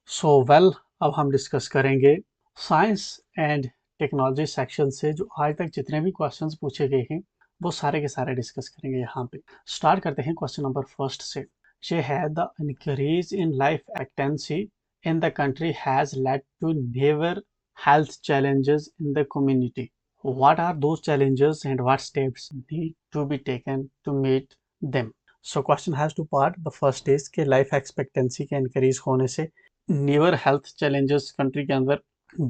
अब हम डिस्कस करेंगे साइंस एंड टेक्नोलॉजी सेक्शन से जो आज तक जितने भी क्वेश्चंस पूछे गए हैं वो सारे के सारे डिस्कस करेंगे यहाँ पे। स्टार्ट करते हैं क्वेश्चन नंबर फर्स्ट से। ये है the increase in life expectancy in the country has led to newer health challenges in the community. What are those challenges and what steps need to be taken to meet them? So question has two part. The first is कि life expectancy के increase होने से newer health challenges country के अंदर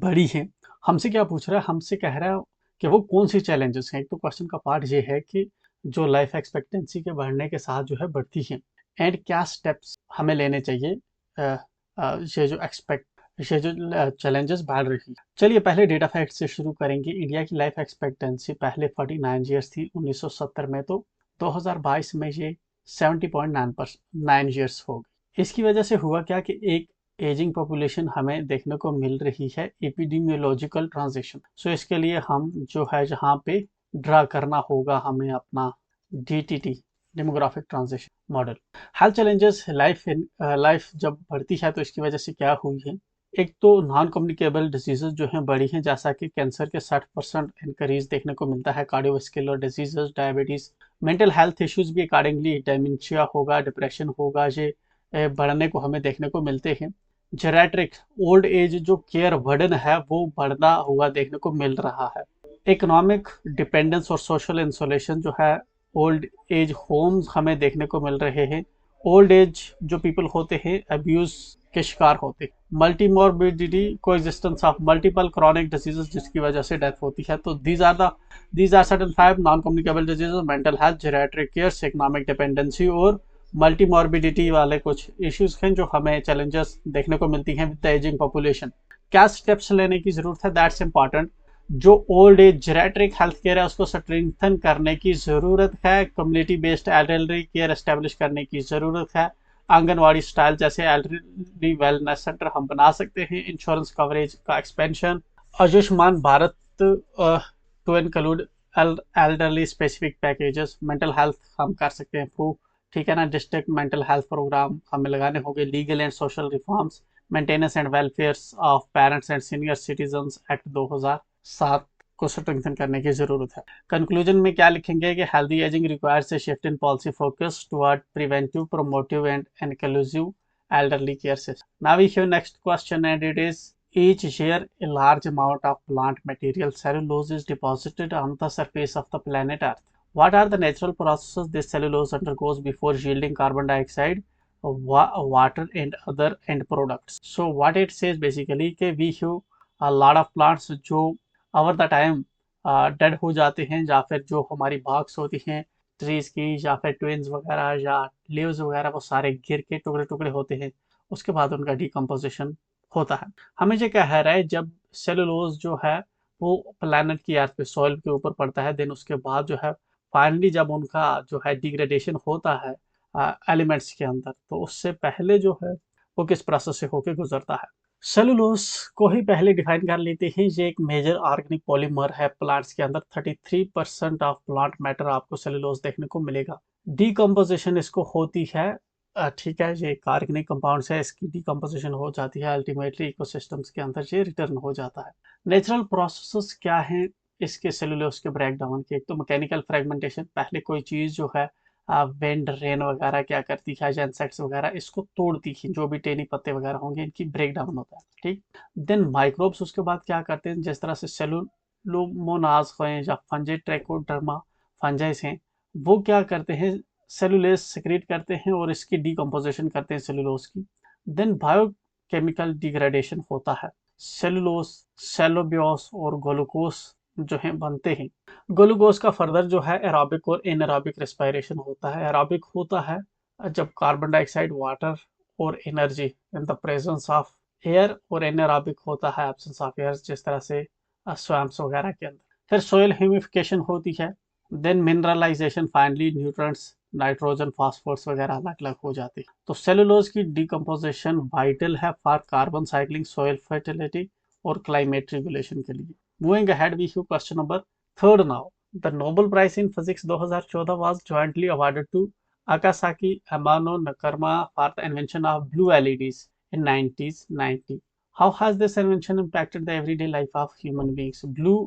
बड़ी हैं। हमसे क्या पूछ रहा है? हमसे कह रहा है कि वो कौन सी challenges हैं। एक तो क्वेश्चन का पार्ट ये है कि जो लाइफ एक्सपेक्टेंसी के बढ़ने के साथ जो है बढ़ती है एंड क्या स्टेप्स हमें लेने चाहिए ये जो चैलेंजेस बढ़ रही है। चलिए पहले डेटा फैक्ट से शुरू करेंगे। इंडिया की लाइफ एक्सपेक्टेंसी पहले 49 ईयर्स थी 1970 में, तो 2022 में ये 70.9 ईयर्स हो गई। इसकी वजह से हुआ क्या कि एक एजिंग पॉपुलेशन हमें देखने को मिल रही है, एपिडेमियोलॉजिकल ट्रांजिशन। सो इसके लिए हम जो है जहाँ पे ड्रा करना होगा हमें अपना DTT, demographic transition model. Health challenges life जब बढ़ती है तो इसकी वजह से क्या हुई है, एक तो नॉन कम्युनिकेबल डिजीजेज जो हैं बड़ी हैं, जैसा कि कैंसर के 60% इंक्रीज देखने को मिलता है, cardiovascular diseases, diabetes, mental health issues भी अकॉर्डिंगली, डेमेंशिया होगा, डिप्रेशन होगा, ये बढ़ने को हमें देखने को मिलते हैं। जेरेट्रिक ओल्ड एज जो केयर बर्डन है वो बढ़ना हुआ देखने को मिल रहा है। इकोनॉमिक डिपेंडेंस और सोशल इंसोलेशन जो है, ओल्ड एज होम्स हमें देखने को मिल रहे हैं। ओल्ड एज जो पीपल होते हैं अब्यूज के शिकार होते हैं। Multimorbidity, coexistence of multiple chronic diseases जिसकी वजह से डेथ होती है। तो these are certain 5 non communicable diseases, mental health, geriatric care, economic dependency और मल्टीमॉर्बिडिटी वाले कुछ इश्यूज हैं जो हमें चैलेंजेस देखने को मिलती हैं विद द एजिंग पॉपुलेशन। क्या स्टेप्स लेने की जरूरत है, दैट्स इंपॉर्टेंट। जो old age geriatric health care है उसको स्ट्रेंथन करने की ज़रूरत है। Community based elderly care establish करने की ज़रूरत है। आंगनवाड़ी स्टाइल जैसे एल्डरली वेलनेस सेंटर हम बना सकते हैं। इंश्योरेंस कवरेज का expansion, Ayushman Bharat to include elderly specific packages, mental health हम कर सकते हैं इम्प्रूव, ठीक है ना। डिस्ट्रिक्ट मेंटल हेल्थ प्रोग्राम हमें लगाने होंगे। Legal and social reforms, maintenance and welfare of parents and senior citizens act 2007 को स्ट्रेंथन करने की जरूरत है। कंक्लूजन में क्या लिखेंगे कि healthy ageing requires a shift in policy focus toward preventive, promotive and inclusive elderly care system. Now we have next question and it is, each year a large amount of plant material cellulose is deposited on the surface of the planet Earth. What are the natural processes this cellulose undergoes before yielding carbon dioxide, water and other end products? So what it says basically कि we have a lot of plants जो over the time dead हो जाते हैं, या फिर जो हमारी बाग्स होती हैं ट्रीज की, या फिर ट्विन्स वगैरह या लीव्स वगैरह, वो सारे गिर के टुकड़े टुकड़े होते हैं। उसके बाद उनका डिकम्पोजिशन होता है। हमें ये कह रहा है जब सेलुलोज जो है वो प्लैनेट की अर्थ पे सॉइल के ऊपर पड़ता है, देन उसके बाद जो है फाइनली जब उनका जो है डिग्रेडेशन होता है एलिमेंट्स के अंदर, तो उससे पहले जो है वो किस प्रोसेस से होकर गुजरता है। सेलुलोज को ही पहले डिफाइन कर लेते हैं। ये एक मेजर ऑर्गेनिक पॉलीमर है प्लांट्स के अंदर। 33% ऑफ प्लांट मैटर आपको सेलुलोज देखने को मिलेगा। डीकम्पोजिशन इसको होती है, ठीक है, ये एक ऑर्गेनिक कंपाउंड है, इसकी डीकम्पोजिशन हो जाती है, अल्टीमेटली इकोसिस्टम्स के अंदर ये रिटर्न हो जाता है। नेचुरल प्रोसेसेस क्या हैं इसके सेलुलोज के ब्रेक डाउन के? एक तो मैकेनिकल फ्रेगमेंटेशन, पहले कोई चीज़ जो है विंड, रेन वगैरह क्या करती है, या इंसेक्ट्स वगैरह इसको तोड़ती है, जो भी टेनी पत्ते वगैरह होंगे इनकी ब्रेक डाउन होता है, ठीक। देन माइक्रोब्स उसके बाद क्या करते हैं, जिस तरह से सेलुलोमोनाज हैं या फंजे, ट्राइकोडर्मा फंजाइस हैं, वो क्या करते हैं, सेलुलेज सेक्रेट करते हैं और इसकी डीकम्पोजिशन करते हैं सेलुलोज की। देन बायोकेमिकल डिग्रेडेशन होता है, सेलुलोज, सेलोबियोस और ग्लूकोस जो है बनते हैं। ग्लूकोज का फर्दर जो है एरोबिक और एनारोबिक रेस्पिरेशन होता है। एरोबिक होता है जब कार्बन डाइऑक्साइड, वाटर और energy in the presence of air, और एनारोबिक होता है एब्सेंस ऑफ एयर, जिस तरह से स्वैम्प्स वगैरह के अंदर। फिर सोयल ह्यूमिफिकेशन होती है। Then mineralization, finally nutrients, nitrogen, phosphorus वगैरह अलग अलग हो जाती है। तो सेलुलोज की डिकम्पोजिशन वाइटल है for carbon cycling, soil fertility और क्लाइमेट रेगुलेशन के लिए। Moving ahead we have question number third now. The Nobel prize in physics 2014 was jointly awarded to Akasaki Amano Nakarma for the invention of blue LEDs in 1990. How has this invention impacted the everyday life of human beings? Blue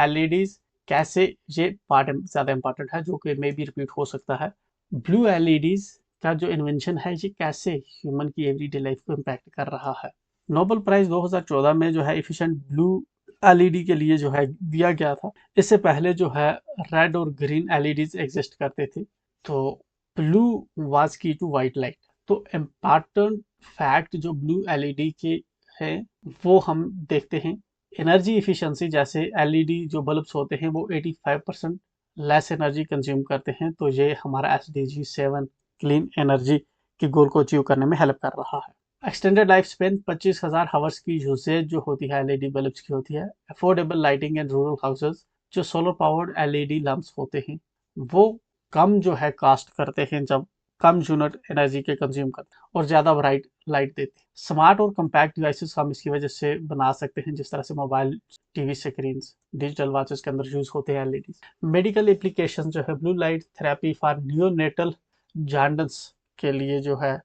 LEDs कैसे, ये part ज़्यादा important है जो कि मे भी repeat हो सकता है। ब्लू एलईडीज का जो इन्वेंशन है ये कैसे ह्यूमन की एवरीडे लाइफ को इम्पैक्ट कर रहा है। नोबेल प्राइज 2014 में जो है एफिशिएंट ब्लू एलईडी के लिए जो है दिया गया था। इससे पहले जो है रेड और ग्रीन एलईडीज एग्जिस्ट करते थे। तो ब्लू वाज की टू वाइट लाइट। तो इम्पॉर्टेंट फैक्ट जो ब्लू एलईडी के हैं वो हम देखते हैं। एनर्जी इफिशिएंसी, जैसे एलईडी जो बल्ब्स होते हैं वो 85% लेस एनर्जी कंज्यूम करते हैं। तो ये हमारा SDG 7 क्लीन एनर्जी के गोल को अचीव करने में हेल्प कर रहा है। एक्सटेंडेड लाइफ स्पेन 25,000 हावर्स की यूसेज जो होती है एलईडी बल्ब्स की होती है। Affordable lighting in rural houses, जो सोलर पावर्ड एलईडी लैंप्स होते हैं वो कम जो है कास्ट करते हैं जब कम यूनिट एनर्जी के कंज्यूम करते हैं और ज़्यादा ब्राइट लाइट देते हैं। स्मार्ट और कम्पैक्ट डिवाइसेस हम इसकी वजह से बना सकते हैं, जिस तरह से mobile, TV screen, digital watches के अंदर यूज होते हैं एलईडी। मेडिकल एप्लीकेशन जो है blue light therapy for neonatal jaundice के लिए जो है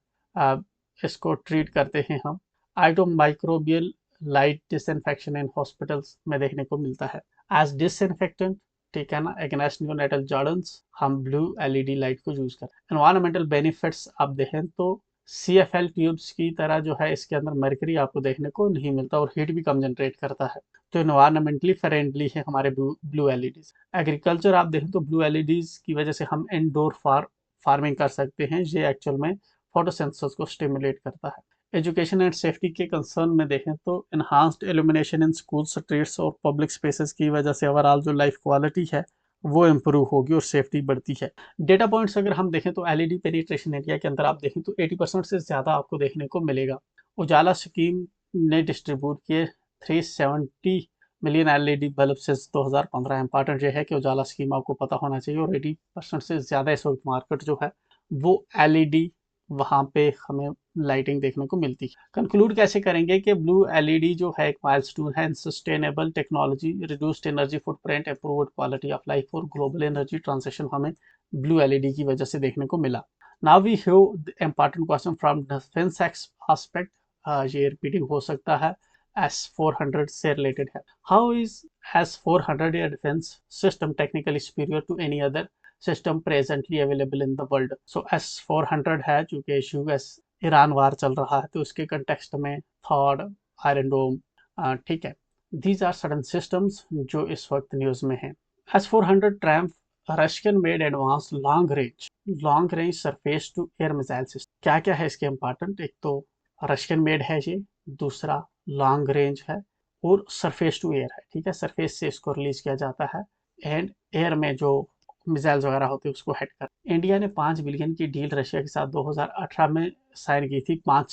इसको ट्रीट करते हैं हम। आइटो microbial light disinfection in hospitals में देखने को मिलता है एज डिसइंफेक्टेंट, ठीक है ना, अगेंस्ट नियोनेटल जॉर्डन्स हम ब्लू एलईडी लाइट को यूज करते हैं। एनवायरमेंटल बेनिफिट्स आप देखें तो CFL ट्यूब्स की तरह जो है इसके अंदर मरकरी आपको देखने को नहीं मिलता और हीट भी कम जनरेट करता है। तो इन्वायरमेंटली फ्रेंडली है हमारे ब्लू एलईडीज। एग्रीकल्चर आप देखें तो ब्लू एलईडीज की वजह से हम इंडोर फार्मिंग कर सकते हैं। ये एक्चुअल में फोटोसिंथेसिस को स्टिमुलेट करता है। एजुकेशन एंड सेफ्टी के कंसर्न में देखें तो enhanced illumination in school, streets और पब्लिक स्पेसेस की वजह से ओवरऑल जो लाइफ क्वालिटी है वो इम्प्रूव होगी और सेफ्टी बढ़ती है। डेटा पॉइंट्स अगर हम देखें तो एलईडी पेनिट्रेशन एरिया के अंदर आप देखें तो 80% से ज़्यादा आपको देखने को मिलेगा। उजाला स्कीम ने डिस्ट्रीब्यूट किए 370 मिलियन एलईडी बल्ब से 2015। इंपॉर्टेंट ये है कि उजाला स्कीम आपको पता होना चाहिए और 80% से ज़्यादा इस वक्त मार्केट जो है वो एलईडी वहाँ पे हमें लाइटिंग देखने को मिलती है। कंक्लूड कैसे करेंगे कि ब्लू एलईडी जो है एक माइलस्टोन है in sustainable technology, reduced energy footprint, improved quality of life और ग्लोबल एनर्जी ट्रांजिशन हमें ब्लू एलईडी की वजह से देखने को मिला। Now we have the important question from defence aspect. ये रिपीटिंग हो सकता है। S400 से रिलेटेड है। How is S400 air defence system technically superior to any other system presently available in the world. So S400 है चूंकि US Iran वार चल रहा है तो उसके कंटेक्स्ट में थॉड, आयरन डोम, ठीक है, दीज आर सडन सिस्टम्स जो इस वक्त न्यूज में है। S400 Triumf Russian made advance long range surface to air missile system. क्या क्या है इसके इंपॉर्टेंट? एक तो रशियन मेड है ये, दूसरा लॉन्ग रेंज है और सरफेस टू एयर है। ठीक है, सरफेस से इसको रिलीज किया जाता है एंड एयर में जो मिसाइल्स वगैरह होते हैं उसको हिट कर। इंडिया ने 5 बिलियन की डील रशिया के साथ 2018 में साइन की थी 5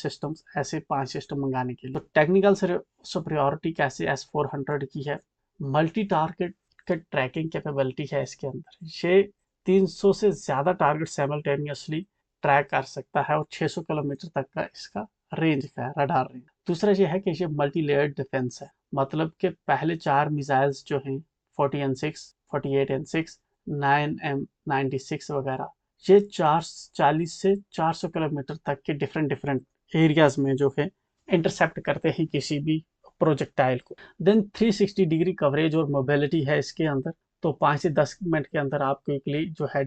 सिस्टम मंगाने के लिए। तो टेक्निकल सुपरियोरिटी कैसे S400 की है? मल्टी टारगेट के ट्रैकिंग कैपेबिलिटी है इसके अंदर। ये 300 से ज़्यादा टारगेट साइमल्टेनियसली ट्रैक कर सकता है और 600 किलोमीटर तक का इसका रेंज का है, रडार रेंज। दूसरा ये है कि ये मल्टी लेयर्ड डिफेंस है, मतलब कि पहले 4 मिसाइल्स जो हैं 40N6, 48N6, 9M96 वगैरह, ये 440 से 400 किलोमीटर तक के डिफरेंट एरियाज में जो है इंटरसेप्ट करते हैं किसी भी प्रोजेक्टाइल को। देन 360 डिग्री कवरेज और मोबिलिटी है इसके अंदर। तो 5 से 10 मिनट के अंदर आप क्विकली जो है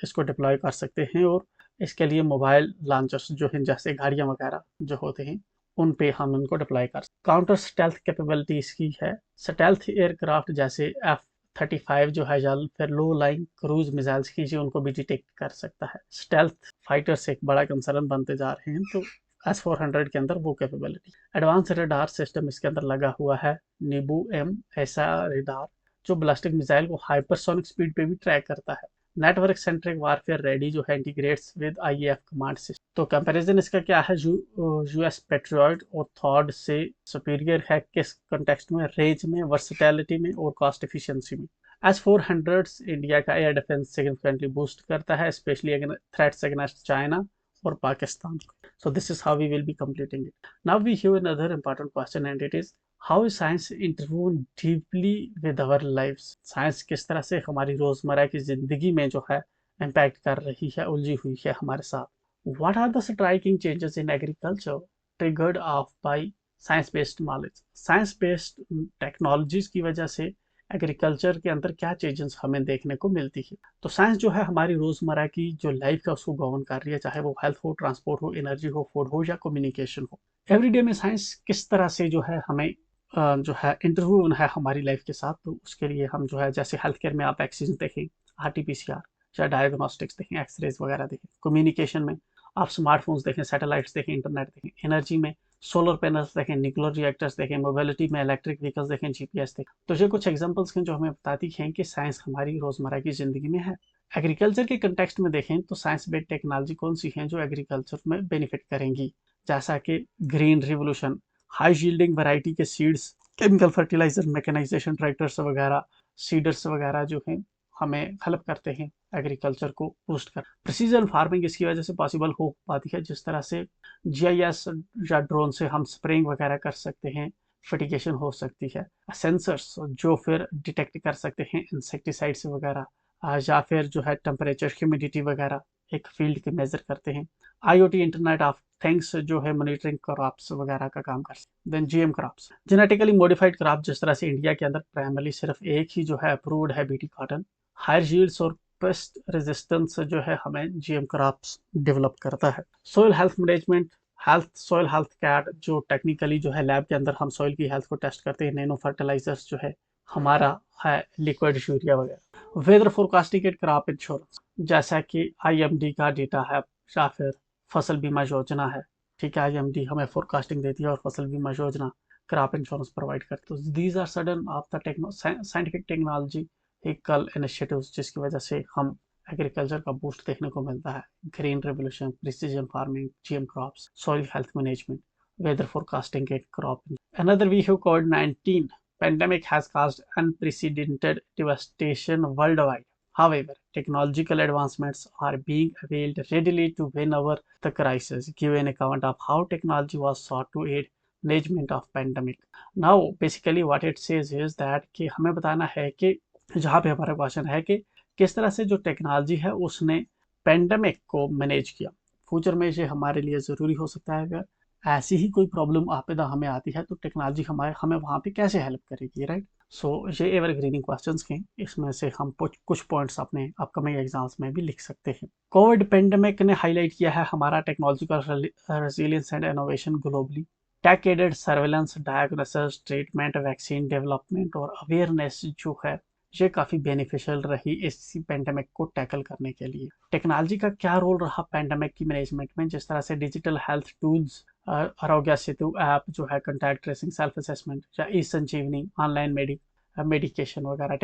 इसको डिप्लॉय कर सकते हैं और इसके लिए मोबाइल लॉन्चर्स जो हैं जैसे गाड़ियाँ वगैरह जो होते हैं उन पे हम उनको डिप्लॉय कर सकते। काउंटर स्टेल्थ कैपेबिलिटी इसकी है। स्टेल्थ एयरक्राफ्ट जैसे F-35 जो है या फिर लो लाइन क्रूज मिसाइल्स की उनको भी डिटेक्ट कर सकता है। स्टेल्थ फाइटर्स एक बड़ा कंसर्न बनते जा रहे हैं, तो S400 के अंदर वो कैपेबिलिटी। एडवांस रडार सिस्टम इसके अंदर लगा हुआ है, नीबू एम ऐसा रडार जो बैलिस्टिक मिसाइल को हाइपरसोनिक स्पीड पे भी ट्रैक करता है। नेटवर्क सेंट्रिक वारफेयर रेडी जो है integrates with IAF command system. तो कंपैरिजन इसका क्या है? US पेट्रियट और थॉड से सुपीरियर है किस कंटेक्स्ट में? रेंज में, वर्सेटैलिटी में और कॉस्ट एफिशिएंसी में। S400 इंडिया का एयर डिफेंस सिग्निफिकेंटली बूस्ट करता है, स्पेशली थ्रेट्स अगेंस्ट चाइना और Pakistan. So this is how we will be completing it. Now we have another important question and it is how is science intervene deeply with our lives? Science किस तरह से हमारी रोजमर्रा की जिंदगी में जो है इम्पैक्ट कर रही है, उलझी हुई है हमारे साथ। What are the striking changes in agriculture triggered off by science based knowledge? Science based technologies की वजह से एग्रीकल्चर के अंदर क्या चेंजेस हमें देखने को मिलती है? तो साइंस जो है हमारी रोजमर्रा की जो लाइफ है उसको गवर्न कर रही है, चाहे वो हेल्थ हो, ट्रांसपोर्ट हो, एनर्जी हो, फूड हो या कम्युनिकेशन हो। एवरीडे में साइंस किस तरह से जो है हमें जो है इंटरव्यू है हमारी लाइफ के साथ, तो उसके लिए हम जो है जैसे हेल्थ केयर में आप वैक्सीन देखें, RT-PCR या डायग्नोस्टिक्स देखें, एक्सरेज वगैरह देखें, कम्युनिकेशन में आप स्मार्टफोन्स देखें, सैटेलाइट्स देखें, इंटरनेट देखें, एनर्जी में सोलर पैनल्स देखें, न्यूक्लियर रिएक्टर्स देखें, मोबिलिटी में इलेक्ट्रिक व्हीकल्स देखें, GPS देखें। तो ये कुछ एग्जांपल्स हैं जो हमें बताती हैं कि साइंस हमारी रोजमर्रा की जिंदगी में है। एग्रीकल्चर के कंटेक्स्ट में देखें तो साइंस बेस्ड टेक्नोलॉजी कौन सी हैं जो एग्रीकल्चर में बेनिफिट करेंगी, जैसा कि green revolution, high yielding variety के seeds, chemical fertilizer, mechanization, tractors वगैरह, सीडर्स वगैरह जो हैं हमें हेल्प करते हैं एग्रीकल्चर को बूस्ट कर। प्रिसीजन फार्मिंग इसकी वजह से पॉसिबल हो पाती है, जिस तरह से GIS या ड्रोन से हम स्प्रेइंग वगैरह कर सकते हैं, फर्टिगेशन हो सकती है। सेंसर्स जो फिर डिटेक्ट कर सकते हैं इंसेक्टिसाइड्स वगैरह, या फिर जो है टेम्परेचर, ह्यूमिडिटी वगैरह एक फील्ड के मेजर करते हैं। IoT, इंटरनेट ऑफ थिंग्स जो है मॉनिटरिंग क्रॉप्स वगैरह का काम करते हैं। Then GM crops, genetically modified crop, जिस तरह से इंडिया के अंदर प्राइमरली सिर्फ एक ही जो है अप्रूव्ड है, BT कॉटन। हायर यील्ड्स और पेस्ट रेजिस्टेंस जो है हमें GM क्रॉप्स डेवलप करता है। Soil health management, health soil health card, जो टेक्निकली जो है लैब के अंदर हम सॉइल की हेल्थ को टेस्ट करते हैं। नैनो फर्टिलाइजर्स जो है हमारा है लिक्विड यूरिया वगैरह। Weather forecasting and crop insurance, जैसा कि IMD का डेटा है या फिर फसल बीमा योजना है, ठीक है। IMD हमें फोरकास्टिंग देती है और फसल बीमा योजना क्रॉप इंश्योरेंस प्रोवाइड करती है। तो these are certain of the scientific technological initiatives जिसकी वजह से हम एग्रीकल्चर का बूस्ट देखने को मिलता है। Green revolution, precision farming, GM crops, soil health management, weather forecasting and crop. Another we have COVID-19 pandemic has caused unprecedented devastation worldwide. However, technological advancements are being availed readily to win over the crisis, give an account of how technology was sought to aid management of pandemic. Now, basically what it says is that कि हमें बताना है कि जहाँ पे हमारा question है कि किस तरह से जो टेक्नोलॉजी है उसने पेंडेमिक को मैनेज किया। फ्यूचर में ये हमारे लिए ज़रूरी हो सकता है। अगर ऐसी ही कोई प्रॉब्लम आपदा हमें आती है तो टेक्नोलॉजी हमें वहाँ पे कैसे हेल्प करेगी, राइट? सो ये एवरग्रीनिंग क्वेश्चंस हैं, इसमें से हम कुछ पॉइंट्स अपने अपकमिंग एग्जाम्स में भी लिख सकते हैं। कोविड पेंडेमिक ने हाईलाइट किया है हमारा technological resilience and innovation globally. Tech aided surveillance, diagnosis, treatment, vaccine development और अवेयरनेस जो है ये काफ़ी बेनिफिशियल रही इस पेंडेमिक को टैकल करने के लिए। टेक्नोलॉजी का क्या रोल रहा पेंडेमिक की मैनेजमेंट में, जिस तरह से digital health tools, Aarogya Setu app जो है, कंटैक्ट ट्रेसिंग, सेल्फ असेसमेंट या ई संजीवनी, ऑनलाइन मेडिकेशन वगैरह,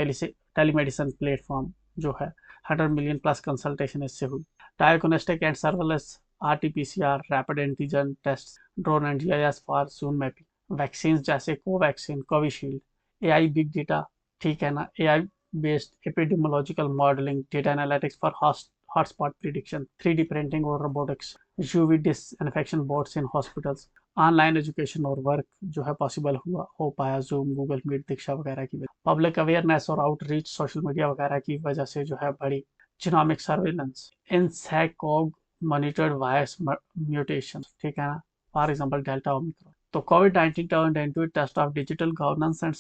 टेलीमेडिसिन प्लेटफॉर्म जो है 100 मिलियन प्लस कंसल्टेशन इससे हुई। Diagnostic and surveillance, RT-PCR, rapid antigen test, drone and GIS for zoom mapping, vaccine जैसे Covaxin, Covishield, AI big data, ठीक है ना, AI based epidemiological modelling, data analytics for hotspot prediction, 3D printing और robotics, UV disinfection boards in hospitals, online education और work जो है possible हो पाया जूम, गूगल मीट, दीक्षा वगैरह की वजह। पब्लिक अवेयरनेस और आउटरीच सोशल मीडिया वगैरह की वजह से जो है बड़ी। Genomic surveillance, INSACOG monitored virus mutation, ठीक है ना, फॉर एग्जांपल डेल्टा, ओमिक्रॉन। तो COVID-19 turned into a test of digital governance and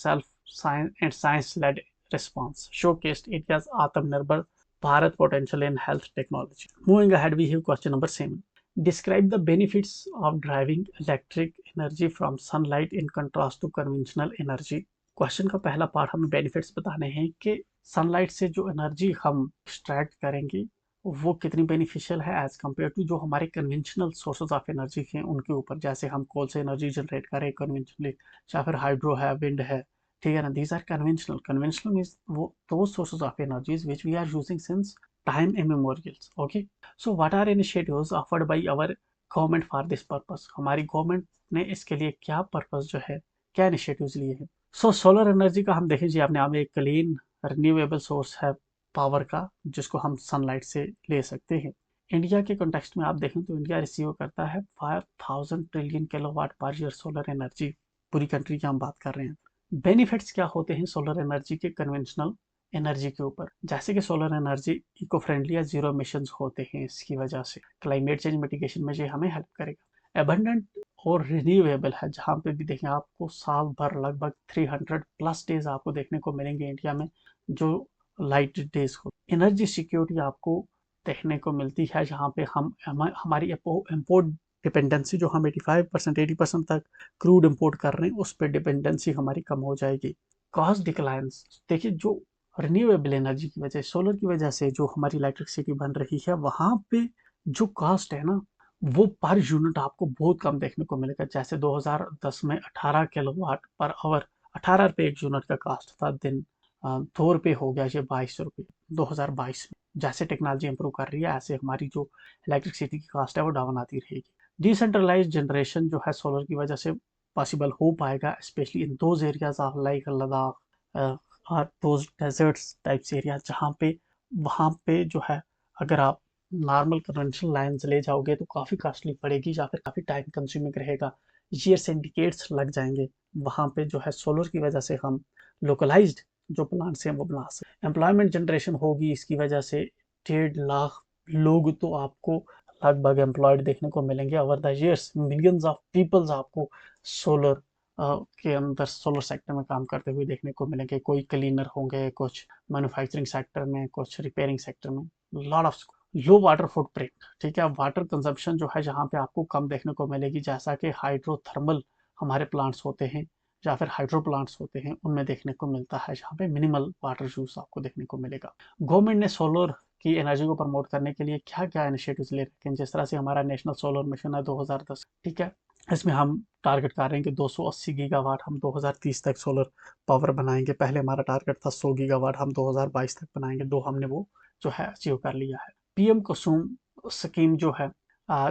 science-led response, showcased India's Atmanirbhar Bharat potential in health technology. Moving ahead, we have question number 7. Describe the benefits of driving electric energy from sunlight in contrast to conventional energy. Question का पहला part हमें benefits बताने हैं कि sunlight से जो energy हम extract करेंगे वो कितनी बेनिफिशियल है एज कम्पेयर टू जो हमारे कन्वेंशनल सोर्सेज ऑफ एनर्जी हैं उनके ऊपर। जैसे हम कोल से एनर्जी जनरेट करें कन्वेंशनली, या फिर हाइड्रो है, विंड है, ठीक है ना, दीज आर कन्वेंशनल मीन्स वो दो sources of energies which we are using since time immemorials. Okay, so what are initiatives offered by our government for this purpose? हमारी गवर्नमेंट ने इसके लिए क्या पर्पस जो है, क्या इनिशिएटिव्स लिए हैं? सो सोलर एनर्जी का हम देखें जी, अपने आप में एक क्लीन रिन्यूएबल सोर्स है पावर का, जिसको हम सनलाइट से ले सकते हैं। इंडिया के कॉन्टेक्स्ट में आप देखें तो इंडिया रिसीव करता है 5000 trillion kilowatt per year solar energy, पूरी कंट्री की हम बात कर रहे हैं। बेनिफिट्स क्या होते हैं सोलर एनर्जी के कन्वेंशनल एनर्जी के ऊपर, जैसे कि सोलर एनर्जी इको फ्रेंडली या जीरो एमिशंस होते हैं। इसकी वजह से क्लाइमेट चेंज मिटिगेशन में ये हमें हेल्प करेगा। एबंडेंट और रिन्यूएबल है, जहाँ पे भी देखें आपको साल भर लगभग 300+ डेज आपको देखने को मिलेंगे इंडिया में जो लाइट डेज हो। एनर्जी सिक्योरिटी आपको देखने को मिलती है, जहाँ पे हमारी इम्पोर्ट डिपेंडेंसी जो हम 80% तक क्रूड इम्पोर्ट कर रहे हैं उस पर डिपेंडेंसी हमारी कम हो जाएगी। कॉस्ट डिक्लाइंस, देखिए जो रिन्यूएबल एनर्जी की वजह, सोलर की वजह से जो हमारी इलेक्ट्रिसिटी बन रही है वहाँ पे जो कॉस्ट है ना वो पर यूनिट आपको बहुत कम देखने को मिलेगा। जैसे 2010 में 18 किलोवाट पर आवर, 18 रुपये एक यूनिट का कॉस्ट था दिन, 2 रुपये हो गया ये 22 रुपये 2022 में। जैसे टेक्नोलॉजी इंप्रूव कर रही है ऐसे हमारी जो इलेक्ट्रिसिटी की कॉस्ट है वो डाउन आती रहेगी। डिसेंट्रलाइज जनरेशन जो है सोलर की वजह से पॉसिबल हो पाएगा, specially in those areas of like Ladakh और दोज डेजर्ट्स टाइप्स एरिया, जहाँ पे वहाँ पे जो है अगर आप नॉर्मल कन्वेंशनल लाइन्स ले जाओगे तो काफ़ी कॉस्टली पड़ेगी या फिर काफ़ी टाइम कंज्यूमिंग रहेगा, ईयर्स एंड डिकेड्स लग जाएंगे। वहाँ पे जो है सोलर की वजह से हम लोकलाइज्ड जो प्लांट्स हैं वो बना सकते। एम्प्लॉयमेंट जनरेशन होगी इसकी वजह से, 1.5 लाख लोग तो आपको लगभग एम्प्लॉयड देखने को मिलेंगे over the years. Millions of peoples आपको सोलर के अंदर सोलर सेक्टर में काम करते हुए देखने को मिलेंगे। कोई क्लीनर होंगे, कुछ मैन्युफैक्चरिंग सेक्टर में, कुछ रिपेयरिंग सेक्टर में, lot of. Low water footprint, ठीक है, वाटर कंजम्पशन जो है जहाँ पे आपको कम देखने को मिलेगी, जैसा कि हाइड्रोथर्मल हमारे प्लांट्स होते हैं या फिर हाइड्रो प्लांट्स होते हैं उनमें देखने को मिलता है, जहाँ पे मिनिमल वाटर यूज आपको देखने को मिलेगा। गवर्नमेंट ने सोलर की एनर्जी को प्रमोट करने के लिए क्या क्या इनिशिएटिव्स ले रखे हैं, जिस तरह से हमारा नेशनल सोलर मिशन है 2010, ठीक है, इसमें हम टारगेट कर रहे हैं कि 280 गीगावाट हम 2030 तक सोलर पावर बनाएंगे। पहले हमारा टारगेट था 100 गीगावाट, हम 2022 तक बनाएंगे, हमने वो जो है अचीव कर लिया है। पीएम कुसुम स्कीम जो है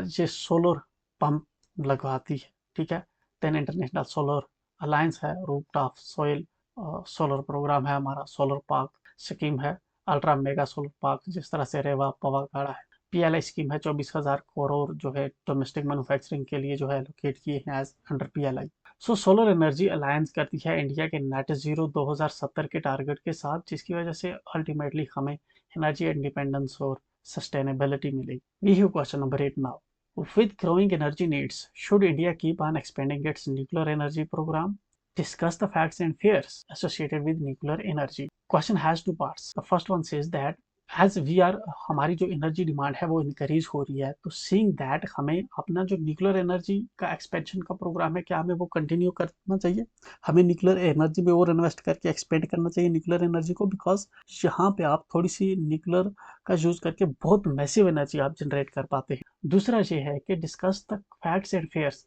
ये सोलर पंप लगवाती है, ठीक है। देन इंटरनेशनल सोलर अलायंस है, रूफटॉप सोयल सोलर प्रोग्राम है, हमारा सोलर पार्क स्कीम है, अल्ट्रा मेगा सोलर पार्क जिस तरह से रेवा पवागढ़ है। पीएलआई स्कीम है, 24,000 करोड़ जो है डोमेस्टिक मैन्युफैक्चरिंग के लिए जो है एलोकेट किए हैं एज अंडर पीएलआई। सो सोलर एनर्जी अलायंस करती है इंडिया के नेट जीरो 2070 के टारगेट के साथ, जिसकी वजह से अल्टीमेटली हमें एनर्जी इंडिपेंडेंस और sustainability मिलेगी। We have question number 8 now. With growing energy needs, should India keep on expanding its nuclear energy program? Discuss the facts and fears associated with nuclear energy. Question has two parts. The first one says that as we are, हमारी जो energy demand है वो increase हो रही है, तो seeing that हमें अपना जो न्यूक्लियर एनर्जी का एक्सपेंशन का प्रोग्राम है क्या हमें वो कंटिन्यू करना चाहिए। हमें न्यूक्लियर एनर्जी में और इन्वेस्ट करके एक्सपेंड करना चाहिए न्यूक्लियर एनर्जी को, बिकॉज यहाँ पे आप थोड़ी सी न्यूक्लियर का यूज करके बहुत मैसिव एनर्जी आप जनरेट कर पाते हैं। दूसरा ये है कि discuss the facts and fears,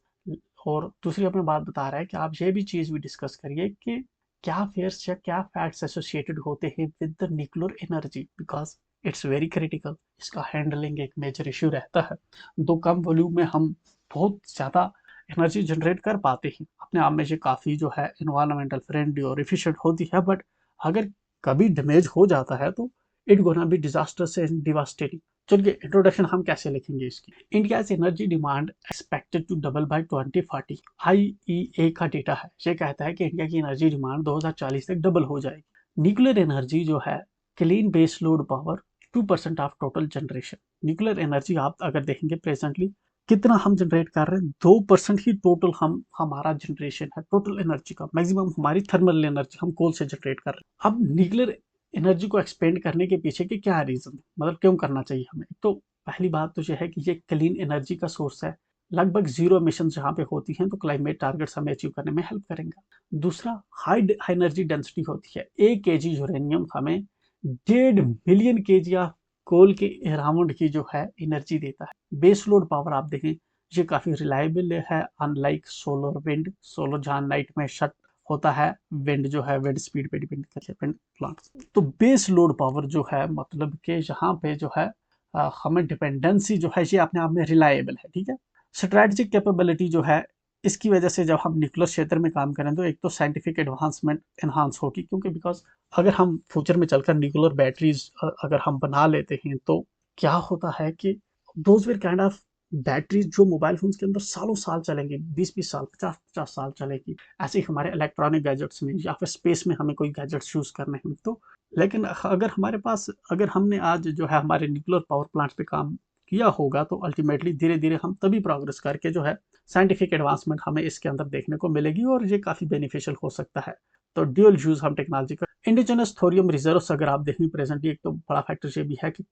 और दूसरी अपनी बात बता रहा है कि आप ये भी चीज़ भी डिस्कस करिए कि क्या फेयर्स या क्या फैक्ट्स एसोसिएटेड होते हैं with the nuclear energy, because it's very critical. इसका हैंडलिंग एक मेजर इश्यू रहता है। दो कम वॉल्यूम में हम बहुत ज़्यादा एनर्जी जनरेट कर पाते हैं, अपने आप में ये काफ़ी जो है इन्वायरमेंटल फ्रेंडली और एफिशिएंट होती है, बट अगर कभी डैमेज हो जाता है तो it gonna be disasters and devastating. चलिए इंट्रोडक्शन हम कैसे लिखेंगे इसकी। India energy demand expected to double by 2040। IEA का डेटा है, ये कहता है कि इंडिया की एनर्जी डिमांड 2040 तक डबल हो जाएगी। न्यूक्लियर एनर्जी जो है clean base load power 2% of total generation. Nuclear energy आप अगर देखेंगे प्रेजेंटली कितना हम जनरेट कर रहे हैं, 2% ही टोटल हमारा जनरेशन है टोटल एनर्जी का। मैक्सिमम हमारी थर्मल एनर्जी हम कोल से जनरेट कर रहे हैं। अब न्यूक्लियर एनर्जी को एक्सपेंड करने के पीछे के क्या रीजन, मतलब क्यों करना चाहिए हमें। तो पहली बात तो यह है कि ये क्लीन एनर्जी का सोर्स है, लगभग जीरो एमिशन जहाँ पे होती हैं तो क्लाइमेट टारगेट्स हमें अचीव करने में हेल्प करेंगे। दूसरा, हाई एनर्जी डेंसिटी होती है, 1 kg यूरेनियम हमें 1.5 मिलियन kg ऑफ कोल के अराउंड की जो है एनर्जी देता है। बेस लोड पावर आप देखें ये काफ़ी रिलायबल है, अनलाइक सोलर विंड। सोलर जहाँ नाइट में शट होता है, विंड जो है विंड स्पीड पे डिपेंड करते हैं प्लांट्स। तो बेस लोड पावर जो है मतलब कि यहाँ पे जो है हमें डिपेंडेंसी जो है ये अपने आप में रिलायबल है, ठीक है। स्ट्रेटेजिक कैपेबिलिटी जो है, इसकी वजह से जब हम न्यूक्लियर क्षेत्र में काम करें तो एक तो साइंटिफिक एडवांसमेंट एनहांस होगी, क्योंकि बिकॉज अगर हम फ्यूचर में चलकर न्यूक्लियर बैटरीज अगर हम बना लेते हैं तो क्या होता है कि those will kind of battery जो मोबाइल फोन्स के अंदर सालों साल चलेंगी, 20-20 साल, 50-50 साल चलेगी, ऐसे ही हमारे इलेक्ट्रॉनिक गैजेट्स में या फिर स्पेस में हमें कोई गैजेट्स यूज़ करने हैं तो। लेकिन अगर हमारे पास, अगर हमने आज जो है हमारे न्यूक्लियर पावर प्लांट्स पे काम किया होगा तो अल्टीमेटली धीरे-धीरे हम तभी प्रोग्रेस करके जो है साइंटिफिक एडवांसमेंट हमें इसके अंदर देखने को मिलेगी और ये काफ़ी बेनिफिशियल हो सकता है। तो ड्यूल यूज़ हम टेक्नोलॉजी का इंडिजिनस थोरियम रिजर्व्स अगर आप देखें प्रेजेंटली, एक तो बड़ा फैक्टर ये भी है कि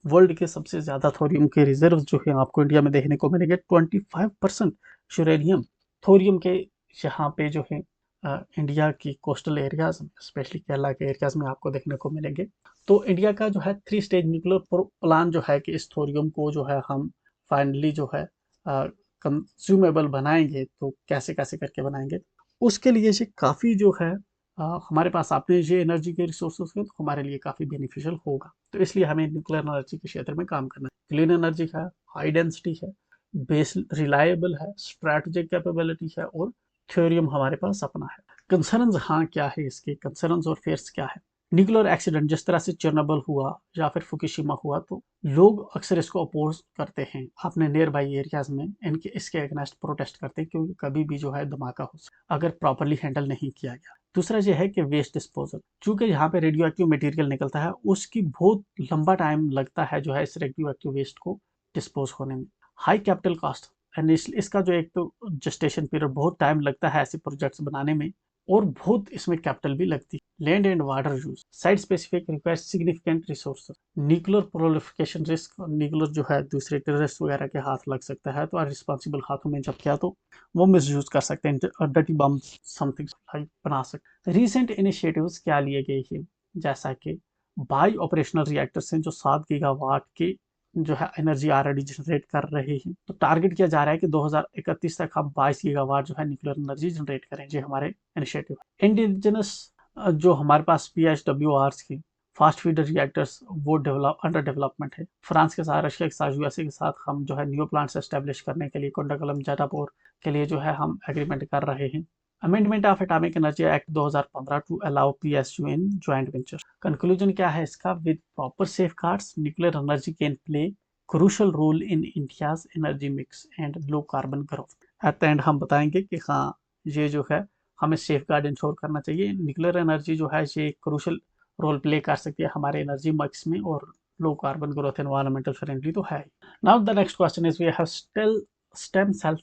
वर्ल्ड के सबसे ज़्यादा थोरियम के रिजर्व जो है आपको इंडिया में देखने को मिलेंगे। 25% यूरेनियम थोरियम के यहाँ पे जो है इंडिया की कोस्टल एरियाज में, स्पेशली केरला के एरियाज में आपको देखने को मिलेंगे। तो इंडिया का जो है 3 स्टेज न्यूक्लियर प्लान जो है कि इस थोरियम को जो है हम फाइनली जो है कंज्यूमेबल बनाएंगे, तो कैसे कैसे करके बनाएंगे उसके लिए से काफ़ी जो है हमारे पास आपने ये एनर्जी के रिसोर्सेज हैं तो हमारे लिए काफ़ी बेनिफिशियल होगा। तो इसलिए हमें न्यूक्लियर एनर्जी के क्षेत्र में काम करना है। क्लीन एनर्जी है, हाई डेंसिटी है, बेस रिलायबल है, स्ट्रैटेजिक कैपेबिलिटी है और थ्योरियम हमारे पास अपना है। कंसर्न्स हाँ क्या है, इसके कंसर्न्स और फेयर्स क्या है। न्यूक्लियर एक्सीडेंट जिस तरह से चेरनोबिल हुआ या फिर फुकुशिमा हुआ तो लोग अक्सर इसको अपोज करते हैं अपने नियर बाई एरियाज में, इनके इसके अगेंस्ट प्रोटेस्ट करते हैं क्योंकि कभी भी जो है धमाका हो सकता अगर प्रॉपरली हैंडल नहीं किया गया। दूसरा ये है कि वेस्ट डिस्पोजल, चूंकि यहाँ पे रेडियो एक्टिव मटेरियल निकलता है उसकी बहुत लंबा टाइम लगता है जो है इस रेडियो एक्टिव वेस्ट को डिस्पोज होने में। हाई कैपिटल कॉस्ट एंड इसका जो एक तो जस्टेशन पीरियड बहुत टाइम लगता है ऐसे प्रोजेक्ट्स बनाने में और बहुत इसमें कैपिटल भी लगती है। Land and water use, site specific requires significant resources. Nuclear proliferation risk, nuclear जो है दूसरे टेररिस्ट वगैरह के हाथ लग सकता है तो रिस्पॉन्सिबल हाथों में जब किया तो वो मिस यूज कर सकते हैं, डर्टी बम समथिंग बना सकते। रिसेंट इनिशिएटिव्स क्या लिए गए हैं, जैसा कि बाई ऑपरेशनल रिएक्टर्स हैं जो 7 गीगावाट के जो है एनर्जी ऑलरेडी जनरेट कर रहे हैं। तो टारगेट किया जा रहा है कि 2031 तक हम 22 गीगावाट जो है न्यूक्लियर एनर्जी जनरेट करें। ये हमारे इनिशिएटिव है। इंडिजिनस जो हमारे पास PHWRs की फास्ट फीडर रिएक्टर्स वो अंडर डेवलपमेंट है। फ्रांस के साथ, रशिया के साथ, यूएसए के साथ हम जो है न्यू प्लांट्स एस्टेब्लिश करने के लिए कोंडागलम जटापोर के लिए जो है हम एग्रीमेंट कर रहे हैं। Amendment of atomic energy act 2015 to allow PSU in joint venture. Conclusion क्या है इसका, with proper safeguards nuclear energy can play crucial role in India's energy mix and low carbon growth. At the end हम बताएंगे कि हाँ ये जो है हमें सेफ गार्ड इंश्योर करना चाहिए। न्यूक्लियर एनर्जी जो है ये क्रूशल रोल प्ले कर सकती है हमारे एनर्जी मिक्स में और low carbon growth environmental friendly तो है। Now the next question is we have still stem cell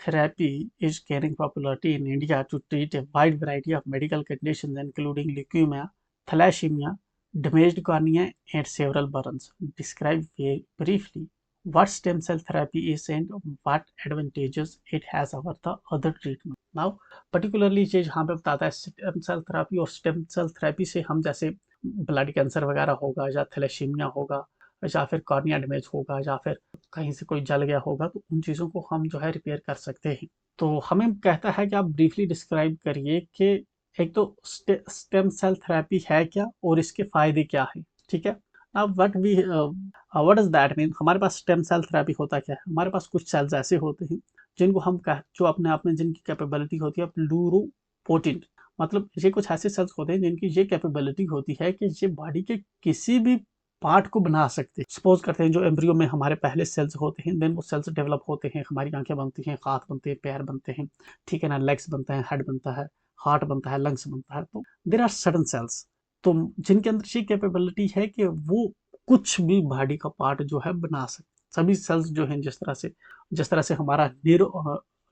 therapy is gaining popularity in India to treat a wide variety of medical conditions including leukemia, thalassemia, damaged cornea and several burns. Describe briefly what stem cell therapy is and what advantages it has over the other treatment. Now particularly ये जहाँ पे बताता है stem cell therapy, और stem cell therapy से हम जैसे blood cancer वगैरह होगा या थैलेसीमिया होगा या फिर कॉर्निया डैमेज होगा या फिर कहीं से कोई जल गया होगा तो उन चीज़ों को हम जो है रिपेयर कर सकते हैं। तो हमें कहता है कि आप ब्रीफली डिस्क्राइब करिए कि एक तो स्टेम सेल थेरेपी है क्या और इसके फायदे क्या हैं। ठीक है। अब व्हाट डज दैट मीन, हमारे पास स्टेम सेल थेरेपी होता क्या है। हमारे पास कुछ सेल्स ऐसे होते हैं जिनको हम जो अपने आप में जिनकी कैपेबिलिटी होती है प्लूरोपोटेंट, मतलब ये कुछ ऐसे सेल्स होते हैं जिनकी ये कैपेबिलिटी होती है कि ये बॉडी के किसी भी पार्ट को बना सकते हैं। सपोज करते हैं जो एम्ब्रियो में हमारे पहले सेल्स होते हैं, देन वो सेल्स डेवलप होते हैं, हमारी आंखें बनती हैं, हाथ बनते हैं, पैर बनते हैं, ठीक है ना, लेग्स बनते हैं, हेड बनता है, हार्ट बनता है, लंग्स बनता है। तो देर आर सडन सेल्स तो जिनके अंदर ये कैपेबिलिटी है कि वो कुछ भी बॉडी का पार्ट जो है बना सकते। सभी सेल्स जो हैं जिस तरह से हमारा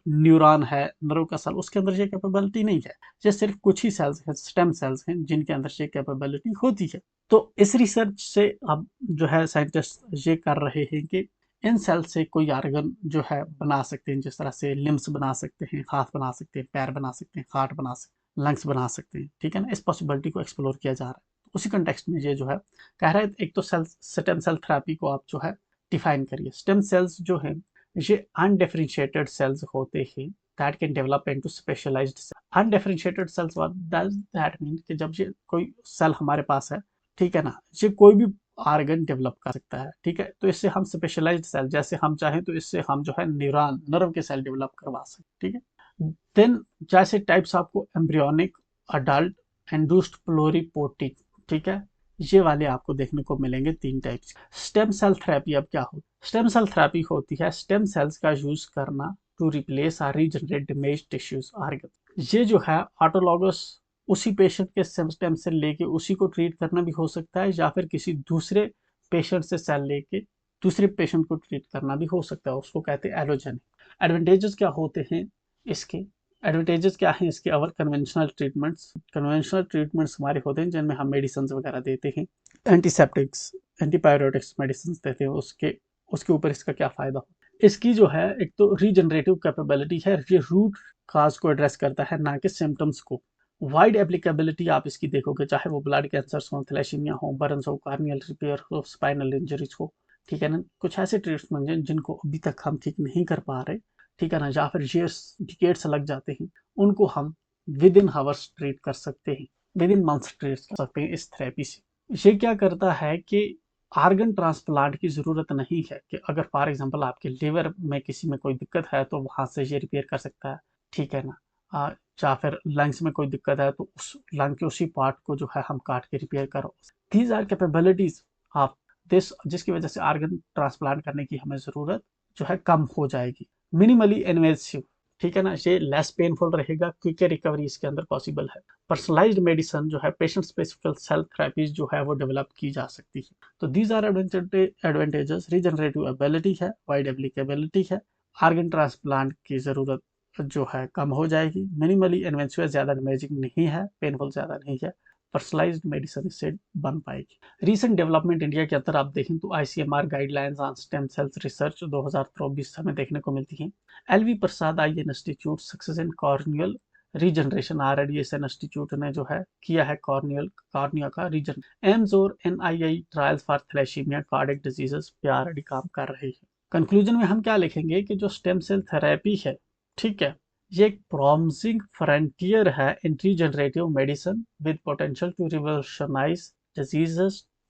न्यूरॉन है, नर्व का सेल, उसके अंदर ये कैपेबिलिटी नहीं है। ये सिर्फ कुछ ही सेल्स हैं, स्टेम सेल्स हैं, जिनके अंदर ये कैपेबिलिटी होती है। तो इस रिसर्च से अब जो है साइंटिस्ट ये कर रहे हैं कि इन सेल से कोई ऑर्गन जो है बना सकते हैं, जिस तरह से लिम्स बना सकते हैं, हाथ बना सकते हैं, पैर बना सकते हैं, हार्ट बना सकते हैं, लंग्स बना सकते हैं। ठीक है ना, इस पॉसिबिलिटी को एक्सप्लोर किया जा रहा है। तो उसी कंटेक्स्ट में ये जो है कह रहा है, एक तो स्टेम सेल थेरेपी को आप जो है डिफाइन करिए। स्टेम सेल्स जो है ये अनडिफरेंशिएटेड सेल्स होते हैं that can develop into specialized cells. Undifferentiated cells, what does that mean कि जब ये कोई सेल हमारे पास है, ठीक है ना, ये कोई भी ऑर्गन डेवलप कर सकता है। ठीक है, तो इससे हम स्पेशलाइज्ड सेल, जैसे हम चाहें तो इससे हम जो है न्यूरॉन, नर्व के सेल डेवलप करवा सकते। ठीक है। देन जैसे टाइप्स आपको एम्ब्रियोनिक, अडल्ट, इंड्यूस्ड प्लूरिपोटेंट, ठीक है, ये वाले आपको देखने को मिलेंगे 3 टाइप्स। स्टेम सेल थेरेपी अब क्या हो, स्टेम सेल थेरेपी होती है स्टेम सेल्स का यूज करना to replace or regenerate damage tissues organ. ये जो है ऑटोलॉगस उसी पेशेंट के स्टेम सेल लेके उसी को ट्रीट करना भी हो सकता है, या फिर किसी दूसरे पेशेंट से सेल लेके दूसरे पेशेंट को ट्रीट करना भी हो सकता है, उसको कहते हैं एलोजेनिक। एडवांटेजेस क्या होते हैं इसके, एडवांटेजेस क्या हैं इसके, अवर कन्वेंशनल ट्रीटमेंट्स हमारे होते हैं जिनमें हम मेडिसिन वगैरह देते हैं, एंटीसेप्टिक्स एंटीबायोटिक्स मेडिसिन देते हैं, उसके उसके ऊपर इसका क्या फायदा हो। इसकी जो है एक तो रीजनरेटिव कैपेबिलिटी है, ये रूट काज को एड्रेस करता है ना कि सिम्टम्स को। वाइड एप्लीकेबिलिटी आप इसकी देखोगे, चाहे वो ब्लड कैंसर हो, थैलेसीमिया हो, बर्न्स हो, कार्नियल रिपेयर हो, स्पाइनल इंजरीज हो, ठीक है ना, कुछ ऐसे ट्रीटमेंट हैं जिनको अभी तक हम ठीक नहीं कर पा रहे, ठीक है ना, या फिर ईयर्स डिकेड्स लग जाते हैं, उनको हम विद इन हावर्स ट्रीट कर सकते हैं, विद इन मंथ्स ट्रीट कर सकते हैं इस थेरेपी से। ये क्या करता है कि आर्गन ट्रांसप्लांट की ज़रूरत नहीं है, कि अगर फॉर एग्जांपल आपके लिवर में किसी में कोई दिक्कत है तो वहाँ से ये रिपेयर कर सकता है, ठीक है ना, या फिर लंग्स में कोई दिक्कत है तो उस लंग के उसी पार्ट को जो है हम काट के रिपेयर करो। These are capabilities of this, जिसकी वजह से आर्गन ट्रांसप्लांट करने की हमें ज़रूरत जो है कम हो जाएगी। मिनिमली इन्वेसिव, ठीक है ना, ये लेस पेनफुल रहेगा, क्विकर रिकवरी इसके अंदर पॉसिबल है। पर्सनलाइज्ड मेडिसिन जो है, पेशेंट स्पेसिफिक सेल थेरेपीज जो है वो डेवलप की जा सकती है। तो these are advantages, regenerative ability है, वाइड एप्लीकेबिलिटी है, आर्गन ट्रांसप्लांट की ज़रूरत जो है कम हो जाएगी, मिनिमली इन्वेसिव, ज़्यादा डैमेजिंग नहीं है, पेनफुल ज़्यादा नहीं है, पर्सनलाइज्ड मेडिसिन इससे बन पाएगी। रीसेंट डेवलपमेंट इंडिया के अंदर आप देखें तो ICMR guidelines on stem cells research 2024 हमें देखने को मिलती हैं। LV Prasad eye institute success in corneal regeneration, RISN institute ने जो है किया है कॉर्निया का रीजन। एम्स और NII trials for thalassemia cardiac diseases पे ऑलरेडी काम कर रही है। कंक्लूजन में हम क्या लिखेंगे कि जो स्टेम सेल थेरेपी है, ठीक है, ये एक प्रॉमिसिंग फ्रंटियर है in regenerative medicine with potential to revolutionize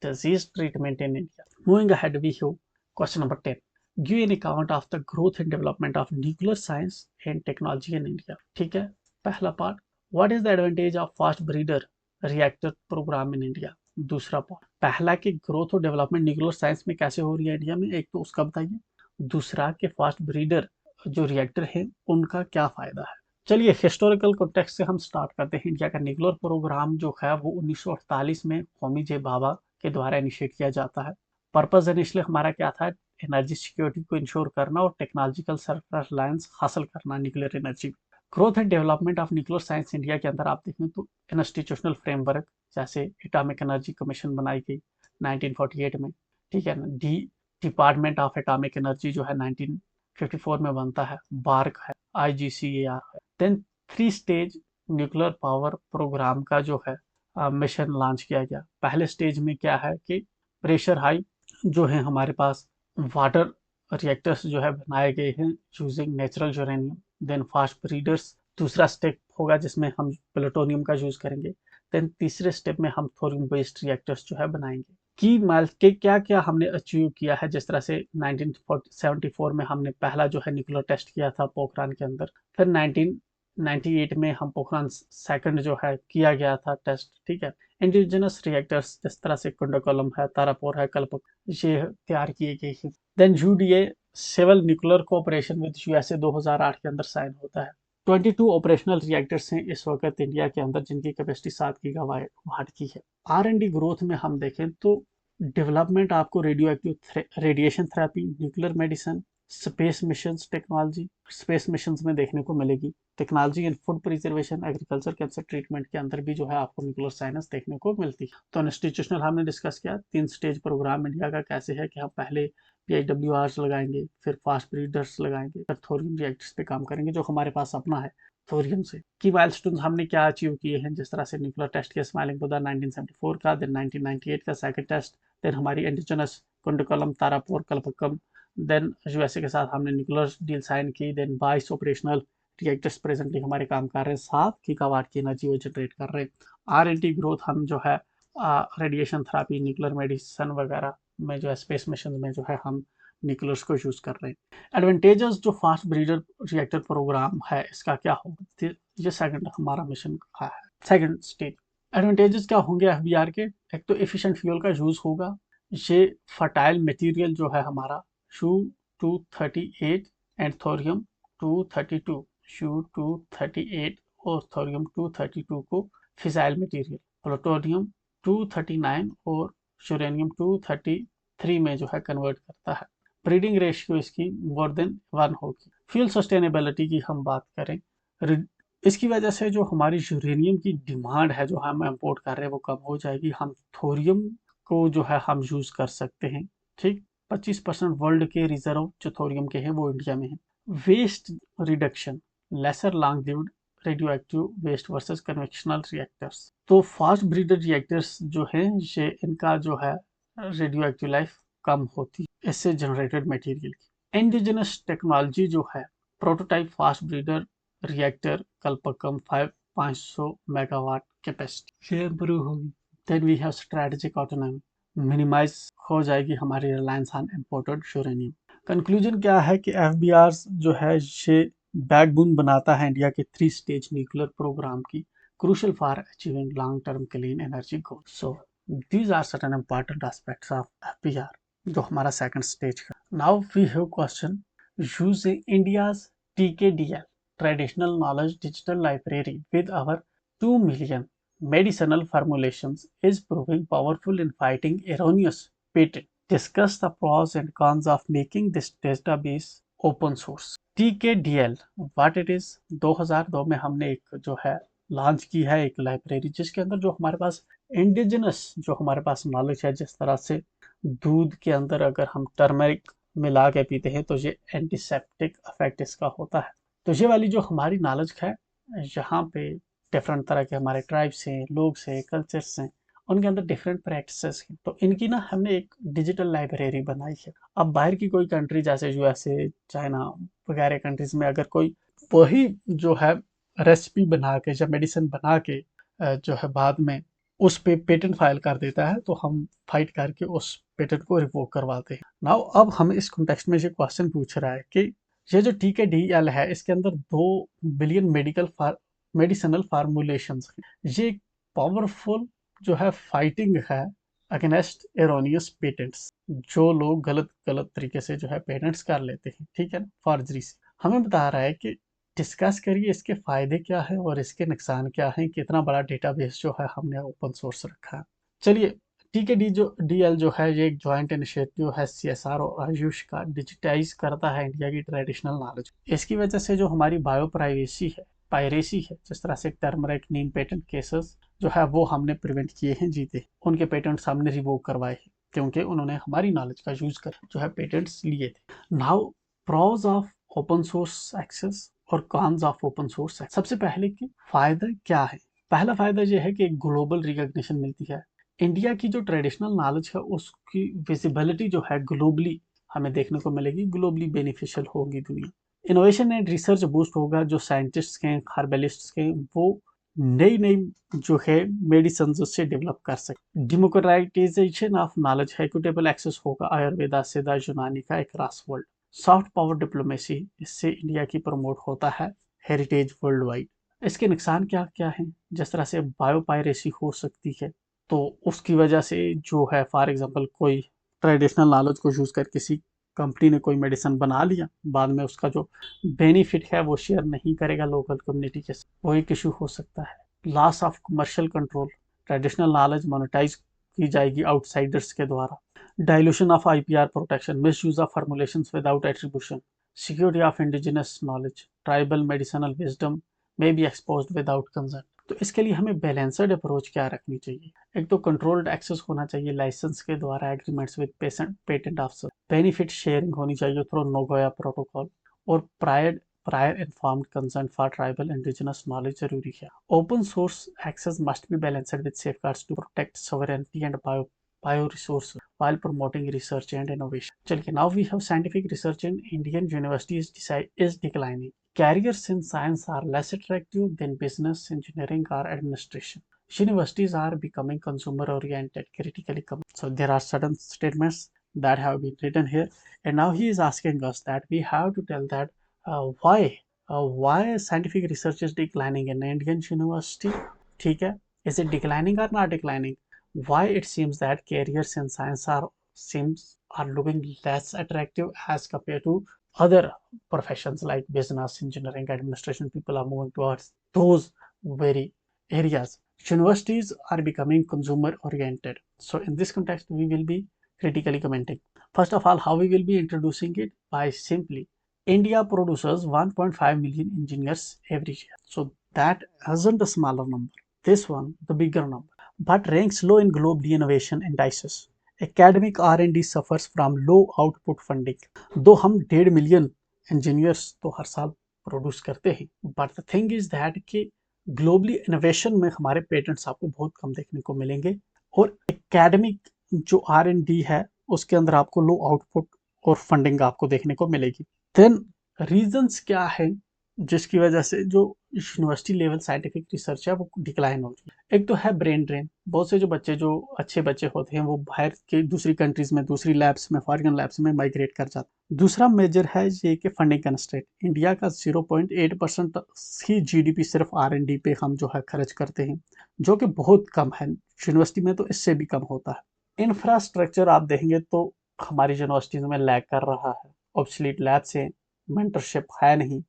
disease treatment in India. Moving ahead, we have question number 10. Give an account of the growth and development of nuclear science and technology in India. ठीक है, पहला part, what is the advantage of fast breeder reactor program in India? दूसरा part, पहला कि growth और development nuclear science में कैसे हो रही है इंडिया में, एक तो उसका बताइए, दूसरा कि फास्ट ब्रीडर जो रिएक्टर है उनका क्या फायदा है। चलिए हिस्टोरिकल कॉन्टेक्स्ट से हम स्टार्ट करते हैं। इंडिया का न्यूक्लियर प्रोग्राम जो है वो 1948 में होमी जे बाबा के द्वारा इनिशिएट किया जाता है। पर्पज इनिशियली हमारा क्या था, एनर्जी सिक्योरिटी को इंश्योर करना और टेक्नोलॉजिकल सेल्फ रिलायंस हासिल करना nuclear energy. Growth and development of nuclear science India के अंदर आप देखें तो इंस्टीट्यूशनल फ्रेमवर्क, जैसे एटॉमिक एनर्जी कमीशन बनाई गई 1948 में, ठीक है ना, डिपार्टमेंट ऑफ एटॉमिक एनर्जी जो है 1954 में बनता है, बार्क है, IGCAR है। Then 3 stage nuclear power programme का जो है मिशन लॉन्च किया गया। पहले स्टेज में क्या है कि प्रेशर हाई जो है हमारे पास वाटर रिएक्टर्स जो है बनाए गए हैं using natural uranium. Then fast breeders दूसरा स्टेप होगा जिसमें हम प्लूटोनियम का यूज करेंगे। देन तीसरे स्टेप में हम थोरियम बेस्ड रिएक्टर्स जो है बनाएंगे। की माइल के क्या क्या हमने अचीव किया है, जिस तरह से 1974 में हमने पहला जो है न्यूक्लियर टेस्ट किया था पोखरान के अंदर, फिर 1998 में हम पोखरान सेकंड जो है किया गया था टेस्ट, ठीक है। इंडिजिनस रिएक्टर्स जिस तरह से कुंडकोलम है, तारापुर है, कल्पक, ये तैयार किए गए हैं। Then UDA civil nuclear cooperation with USA 2008 के अंदर साइन होता है। 22 ऑपरेशनल रिएक्टर्स हैं इस वक्त इंडिया के अंदर जिनकी कैपेसिटी 7 गीगावाट की है। R&D ग्रोथ में हम देखें तो डेवलपमेंट आपको radio active radiation therapy, nuclear medicine, space missions technology, space missions में देखने को मिलेगी। Technology in food preservation, agriculture, cancer treatment के अंदर भी जो है आपको न्यूक्लियर साइंस देखने को मिलती है। तो इंस्टीट्यूशनल हमने डिस्कस किया, 3 स्टेज प्रोग्राम इंडिया का कैसे है कि हम पहले PIWRs लगाएंगे, फिर फास्ट ब्रीडर्स लगाएंगे, फिर थोरियम रिएक्टर्स पे काम करेंगे जो हमारे पास अपना है थोरियम से। की माइलस्टोन हमने क्या अचीव किए हैं, जिस तरह से न्यूक्लियर टेस्ट किया स्माइलिंग बुद्धा 1974 का, देन 1998 का सेकंड टेस्ट, देन हमारी indigenous Kudankulam, Tarapur, Kalpakkam, then USA के साथ हमने न्यूक्लियर डील साइन की, देन 22 ऑपरेशनल रिएक्टर्स प्रेजेंटली हमारे काम कर रहे हैं, 7 गीगावाट की एनर्जी वो जनरेट कर रहे हैं। R&D ग्रोथ हम जो है रेडिएशन थेरेपी, न्यूक्लियर मेडिसिन वगैरह में जो है स्पेस मिशन में जो है हम न्यूक्लियर्स को यूज कर रहे हैं। एडवांटेजेस जो फास्ट ब्रीडर रिएक्टर प्रोग्राम है इसका क्या होगा, ये सेकंड हमारा मिशन का है, सेकंड स्टेज। एडवांटेजेस क्या होंगे एफबीआर के? एक तो एफिशिएंट फ्यूल का यूज होगा, ये फर्टाइल मटेरियल जो है हमारा शू 238 एंड थोरियम 232, शू 238 और थोरियम 232 को फिसाइल मटेरियल, प्लूटोनियम 239 और यूरेनियम 233 में जो है कन्वर्ट करता है। ब्रीडिंग रेशियो इसकी मोर देन 1 होगी। फ्यूल सस्टेनेबिलिटी की हम बात करें, इसकी वजह से जो हमारी यूरेनियम की डिमांड है जो हम इंपोर्ट कर रहे हैं वो कम हो जाएगी। हम थोरियम को जो है हम यूज कर सकते हैं। ठीक, 25% वर्ल्ड के रिजर्व जो थोरियम के हैं वो इंडिया में है। Waste reduction, lesser long lived radioactive waste versus conventional reactors. तो फास्ट ब्रीडर रिएक्टर्स जो है ये इनका जो है रेडियो एक्टिव लाइफ कम होती है इससे जनरेटेड मटेरियल की। इंडिजिनस टेक्नोलॉजी जो है, prototype fast breeder reactor Kalpakkam 500 megawatt capacity ये इम्प्रूव होगी। Then we have strategic autonomy, minimize हो जाएगी हमारी reliance on imported uranium. Conclusion क्या है कि एफबीआर जो है ये बैकबोन बनाता है इंडिया के 3 स्टेज न्यूक्लियर प्रोग्राम की, crucial for achieving long term clean energy goal. So these are certain important aspects of FBR जो हमारा सेकंड स्टेज का। Now we have question, using India's TKDL traditional knowledge digital library with our 2 million medicinal formulations is proving powerful in fighting erroneous patent. Discuss the pros and cons of making this database open source. TKDL what it is? 2002 में हमने एक जो है launch की है एक library जिसके अंदर जो हमारे पास इंडिजिनस जो हमारे पास नॉलेज है, जिस तरह से दूध के अंदर अगर हम टर्मरिक मिला के पीते हैं तो ये एंटीसेप्टिक इफेक्ट इसका होता है। तो ये वाली जो हमारी नॉलेज है, यहाँ पे डिफरेंट तरह के हमारे ट्राइब्स हैं, लोग हैं, कल्चर्स हैं, उनके अंदर डिफरेंट प्रैक्टिसेस हैं, तो इनकी ना हमने एक डिजिटल लाइब्रेरी बनाई है। अब बाहर की कोई कंट्री जैसे यूएसए, चाइना वगैरह कंट्रीज में अगर कोई वही जो है रेसिपी बना के या मेडिसिन बना के जो है बाद में उस पे पेटेंट फाइल कर देता है तो हम फाइट करके उस पेटेंट को रिवोक करवाते हैं। नाउ अब हम इस कॉन्टेक्स्ट में ये क्वेश्चन पूछ रहा है कि ये जो TKDL है इसके अंदर 2 बिलियन मेडिसिनल फार्मूलेशंस हैं। ये पावरफुल जो है फाइटिंग है अगेंस्ट एरोनियस पेटेंट्स, जो लोग गलत गलत तरीके से जो है पेटेंट्स कर लेते हैं, ठीक है ना, फॉर्जरी से। हमें बता रहा है कि डिस्कस करिए इसके फायदे क्या है और इसके नुकसान क्या है, कितना बड़ा डेटाबेस जो है हमने ओपन सोर्स रखा है। चलिए, TKDL जो है ये एक जॉइंट इनिशिएटिव है CSR और आयुष का, डिजिटाइज करता है इंडिया की ट्रेडिशनल नॉलेज। इसकी वजह से जो हमारी बायो प्राइवेसी है, पायरेसी है, जिस तरह से टर्मरिक नीम पेटेंट केसेस जो है वो हमने प्रिवेंट किए हैं, जीते, उनके पेटेंट्स हमने रिवोक करवाए हैं क्योंकि उन्होंने हमारी नॉलेज का यूज कर जो है पेटेंट्स लिए थे। Now pros of open source access और कॉन्स ऑफ ओपन सोर्स। सबसे पहले कि फायदा क्या है? पहला फायदा यह है कि एक ग्लोबल रिकॉग्निशन मिलती है। इंडिया की जो ट्रेडिशनल नॉलेज है उसकी विजिबिलिटी जो है ग्लोबली हमें देखने को मिलेगी, ग्लोबली बेनिफिशियल होगी दुनिया। इनोवेशन एंड रिसर्च बूस्ट होगा, जो साइंटिस्ट के हार्बलिस्ट के वो नई नई जो है मेडिसिन उससे डेवलप कर सकते। डेमोक्रेटाइजेशन ऑफ नॉलेज है, इक्विटेबल एक्सेस होगा आयुर्वेदा सिद्धा यूनानी का across world. Soft power diplomacy, इससे इंडिया की प्रमोट होता है हेरिटेज वर्ल्ड वाइड। इसके नुकसान क्या क्या हैं? जिस तरह से बायोपायरेसी हो सकती है तो उसकी वजह से जो है फॉर एग्जांपल कोई ट्रेडिशनल नॉलेज को यूज़ कर किसी कंपनी ने कोई मेडिसिन बना लिया, बाद में उसका जो बेनिफिट है वो शेयर नहीं करेगा लोकल कम्युनिटी के साथ, वो एक इशू हो सकता है। Loss of commercial control, traditional knowledge monetise की जाएगी आउटसाइडर्स के द्वारा। Dilution of IPR protection, misuse of formulations without attribution, security of indigenous knowledge, tribal medicinal wisdom may be exposed without concern. तो इसके लिए हमें बैलेंसड अप्रोच क्या रखनी चाहिए? एक तो कंट्रोल्ड एक्सेस होना चाहिए लाइसेंस के द्वारा, agreements with patent officer, benefit sharing होनी चाहिए थ्रू नोगोया प्रोटोकॉल, और prior informed consent for tribal indigenous knowledge जरूरी है। Open source access must be balanced with safeguards to protect sovereignty and bioresources while promoting research and innovation. चलिए, now we have scientific research in Indian universities is declining. Careers in science are less attractive than business, engineering, or administration. Universities are becoming consumer oriented, critically committed. So there are certain statements that have been written here, and now he is asking us that we have to tell that why scientific research is declining in Indian university. ठीक है, Is it declining or not declining? Why it seems that careers in science are looking less attractive as compared to other professions like business, engineering, administration. People are moving towards those very areas. Universities are becoming consumer oriented. So in this context, we will be critically commenting. First of all, how we will be introducing it? By simply, India produces 1.5 million engineers every year. So that isn't a smaller number. This one, the bigger number, but ranks low in global innovation indices. Academic R&D suffers from low output funding. दो हम 1.5 million engineers तो हर साल produce करते हैं, but the thing is that कि globally innovation में हमारे patents आपको बहुत कम देखने को मिलेंगे, और एकेडमिक जो R&D है उसके अंदर आपको लो आउटपुट और फंडिंग आपको देखने को मिलेगी। देन रीजंस क्या है जिसकी वजह से जो यूनिवर्सिटी लेवल साइंटिफिक रिसर्च है वो डिक्लाइन हो रही है? एक तो है ब्रेन ड्रेन। बहुत से जो बच्चे जो अच्छे बच्चे होते हैं वो बाहर के दूसरी कंट्रीज में, दूसरी लैब्स में, फॉरेन लैब्स में माइग्रेट कर जाते हैं। दूसरा मेजर है ये कि फंडिंग कंस्ट्रेंट। इंडिया का 0.8% ही जीडीपी सिर्फ R&D पे हम जो है खर्च करते हैं, जो कि बहुत कम है। यूनिवर्सिटी में तो इससे भी कम होता है। इंफ्रास्ट्रक्चर आप देखेंगे तो हमारी यूनिवर्सिटीज में लैग कर रहा है। ऑब्सलीट लैब्स हैं, मेंटरशिप है नहीं,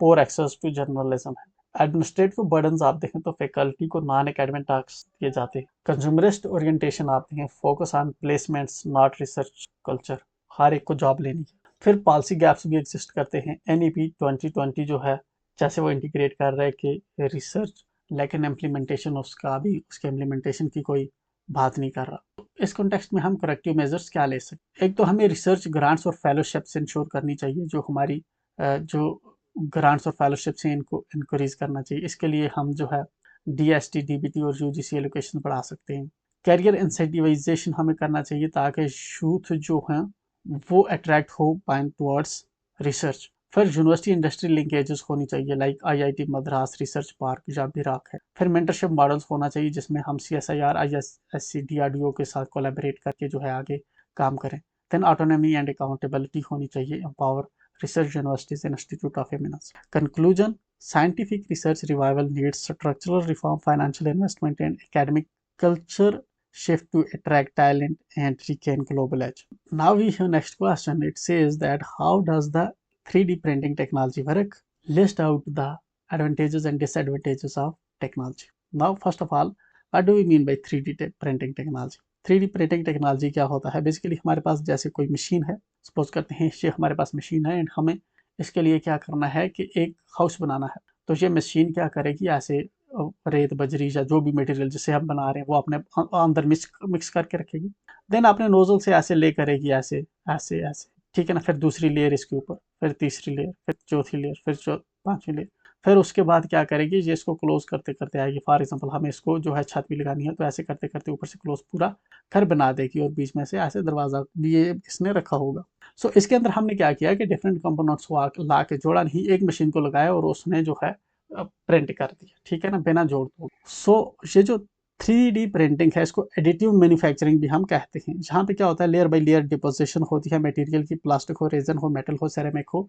पोर एक्सेस टू जर्नलिज्म है। एडमिनिस्ट्रेटिव बर्डन्स आप देखें तो फैकल्टी को नॉन एकेडमिक टास्क दिए जाते हैं। कंज्यूमरिस्ट ओरिएंटेशन आप देखें, focus on placements not research culture, हर एक को जॉब लेनी है। फिर पॉलिसी गैप्स भी एग्जिस्ट करते हैं। NEP 2020 जो है जैसे वो इंटीग्रेट कर रहा है कि रिसर्च, लेकिन इम्प्लीमेंटेशन उसके इम्प्लीमेंटेशन की कोई बात नहीं कर रहा। तो इस कॉन्टेक्स्ट में हम करेक्टिव मेजर्स क्या ले सकते हैं? एक तो हमें रिसर्च ग्रांट्स और फेलोशिप्स इंश्योर करनी चाहिए। जो हमारी जो ग्रांट्स और फेलोशिप्स हैं इनको इंक्रीज करना चाहिए। इसके लिए हम जो है DST, DBT और UGC एलोकेशन बढ़ा सकते हैं। कैरियर इंसेंटिवाइजेशन हमें करना चाहिए ताकि यूथ जो हैं वो अट्रैक्ट हो पाए टुवर्ड्स रिसर्च। फिर यूनिवर्सिटी इंडस्ट्री लिंकेजेस होनी चाहिए, like IIT Madras research park जहाँ भी राक है। फिर मेंटरशिप मॉडल्स होना चाहिए जिसमें हम CSIR, ISSC, DRDO के साथ कोलैबोरेट करके जो है आगे काम करें। देन ऑटोनॉमी एंड अकाउंटेबिलिटी होनी चाहिए, empower research universities and Institute of Eminence. Conclusion: scientific research revival needs structural reform, financial investment, and academic culture shift to attract talent and regain global edge. Now we have next question. It says that how does the 3D printing technology work? List out the advantages and disadvantages of technology. Now, first of all, what do we mean by 3D printing technology? 3D printing technology क्या होता है? Basically हमारे पास जैसे कोई machine है, suppose करते हैं ये हमारे पास मशीन है एंड हमें इसके लिए क्या करना है कि एक हाउस बनाना है। तो ये मशीन क्या करेगी, ऐसे रेत बजरी या जो भी मटेरियल जिसे हम बना रहे हैं वो अपने अंदर मिक्स करके रखेगी। देन अपने नोजल से ऐसे ले करेगी, ऐसे ऐसे ऐसे, ठीक है ना। फिर दूसरी लेयर इसके ऊपर, फिर तीसरी लेयर, फिर चौथी लेयर, फिर पांचवी लेयर। फिर उसके बाद क्या करेगी, ये इसको क्लोज करते करते आएगी। फॉर एग्जाम्पल हमें इसको जो है छत भी लगानी है तो ऐसे करते करते ऊपर से क्लोज पूरा घर बना देगी और बीच में से ऐसे दरवाजा भी ये इसने रखा होगा। सो इसके अंदर हमने क्या किया कि डिफरेंट कंपोनेंट्स को ला के जोड़ा नहीं, एक मशीन को लगाया और उसने जो है प्रिंट कर दिया, ठीक है ना, बिना जोड़ तोड़। सो ये जो 3D प्रिंटिंग है इसको एडिटिव मैन्युफैक्चरिंग भी हम कहते हैं, जहाँ पे क्या होता है लेयर बाय लेयर डिपोजिशन होती है मटेरियल की, प्लास्टिक हो, रेजन हो, मेटल हो, सेरेमिक हो,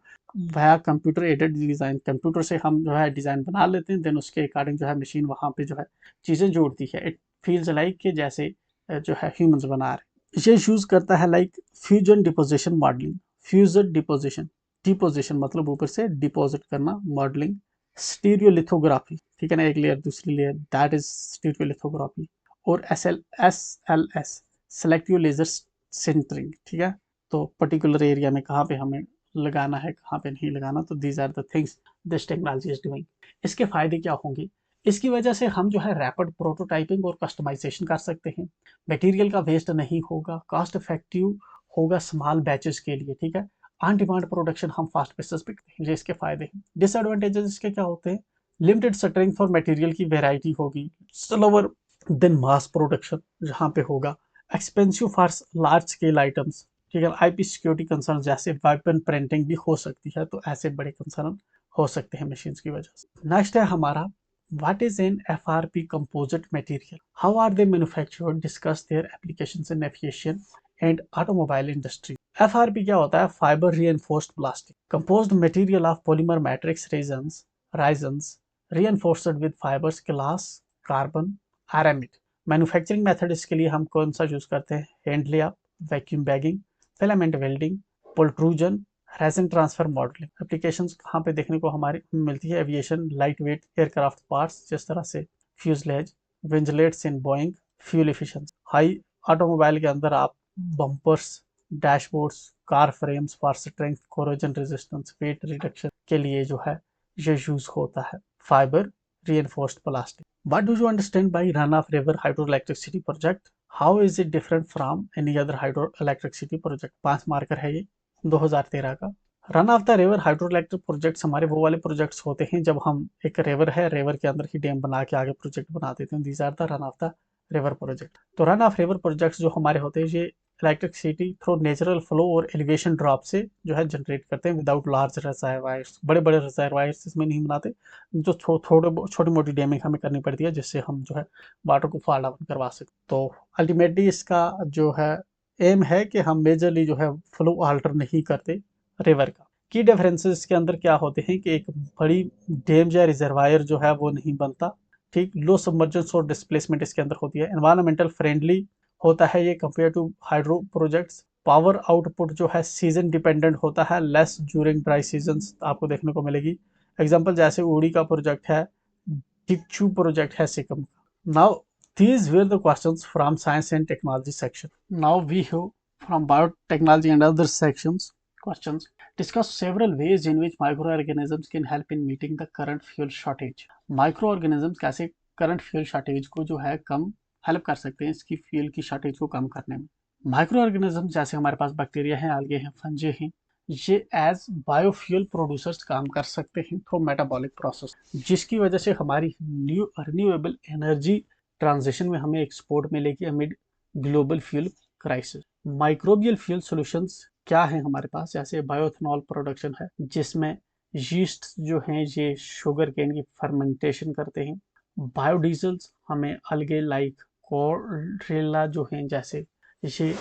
वह कंप्यूटर एडेड डिज़ाइन। कंप्यूटर से हम जो है डिज़ाइन बना लेते हैं, देन उसके अकॉर्डिंग जो है मशीन वहाँ पे जो है चीज़ें जोड़ती है। इट फील्स लाइक कि जैसे जो है ह्यूमंस बना रहे। ये यूज़ करता है like fusion deposition modelling. Fusion deposition, deposition मतलब ऊपर से डिपॉजिट करना, मॉडलिंग। स्टीरियोलिथोग्राफी, ठीक है ना, एक लेयर दूसरी लेयर, दैट इज स्टीरियोलिथोग्राफी। और SLS सेलेक्टिव लेजर सिंटरिंग, ठीक है। तो पर्टिकुलर एरिया में कहाँ पे हमें लगाना है, कहाँ पे नहीं लगाना। तो these are the things this technology is doing. इसके फायदे क्या होंगे? इसकी वजह से हम जो है रैपिड प्रोटोटाइपिंग और कस्टमाइजेशन कर सकते हैं। मटेरियल का वेस्ट नहीं होगा, कॉस्ट इफेक्टिव होगा स्मॉल बैचेस के लिए, ठीक है। ऑन डिमांड प्रोडक्शन हम फास्ट बेसिस पे करते हैं, ये इसके फायदे हैं। डिसएडवांटेजेस इसके क्या होते हैं? लिमिटेड स्ट्रेंथ फॉर मटेरियल की वेराइटी होगी, स्लोवर देन मास प्रोडक्शन जहाँ पे होगा, expensive for large scale items, ठीक है। IP सिक्योरिटी कंसर्न जैसे वेपन प्रिंटिंग भी हो सकती है, तो ऐसे बड़े कंसर्न हो सकते हैं मशीन्स की वजह से। नेक्स्ट है हमारा what is an FRP composite material? How are they manufactured? Discuss their applications in aviation and automobile industry. FRP क्या होता है? Fiber reinforced plastic, composed material of polymer matrix resins reinforced with fibers, glass, carbon, aramid. Manufacturing method इसके लिए हम कौन सा use करते हैं? Hand layout, vacuum bagging, filament welding, pultrusion, resin transfer modelling. Applications कहाँ पे देखने को हमारी मिलती है? Aviation, light weight aircraft parts, जिस तरह से fuselage, winglets in Boeing, fuel efficiency. High automobile के अंदर आप bumpers, dashboards, car frames for strength, corrosion resistance, weight reduction के लिए जो है ये यूज होता है। Fibre, reinforced plastic. What do you understand by run-off river hydroelectricity project? How is it different from any other hydroelectricity project? 5 marker है ये 2013 का। Run of the river hydroelectric projects हमारे वो वाले प्रोजेक्ट्स होते हैं जब हम एक रिवर है, रिवर के अंदर ही डैम बना के आगे प्रोजेक्ट बना देते हैं। These are the run of the river project. तो रन ऑफ रिवर प्रोजेक्ट्स जो हमारे होते हैं ये इलेक्ट्रिसिटी थ्रू नेचुरल फ्लो और एलिवेशन ड्रॉप से जो है जनरेट करते हैं विदाउट लार्ज रिजर्वायर्स। बड़े बड़े रिजर्वायर्स इसमें नहीं बनाते, जो छोटी मोटी डैमिंग हमें करनी पड़ती है जिससे हम जो है वाटर को फॉल डाउन करवा सकते। तो अल्टीमेटली इसका जो है एम है कि हम मेजरली जो है फ्लो अल्टर नहीं करते रिवर का। की डिफरेंसेस के अंदर क्या होते हैं कि एक बड़ी डैम या रिजर्वायर जो है वो नहीं बनता, ठीक। लो सबमर्जेंस और डिस्प्लेसमेंट इसके अंदर होती है। एनवायरमेंटल फ्रेंडली होता है ये compare to hydro projects. Power output जो है सीजन डिपेंडेंट होता है, लेस ड्यूरिंग ड्राई सीजन आपको देखने को मिलेगी। एग्जाम्पल जैसे उड़ी का प्रोजेक्ट है, डिक्चू प्रोजेक्ट है सिक्किम का। Now these were the questions from science and technology section. Now we have from biotechnology and other sections questions. Discuss several ways in which microorganisms can help in meeting the current fuel shortage. Microorganisms कैसे current fuel shortage को जो है कम help कर सकते हैं इसकी fuel की shortage को कम करने में। माइक्रो ऑर्गेनिज्म जैसे हमारे पास बैक्टीरिया हैं, algae हैं, फंजे हैं, ये एज बायोफ्यूल प्रोड्यूसर्स काम कर सकते हैं थ्रू मेटाबॉलिक प्रोसेस, जिसकी वजह से हमारी रिन्यूएबल एनर्जी ट्रांजिशन में हमें एक्सपोर्ट मिलेगी amid global fuel crisis. Microbial fuel solutions क्या है हमारे पास? जैसे बायोइथेनॉल प्रोडक्शन है जिसमें यीस्ट जो हैं ये शुगर केन की फर्मेंटेशन करते हैं। बायोडीजल्स हमें अलगे लाइक कोरेला जो हैं जैसे ये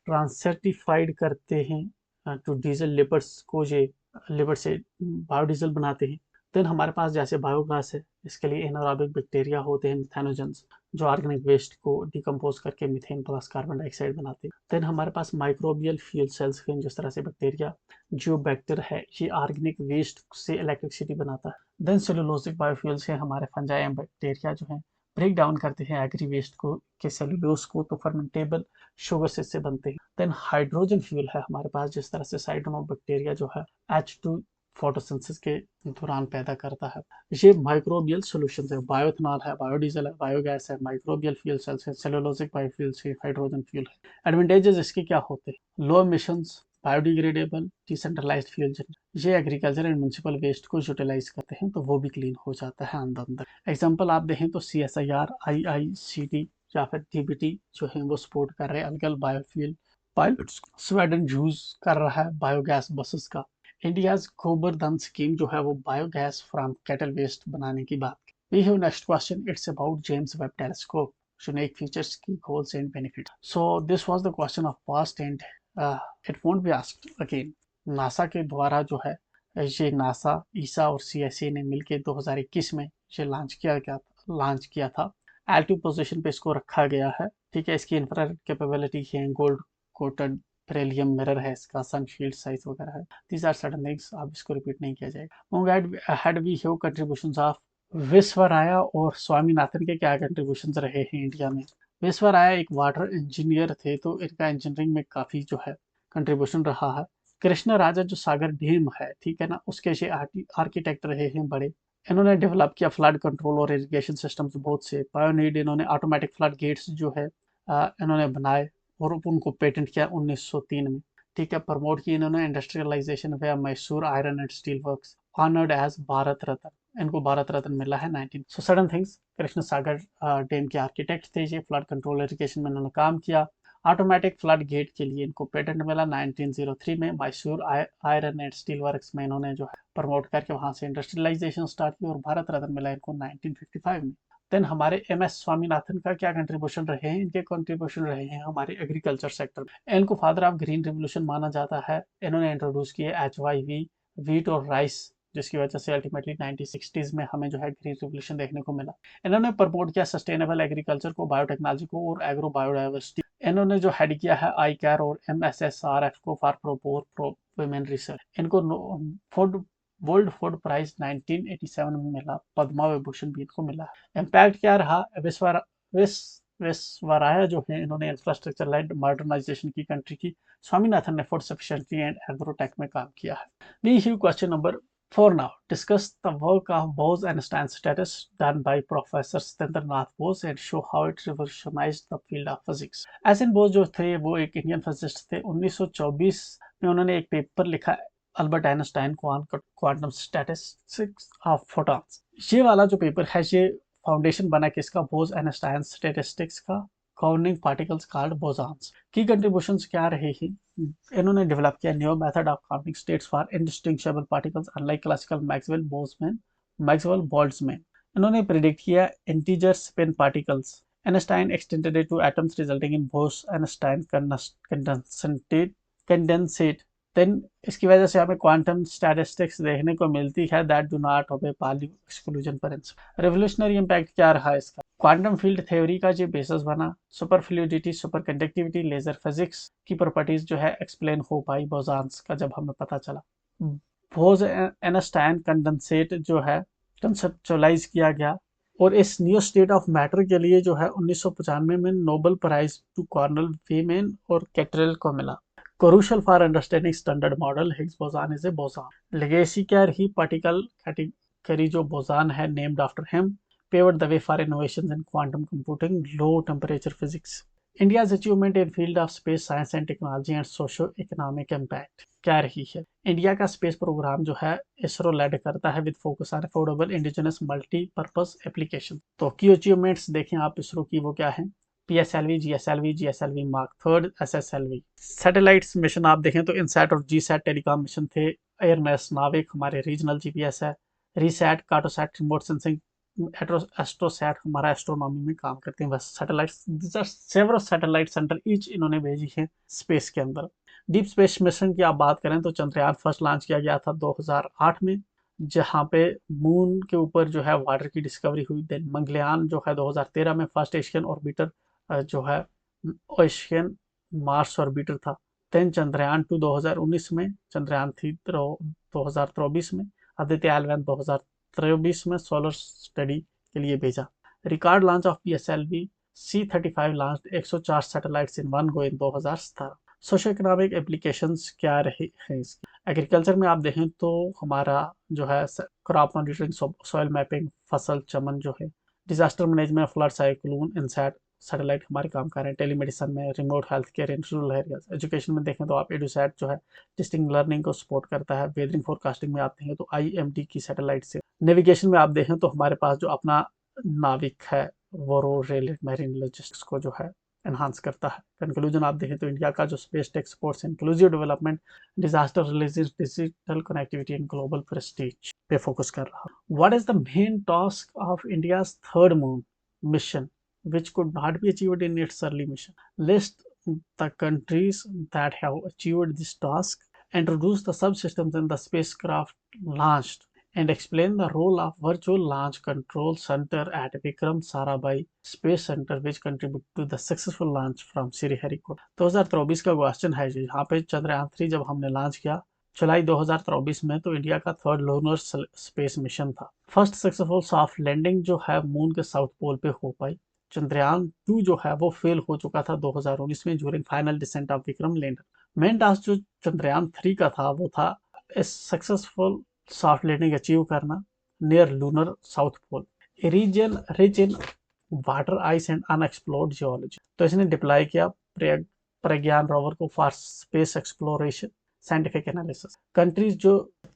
ट्रांसर्टिफाइड करते हैं टू डीजल लिपर्स को, ये लिवर से बायोडीजल बनाते हैं। देन हमारे पास जैसे बायोगैस है, इसके लिए एनारोबिक बैक्टीरिया होते हैं मिथेनोजेंस, जो ऑर्गेनिक वेस्ट को डिकम्पोज करके मीथेन प्लस कार्बन डाइऑक्साइड बनाते हैं। देन हमारे पास माइक्रोबियल फ्यूल सेल्स हैं, जिस तरह से बैक्टीरिया जो बैक्टर है ये ऑर्गेनिक वेस्ट से इलेक्ट्रिसिटी बनाता है। देन सेलुलोजिक बायोफ्यूल्स हैं, हमारे फंजाई एंड बैक्टीरिया जो है ब्रेक डाउन करते हैं एग्री वेस्ट को के सेलुलोज को, तो फर्मेंटेबल शुगर से इससे बनते हैं। देन हाइड्रोजन फ्यूल है हमारे पास, जिस तरह से साइटोनोबैक्टीरिया जो है H2 फोटोसिंथेसिस के दौरान पैदा करता है। ये माइक्रोबियल सॉल्यूशंस है। बायोइथेनॉल है, बायोडीजल है, बायोगैस है, माइक्रोबियल फ्यूल सेल्स है, सेलुलोजिक बायोफ्यूल्स है, हाइड्रोजन फ्यूल है। एडवांटेजेस इसके क्या होते हैं? Low emissions, biodegradable, decentralized fuel generation. ये एग्रीकल्चर एंड म्युनिसिपल वेस्ट को यूटिलाइज करते हैं तो वो भी क्लीन हो जाता है अंदर। एग्जाम्पल आप देखें तो CSIR, IICT या फिर DBT जो है वो सपोर्ट कर रहे हैं algal biofuel pilots. Sweden use कर रहा है बायोगैस बसेस का। इंडियाज गोबर धन स्कीम जो है वो बायोगैस फ्रॉम कैटल वेस्ट बनाने की बात। We have next question, it's about James Webb telescope, unique features, key goals and benefit. So this was the question of past and it won't be asked again. NASA के द्वारा जो है ये NASA, ईसा और CSA ने मिलकर 2021 में ये लॉन्च किया था। L2 पोजीशन पे इसको रखा गया है, ठीक है। इसकी इंफ्रारेड कैपेबिलिटी है, गोल्ड कोटेड बेरिलियम मिरर है, इसका सनशील्ड साइज वगैरह है। दीज आर सर्टेन थिंग्स, अब इसको रिपीट नहीं किया जाएगा। Moving ahead we have contributions of Visvesvaraya और स्वामीनाथन के क्या कंट्रीब्यूशंस रहे हैं इंडिया में। विश्वराया एक वाटर इंजीनियर थे, तो इनका इंजीनियरिंग में काफी जो है कंट्रीब्यूशन रहा है। कृष्ण राजा जो सागर डैम है, ठीक है ना, उसके ये आर्किटेक्ट रहे हैं बड़े। इन्होंने डेवलप किया फ्लड कंट्रोल और इरिगेशन सिस्टम्स बहुत से। पायोनीड इन्होंने ऑटोमेटिक फ्लड गेट्स जो है इन्होंने बनाए और उनको पेटेंट किया 1903 में, ठीक है। प्रमोट की इन्होंने industrialization via Mysore iron and steel works, honoured as Bharat Ratna, इनको भारत रत्न मिला है 19। So sudden things, Krishna Sagar dam के आर्किटेक्ट थे ये, फ्लड कंट्रोल इरिगेशन में इन्होंने काम किया। ऑटोमेटिक फ्लड गेट के लिए इनको पेटेंट मिला 1903 में। Mysore iron and steel works में इन्होंने जो है प्रमोट करके वहां से इंडस्ट्रियलाइजेशन स्टार्ट की और भारत रत्न मिला इनको 1955 में। देन हमारे MS स्वामीनाथन का क्या कंट्रीब्यूशन रहे हैं? इनके कंट्रीब्यूशन रहे हैं हमारे एग्रीकल्चर सेक्टर में। इनको फादर ऑफ ग्रीन रिवोल्यूशन माना जाता है। इन्होंने इंट्रोड्यूस किए HYV, वीट और राइस जिसकी वजह से अल्टीमेटली 1960s में हमें जो है ग्रीन रिवोल्यूशन देखने को मिला। इन्होंने प्रमोट किया सस्टेनेबल एग्रीकल्चर को, बायोटेक्नोलॉजी को और एग्रो बायोडाइवर्सिटी। इन्होंने जो हेड किया है आई केयर और MSSRF को फॉर प्रो वुमेन रिसर्च। इनको फूड वर्ल्ड फूड प्राइज 1987 में मिला, पद्मा विभूषण भी इनको मिला है। इम्पैक्ट क्या रहा? विश्वराया जो है इन्होंने इंफ्रास्ट्रक्चर लाइड मॉडर्नाइजेशन की कंट्री की। स्वामीनाथन ने फूड सफिशिएंसी एंड एग्रोटेक में काम किया है। We have question number 4 now. Discuss the work of Bose-Einstein status done by Professor Stindranath Bose and show how it revolutionized the field of physics. S N Bose जो थे वो एक Indian physicist थे। 1924 में उन्होंने एक पेपर लिखा Albert Einstein quantum statistics of photons. ये वाला जो पेपर है ये फाउंडेशन बना किसका? बोस आइंस्टाइन स्टैटिस्टिक्स का, counting particles called bosons. Key contributions क्या रही है? इन्होंने डेवलप किया new method of counting states for indistinguishable particles unlike classical Maxwell Boltzmann. इन्होंने प्रेडिक्ट किया integer spin particles. Einstein extended it to atoms resulting in Bose Einstein condensate. Then इसकी वजह से हमें क्वांटम स्टैटिस्टिक्स देखने को मिलती है that do not obey Pauli exclusion principle. Revolutionary impact क्या रहा इसका? क्वांटम फील्ड थ्योरी का जो बेसिस बना, superfluidity, superconductivity, laser physics की प्रॉपर्टीज जो है एक्सप्लेन हो पाई बोसॉन्स का जब हमें पता चला। बोस-आइंस्टाइन कंडेंसेट जो है कंसेप्चुअलाइज किया गया और इस न्यू स्टेट ऑफ मैटर के लिए जो है 1995 में Nobel prize to Cornell Wieman और कैटरेल को मिला। Crucial for understanding standard model Higgs boson is a boson. Legacy क्या रही? पार्टिकल कैटेगरी जो बोसॉन है named after him paved the way for innovations in quantum computing, low temperature physics. India's achievement in field of space science and technology and socio-economic impact क्या रही है? India का space programme जो है ISRO lead करता है with focus on affordable indigenous multipurpose application. तो की अचीवमेंट्स देखें आप इसरो की, वो क्या है? PSLV, GSLV mark third, SSLV। Satellites mission आप देखें तो इनसैट और जीसैट टेलीकॉम मिशन थे। एयरनेस नाविक हमारे रीजनल GPS है। RISAT, Cartosat remote sensing, AstroSat हमारा एस्ट्रोनॉमी में काम करते हैं। बस satellites, several satellite centre each इन्होंने भेजी है स्पेस के अंदर। डीप स्पेस मिशन की आप बात करें तो चंद्रयान फर्स्ट लॉन्च किया गया था 2008 में, जहां पे मून के ऊपर जो है वाटर की डिस्कवरी हुई। देन मंगलयान जो है 2013 में फर्स्ट एशियन ऑर्बिटर जो है एशियन मार्स ऑर्बिटर था। देन चंद्रयान 2 2019 में, चंद्रयान 3 2024 में, आदित्य एल1 2023 में सोलर स्टडी के लिए भेजा। Record launch of PSLV C35 launch 104 satellites in one go in 2017। Socio economic applications क्या रहे हैं इसकी? एग्रीकल्चर में आप देखें तो हमारा जो है क्रॉप मॉनिटरिंग, सॉइल मैपिंग, फसल चमन जो है, disaster management, flood, cyclone, INSAT satellite हमारे काम कर रहे हैं। टेलीमेडिसिन में, remote health care in rural areas. Education में देखें तो आप एडुसैट जो है डिस्टिंक्ट लर्निंग को सपोर्ट करता है। वेदरिंग फोरकास्टिंग में आते हैं तो IMD की सैटेलाइट से। नेविगेशन में आप देखें तो हमारे पास जो अपना नाविक है वो रोड मैरीन लॉजिस्टिक्स को जो है एनहांस करता है। कंक्लूजन आप देखें तो इंडिया का जो space tech supports inclusive development, disaster religious, digital connectivity and global Prestige पे फोकस कर रहा है। What is the main task of India's third moon mission which could not be achieved in its early mission? List the countries that have achieved this task, introduce the subsystems in the spacecraft launched, and explain the role of Virtual Launch Control Center at Vikram Sarabhai Space Center which contributed to the successful launch from Sriharikota। 2024 का question है जी। यहाँ पे चंद्रयान 3 जब हमने launch किया जुलाई 2024 में, तो India का थर्ड लूनर स्पेस मिशन था। फर्स्ट सक्सेसफुल सॉफ्ट लैंडिंग जो है मून के साउथ पोल पे हो पाई। चंद्रयान 2 जो है वो फेल हो चुका था 2019 में during final descent of Vikram lander. Main task जो चंद्रयान 3 का था वो था सक्सेसफुल सॉफ्ट लैंडिंग अचीव करना near lunar south pole, region rich in water ice and unexplored geology. तो इसने डिप्लॉय किया प्रज्ञान रोवर को for space exploration, scientific analysis. Countries जो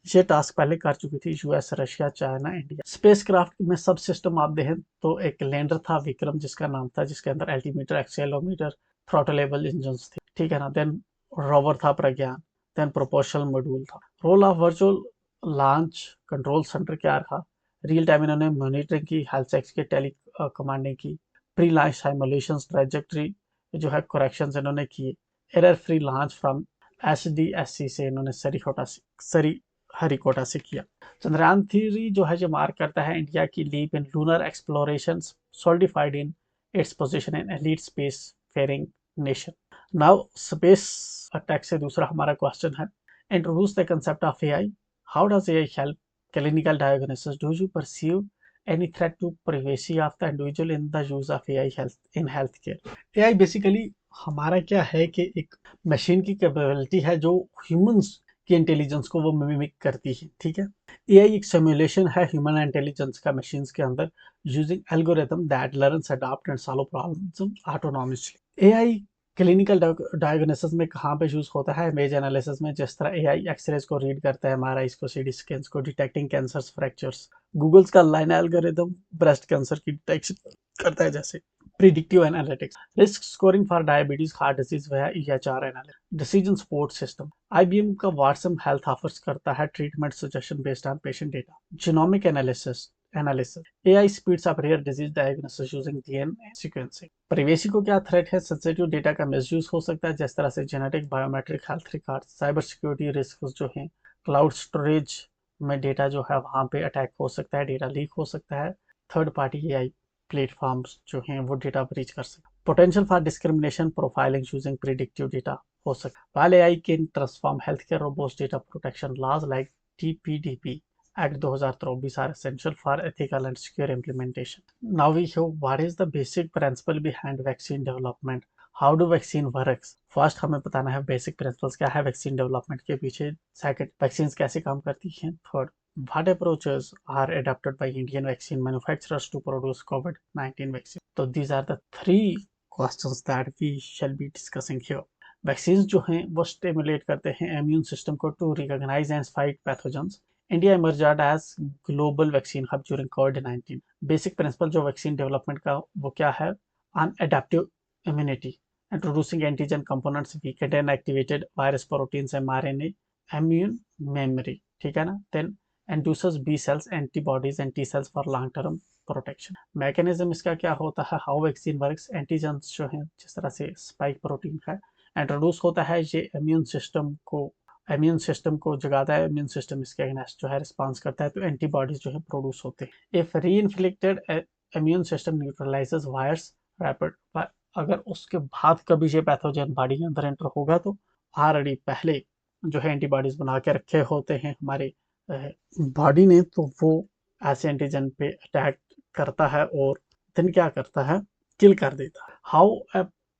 ये टास्क पहले कर चुकी थी, US, Russia, China, India. Spacecraft में सब सिस्टम आप देखें तो एक लैंडर था विक्रम जिसका नाम था, जिसके अंदर एल्टीमीटर, एक्सेलोमीटर, थ्रॉटलेबल इंजन थे, ठीक है ना। देन रोवर था प्रज्ञान, देन प्रोपोर्शनल मॉड्यूल था। Role of virtual launch control centre क्या रहा? रियल टाइम इन्होंने मॉनिटरिंग की, हेल्थ चेक्स की, टेली कमांडिंग की, प्री लॉन्च साइमुलेशंस, ट्रैजेक्टरी जो है करेक्शंस इन्होंने किए, error free launch from SDSC से इन्होंने सरीहटा हरिकोटा से किया। चंद्रयान 3 जो है जो मार्क करता है इंडिया की leap in lunar exploration, solidified in its position in elite spacefaring nation. Now space attack से दूसरा हमारा क्वेश्चन है, introduce the concept of AI, how does AI help clinical diagnosis, do you perceive any threat to privacy of the individual in the use of AI health in healthcare। AI basically हमारा क्या है कि एक machine की capability है जो humans की intelligence को वो मिमिक करती है, ठीक है। एआई एक सिमुलेशन है ह्यूमन इंटेलिजेंस का मशीन्स के अंदर, using algorithm that learns, adopt and solve problems autonomously. AI clinical diagnosis में कहाँ पे यूज होता है, इमेज एनालिसिस में, जिस तरह एआई एक्सरेज को रीड करता है, एमआरआई को, सीटी स्कैन्स को, डिटेक्टिंग कैंसर, फ्रैक्चर्स। गूगल्स का लाइन एल्गोरिथम ब्रेस्ट कैंसर की डिटेक्शन करता है, जैसे predictive analytics, risk scoring for diabetes, heart disease वह EHR analytics, decision support system. IBM का वाटसन हेल्थ ऑफर्स करता है treatment suggestion based on patient data. Genomic analysis, AI speeds up rare disease diagnosis using DNA sequencing. Privacy को क्या threat है, sensitive data का misuse हो सकता है, जिस तरह से genetic, biometric, health record. Cyber security risk जो है, क्लाउड स्टोरेज में डेटा जो है वहाँ पे अटैक हो सकता है, डेटा लीक हो सकता है। थर्ड पार्टी एआई प्लेटफॉर्म्स जो हैं वो डेटा ब्रीच कर सकते हैं। Potential for discrimination profiling using predictive data हो सकता है। while AI can transform healthcare robust data protection laws like TPDP Act 2024 are essential for ethical and secure implementation. Now we have what is the basic principle behind vaccine development. How do vaccine works? First हमें बताना है basic principles क्या है vaccine development के पीछे। Second, vaccine कैसे काम करती हैं। Third, what approaches are adopted by Indian vaccine manufacturers to produce COVID-19 vaccine? So these are the three questions that we shall be discussing here। Vaccine जो हैं वो स्टिमुलेट करते हैं इम्यून सिस्टम को to recognize and fight pathogens. India emerged as global vaccine hub during कोविड-19। Basic principle जो vaccine development का वो क्या है, on adaptive immunity, introducing antigen components, weakened and activated virus proteins, mRNA, immune memory, ठीक है ना। then induces B cells, antibodies and T cells for long term protection. Mechanism इसका क्या होता है, हाउ वैक्सीन वर्क्स, एंटीजेंस जो है जिस तरह से स्पाइक प्रोटीन है इंट्रोड्यूस होता है, ये इम्यून सिस्टम को जगाता है, इम्यून सिस्टम इसके अगेंस्ट जो है रिस्पांस करता है, तो एंटीबॉडीज जो है प्रोड्यूस होते हैं। इफ री inflicted immune system neutralises virus rapid, अगर उसके बाद कभी ये पैथोजन बॉडी के अंदर एंटर होगा तो ऑलरेडी पहले जो है एंटीबॉडीज बना के रखे होते हैं हमारे बॉडी ने, तो वो ऐसे एंटीजन पे अटैक करता है और दिन क्या करता है, किल कर देता है। हाउ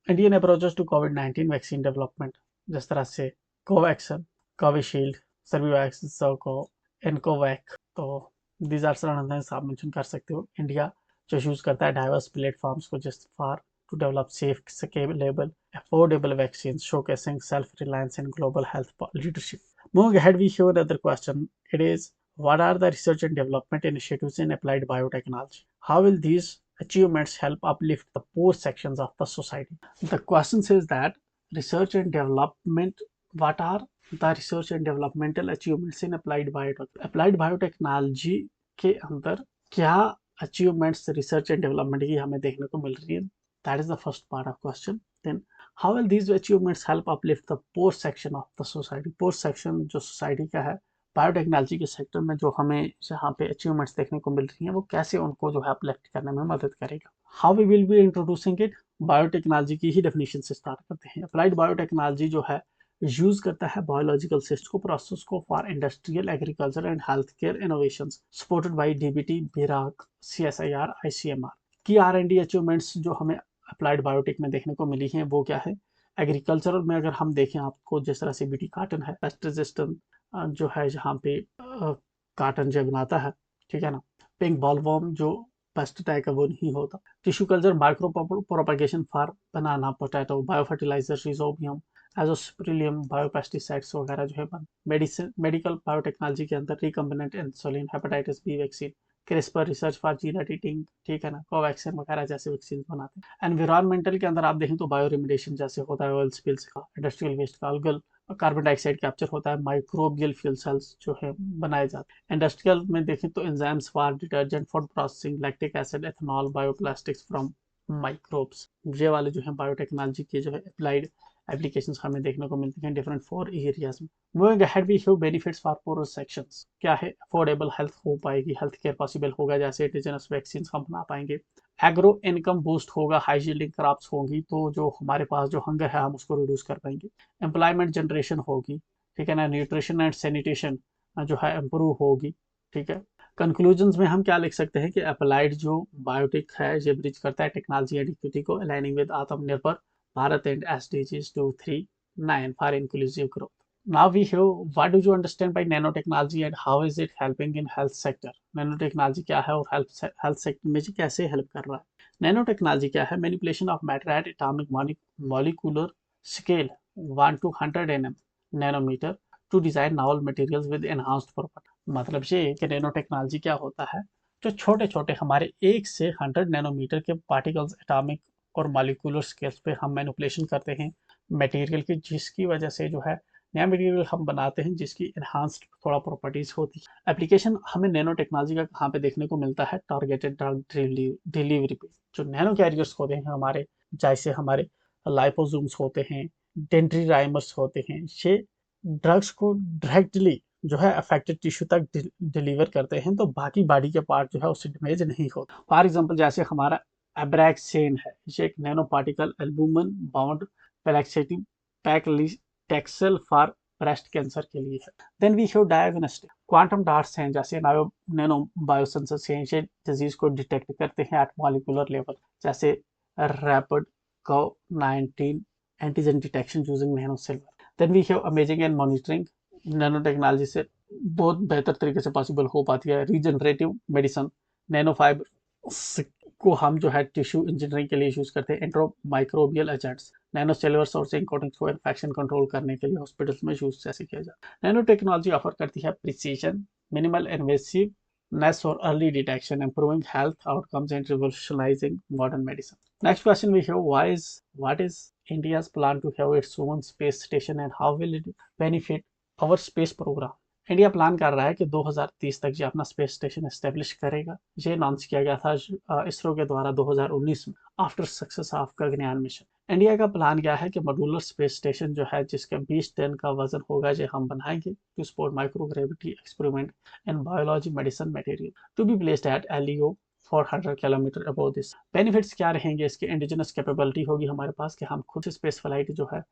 इंडियन अप्रोचेस टू कोविड-19 वैक्सीन डेवलपमेंट, जिस तरह से कोवैक्सिन, कोविशील्ड, सर्विवैक्स, सर्को, एनकोवैक, तो दीज आर सम थिंग्स आप मेंशन कर सकते हो। इंडिया जो यूज करता है डाइवर्स प्लेटफॉर्म्स को जिस for to develop safe, scalable, affordable vaccines, showcasing self-reliance and global health leadership. Moving ahead, we have another question. It is, what are the research and development initiatives in applied biotechnology? How will these achievements help uplift the poor sections of the society? The question says that research and development, what are the research and developmental achievements in applied biotechnology? Applied biotechnology के अंदर क्या achievements research and development की हमें देखने को मिल रही है। That is the first part of question. Then, how will these achievements help uplift the poor section of the society? Poor section जो society का है बायोटेक्नोलॉजी के सेक्टर में जो हमें यहाँ पे अचीवमेंट्स देखने को मिल रही हैं वो कैसे उनको जो है अपलिफ्ट करने में मदद करेगा। How we will be introducing it, biotechnology की ही डेफिनेशन से स्टार्ट करते हैं। अप्लाइड बायोटेक्नोलॉजी जो है यूज करता है बायोलॉजिकल सिस्टम को, प्रोसेस को for industrial, agriculture and health care innovations, supported by DBT, BIRAC, CSIR, ICMR. Key R and D achievements जो हमें अप्लाइड बायोटेक में देखने को मिली हैं वो क्या है। एग्रीकल्चरल में अगर हम देखें आपको, जिस तरह से बीटी कार्टन है, पेस्ट रेजिस्टेंट जो है जहाँ पे कार्टन जो बनाता है, ठीक है ना। पिंक बॉलवर्म जो पेस्ट अटैक है वो नहीं होता। Tissue culture, micro propagation for banana, potato, bio fertilizer, rhizobium, azospirillum, biopesticides वगैरह जो है। मेडिसिन, मेडिकल बायोटेक्नोलॉजी के अंदर recombinant insulin, hepatitis B vaccine, CRISPR research for gene editing, ठीक है ना, कोवैक्सीन वगैरह जैसे वैक्सीन बनाते हैं। एनवायरमेंटल के अंदर आप देखें तो बायो रेमिडिएशन जैसे होता है, ऑयल स्पिल्स का, इंडस्ट्रियल वेस्ट का, अल्गल कार्बन डाइऑक्साइड कैप्चर होता है, माइक्रोबियल फ्यूल सेल्स जो है बनाए जाते हैं। इंडस्ट्रियल में देखें तो enzymes for detergent, food processing, lactic acid, ethanol, bioplastics from microbes, ये वाले जो है बायोटेक्नोलॉजी के जो है अप्लाइड एप्लीकेशंस हमें देखने को मिलती हैं डिफरेंट 4 एरियाज में। Moving ahead we have benefits for poor sections. क्या है, अफोर्डेबल हेल्थ हो पाएगी, हेल्थ केयर पॉसिबल होगा, जैसे इंडिजिनस वैक्सीन हम बना पाएंगे। एग्रो इनकम बूस्ट होगा, हाई यील्डिंग क्रॉप्स होंगी, तो जो हमारे पास जो हंगर है हम उसको रिड्यूस कर पाएंगे। एम्प्लॉयमेंट जनरेशन होगी, ठीक है ना। न्यूट्रिशन एंड सैनिटेशन जो है इम्प्रूव होगी, ठीक है। कंक्लूजन्स में हम क्या लिख सकते हैं कि अप्लाइड जो बायोटिक है ये ब्रिज करता है टेक्नोलॉजी एंड इक्विटी को, अलाइनिंग विद आत्मनिर्भर Bharat and SDGs 239 for inclusive growth. Now we have, what do you understand by nanotechnology and how is it helping in health sector? Nanotechnology क्या है और health sector में जी कैसे help कर रहा है? Nanotechnology क्या है? Manipulation of matter at atomic molecular scale 1 to 100 nanometer to design novel materials with enhanced property। मतलब ये कि नैनो टेक्नोलॉजी क्या होता है, जो छोटे छोटे हमारे 1 से 100 नैनोमीटर के पार्टिकल्स एटॉमिक और मॉलिक्यूलर स्केल्स पे हम मैनिपुलेशन करते हैं मटेरियल की, जिसकी वजह से जो है नया मटेरियल हम बनाते हैं जिसकी इन्हांस्ड थोड़ा प्रॉपर्टीज होती है। एप्लीकेशन हमें नैनो टेक्नोलॉजी का कहाँ पे देखने को मिलता है, टारगेटेड ड्रग डिलीवरी पे। जो नैनो कैरियर्स होते हैं हमारे, जैसे हमारे लाइपोसोम्स होते हैं, डेंड्रीराइमर्स होते हैं, ये ड्रग्स को डायरेक्टली जो है अफेक्टेड टिश्यू तक डिलीवर करते हैं, तो बाकी बॉडी के पार्ट जो है उससे डैमेज नहीं होता। फॉर एग्जांपल जैसे हमारा एब्रैक्सेन है, ये एक नैनो पार्टिकल एल्बुमिन बाउंड पैलेक्सेटिव पैक्लिटेक्सेल फॉर ब्रेस्ट कैंसर के लिए है। Then we have diagnostic quantum dots हैं, जैसे नैनो बायोसेंसर्स हैं, ये डिजीज को डिटेक्ट करते हैं एट मॉलिक्यूलर लेवल, जैसे rapid CO-19 antigen detection using nano silver. Then we have imaging and monitoring, nanotechnology से बहुत बेहतर तरीके से पॉसिबल हो पाती है। रीजनरेटिव मेडिसिन, नैनो फाइबर को हम जो है टिश्यू इंजीनियरिंग के लिए यूज करते हैं। Antimicrobial agents, nano cellular sourcing coating को इन्फेक्शन कंट्रोल करने के लिए हॉस्पिटल्स में यूज जैसे किया जाता है। नैनो टेक्नोलॉजी ऑफर करती है प्रिसीजन, मिनिमल इन्वेसिवनेस और early detection, improving health outcomes and revolutionizing modern medicine. Next question we have, what is India's plan to have its own space station and how will it benefit our space program? India plan कर रहा है कि 2030 तक ये अपना space station establish करेगा। ये announce किया गया था इसरो के द्वारा 2019 में, after success of Gaganyaan mission. India का प्लान क्या है कि मॉड्यूलर स्पेस स्टेशन जो है जिसका 20 टन का वजन होगा, ये हम बनाएंगे to support microgravity experiment in biology medicine material to be placed at LEO 400 kilometre above this. Benefits क्या रहेंगे इसके? इंडिजिनस कैपेबिलिटी होगी हमारे पास कि हम खुद से स्पेस फ्लाइट जो है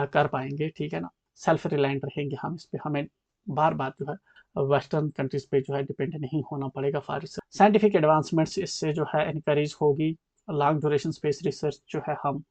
कर पाएंगे, ठीक है ना। सेल्फ रिलायंट रहेंगे हम इस पे, हमें बार बार जो है वेस्टर्न कंट्रीज पे जो है डिपेंड नहीं होना पड़ेगा फॉर रिसर्च। साइंटिफिक एडवांसमेंट्स इससे जो है इनकरेज होगी। लॉन्ग ड्यूरेशन स्पेस रिसर्च जो है हम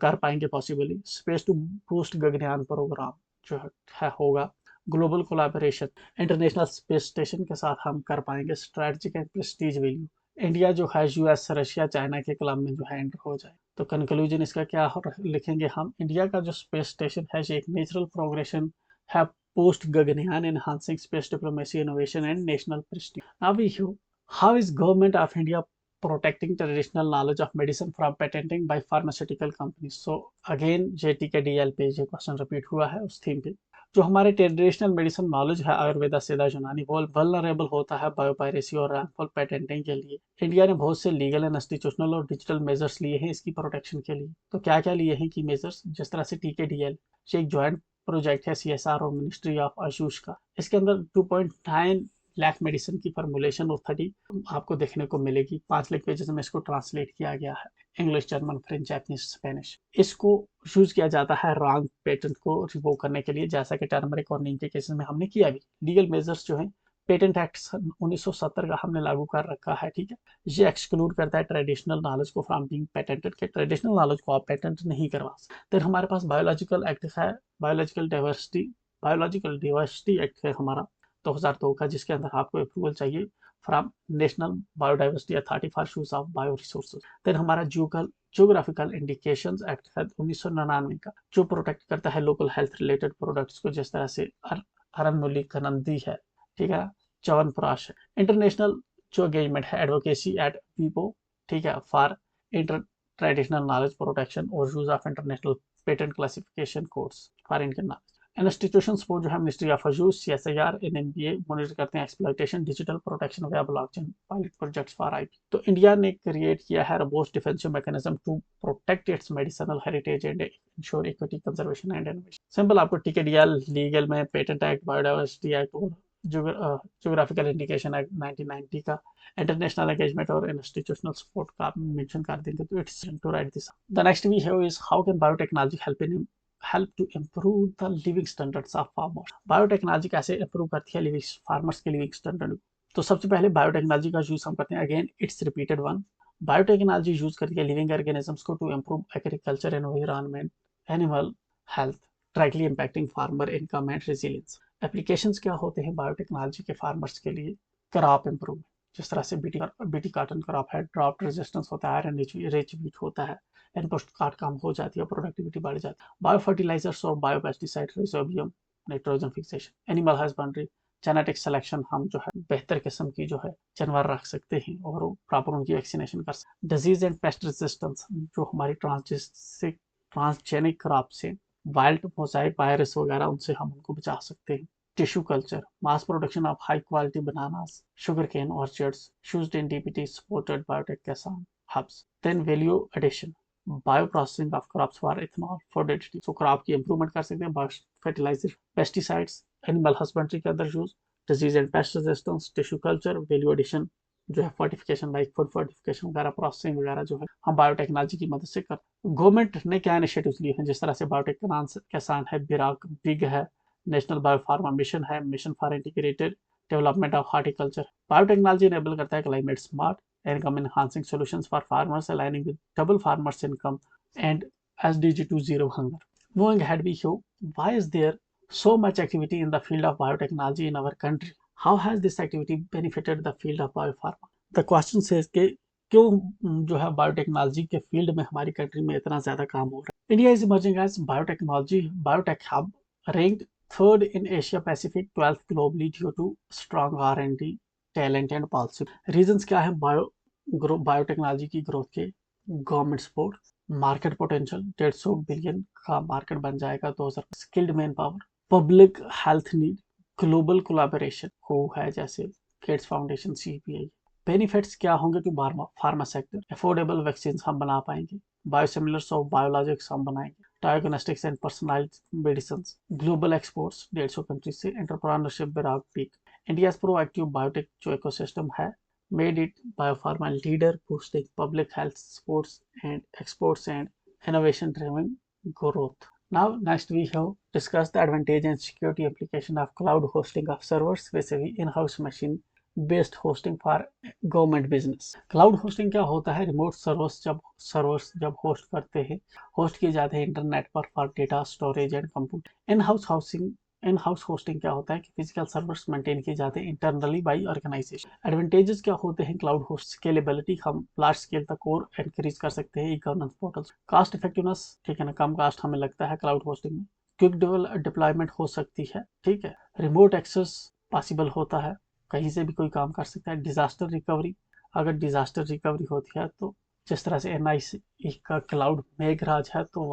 कर पाएंगे possibly. Space to boost Gaganyaan programme जो है होगा। Global collaboration, international space station के साथ हम कर पाएंगे। Strategic and prestige value, India जो है US रशिया चाइना के क्लब में जो है एंटर हो जाए। तो कंक्लूजन इसका क्या लिखेंगे हम, इंडिया का जो स्पेस स्टेशन है ये एक नेचुरल प्रोग्रेशन है post Gaganyaan, enhancing space diplomacy, innovation, and national prestige. Now we hear, how is government of India protecting traditional knowledge of medicine from patenting by pharmaceutical companies? So again JTKDL पे ये question repeat हुआ है उस theme पे। जो हमारे traditional medicine knowledge है आयुर्वेदा सिद्धा यूनानी, वो वल्नरेबल होता है बायोपायरेसी और रैंकफुल पेटेंटिंग के लिए। इंडिया ने बहुत से लीगल एंड इंस्टीट्यूशनल और डिजिटल मेजर्स लिए हैं इसकी प्रोटेक्शन के लिए। तो क्या क्या लिए हैं कि मेजर्स, जिस तरह से TKDL ये एक ज्वाइंट प्रोजेक्ट है CSR और मिनिस्ट्री ऑफ आयुष का। इसके अंदर 2.9 लाख मेडिसिन की फॉर्मुलेशन और 30 आपको देखने को मिलेगी। 5 लैंग्वेजेस में इसको ट्रांसलेट किया गया है, English, German, French, Japanese, Spanish. इसको यूज किया जाता है रॉन्ग पेटेंट को रिवोक करने के लिए, जैसा कि टर्मरिक और नीम के केसेस में हमने किया भी। लीगल मेजर्स जो है पेटेंट एक्ट 1970 का हमने लागू कर रखा है, ठीक है। ये एक्सक्लूड करता है ट्रेडिशनल नॉलेज को फ्रॉम बीइंग पेटेंटेड, के ट्रेडिशनल नॉलेज को आप पेटेंट नहीं करवा सकते। फिर हमारे पास बायोलॉजिकल एक्ट है, बायोलॉजिकल डाइवर्सिटी एक्ट है हमारा 2002 का, जिसके अंदर आपको अप्रूवल चाहिए from national biodiversity authority for use of bio resources. फिर हमारा जियोग्राफिकल इंडिकेशंस एक्ट है 1999 का, जो प्रोटेक्ट करता है लोकल हेल्थ रिलेटेड प्रोडक्ट्स को, जिस तरह से अरनमुली कनंदी है, ठीक है, च्यवनप्राश है। इंटरनेशनल जो एंगेजमेंट है एडवोकेसी एट WIPO, ठीक है, for inter traditional knowledge protection और use of international patent classification codes for Indian knowledge. Institution support जो है ministry of AYUSH, CSIR, NMBA monitor करते हैं exploitation, digital protection web blockchain pilot projects for IP। तो India ने create किया है robust defensive mechanism to protect its medicinal heritage and ensure equity conservation and innovation. Simple आपको TKDL legal में patent act, biodiversity act और geographical indication act 1990 का, international engagement और institutional support का आप मेंशन कर देंगे तो it's to write this. The next we have is how can biotechnology help to improve the living standards of farmers. Biotechnology कैसे improve करती है लिविंग फार्मर्स के लिविंग स्टैंडर्ड। तो सबसे पहले बायोटेक्नोलॉजी का यूज हम करते हैं, again it's repeated one. Biotechnology use करती है लिविंग ऑर्गेनिजम्स को to improve agriculture environment, animal health, directly impacting farmer income and resilience. Applications क्या होते हैं बायोटेक्नोलॉजी के फार्मर्स के लिए? क्रॉप इम्प्रूवमेंट, जिस तरह से बीटी कॉटन क्रॉप है, ड्रॉप रेजिस्टेंस होता है, आयरन रिच वीट होता है, इनपुट काट कम हो जाती है, प्रोडक्टिविटी बढ़ जाती है। बायो फर्टिलाइजर्स और bio pesticide, rhizobium, nitrogen fixation, animal husbandry, genetic selection, हम जो है बेहतर किस्म की जो है जानवर रख सकते हैं और प्रॉपर उनकी वैक्सीनेशन कर सकते हैं। डिजीज एंड पेस्ट रेजिस्टेंस, जो हमारी ट्रांसजेनिक क्रॉप से वाइल्ड मोजाइक वायरस वगैरह उनसे हम उनको बचा सकते हैं। Tissue culture, mass production of high quality bananas, sugar cane orchards used in DBT supported biotech Kisan hubs. Then value addition, bio processing of crops for ethanol for डेडिटी, so crop की improvement कर सकते हैं। Bio fertilizer, pesticides, animal husbandry के अंदर use, disease and pest resistance, tissue culture, value addition जो है fortification like food fortification वगैरह, प्रोसेसिंग वगैरह जो है हम बायोटेक्नोलॉजी की मदद से कर। गवर्नमेंट ने क्या इनिशिएटिव्स लिए हैं, जिस तरह से बायोटेक किसान है, बिग है, नेशनल बायो फार्मा मिशन है, mission for integrated development of horticulture. Biotechnology enable करता है climate smart income enhancing solutions for farmers aligning with double farmers income and SDG to zero hunger. Moving ahead, we show why is there so much activity in the field of biotechnology in our country? How has this activity benefited the field of biopharma? The question says कि क्यों जो है biotechnology के field में हमारी country में इतना ज्यादा काम हो रहा है। India is emerging as biotechnology biotech hub, ranked third in Asia Pacific, 12th globally due to strong R&D talent and policy. Reasons क्या है बायोटेक्नोलॉजी की ग्रोथ के? Government support, market potential 150 billion का मार्केट बन जाएगा 2000, skilled manpower, public health need, global collaboration हो है जैसे गेट्स फाउंडेशन, CPI। बेनिफिट्स क्या होंगे to pharma sector? Affordable vaccine हम बना पाएंगे, बायोसिमिलर्स ऑफ बायोलॉजिक्स हम बनाएंगे, diagnostics and personalised medicine, global exports 150 countries से, एंटरप्रेन्योरशिप विराग पीक। इंडिया प्रोएक्टिव बायोटेक जो इकोसिस्टम है made it biopharma leader, boosting public health, sports and exports and innovation driven growth. Now next we have discussed the advantage and security application of cloud hosting of servers vis-a-vis in-house machine based hosting for government business. Cloud hosting क्या होता है? Remote servers जब host करते हैं, host किए जाते हैं internet पर for data storage and compute. In house hosting क्या होता है कि फिजिकल सर्वर्स मेंटेन किए जाते हैं इंटरनली बाई ऑर्गेनाइजेशन। एडवांटेजेस क्या होते हैं क्लाउड होस्ट? स्केलेबिलिटी, हम लार्ज स्केल तक और इंक्रीज कर सकते हैं। E governance portals, cost effectiveness, ठीक है ना, कम कास्ट हमें लगता है क्लाउड होस्टिंग में। क्विक डिप्लॉयमेंट हो सकती है, ठीक है। रिमोट एक्सेस पॉसिबल होता है, कहीं से भी कोई काम कर सकता है। डिजास्टर रिकवरी, अगर डिजास्टर रिकवरी होती है तो जिस तरह से NIC का क्लाउड मेघराज है तो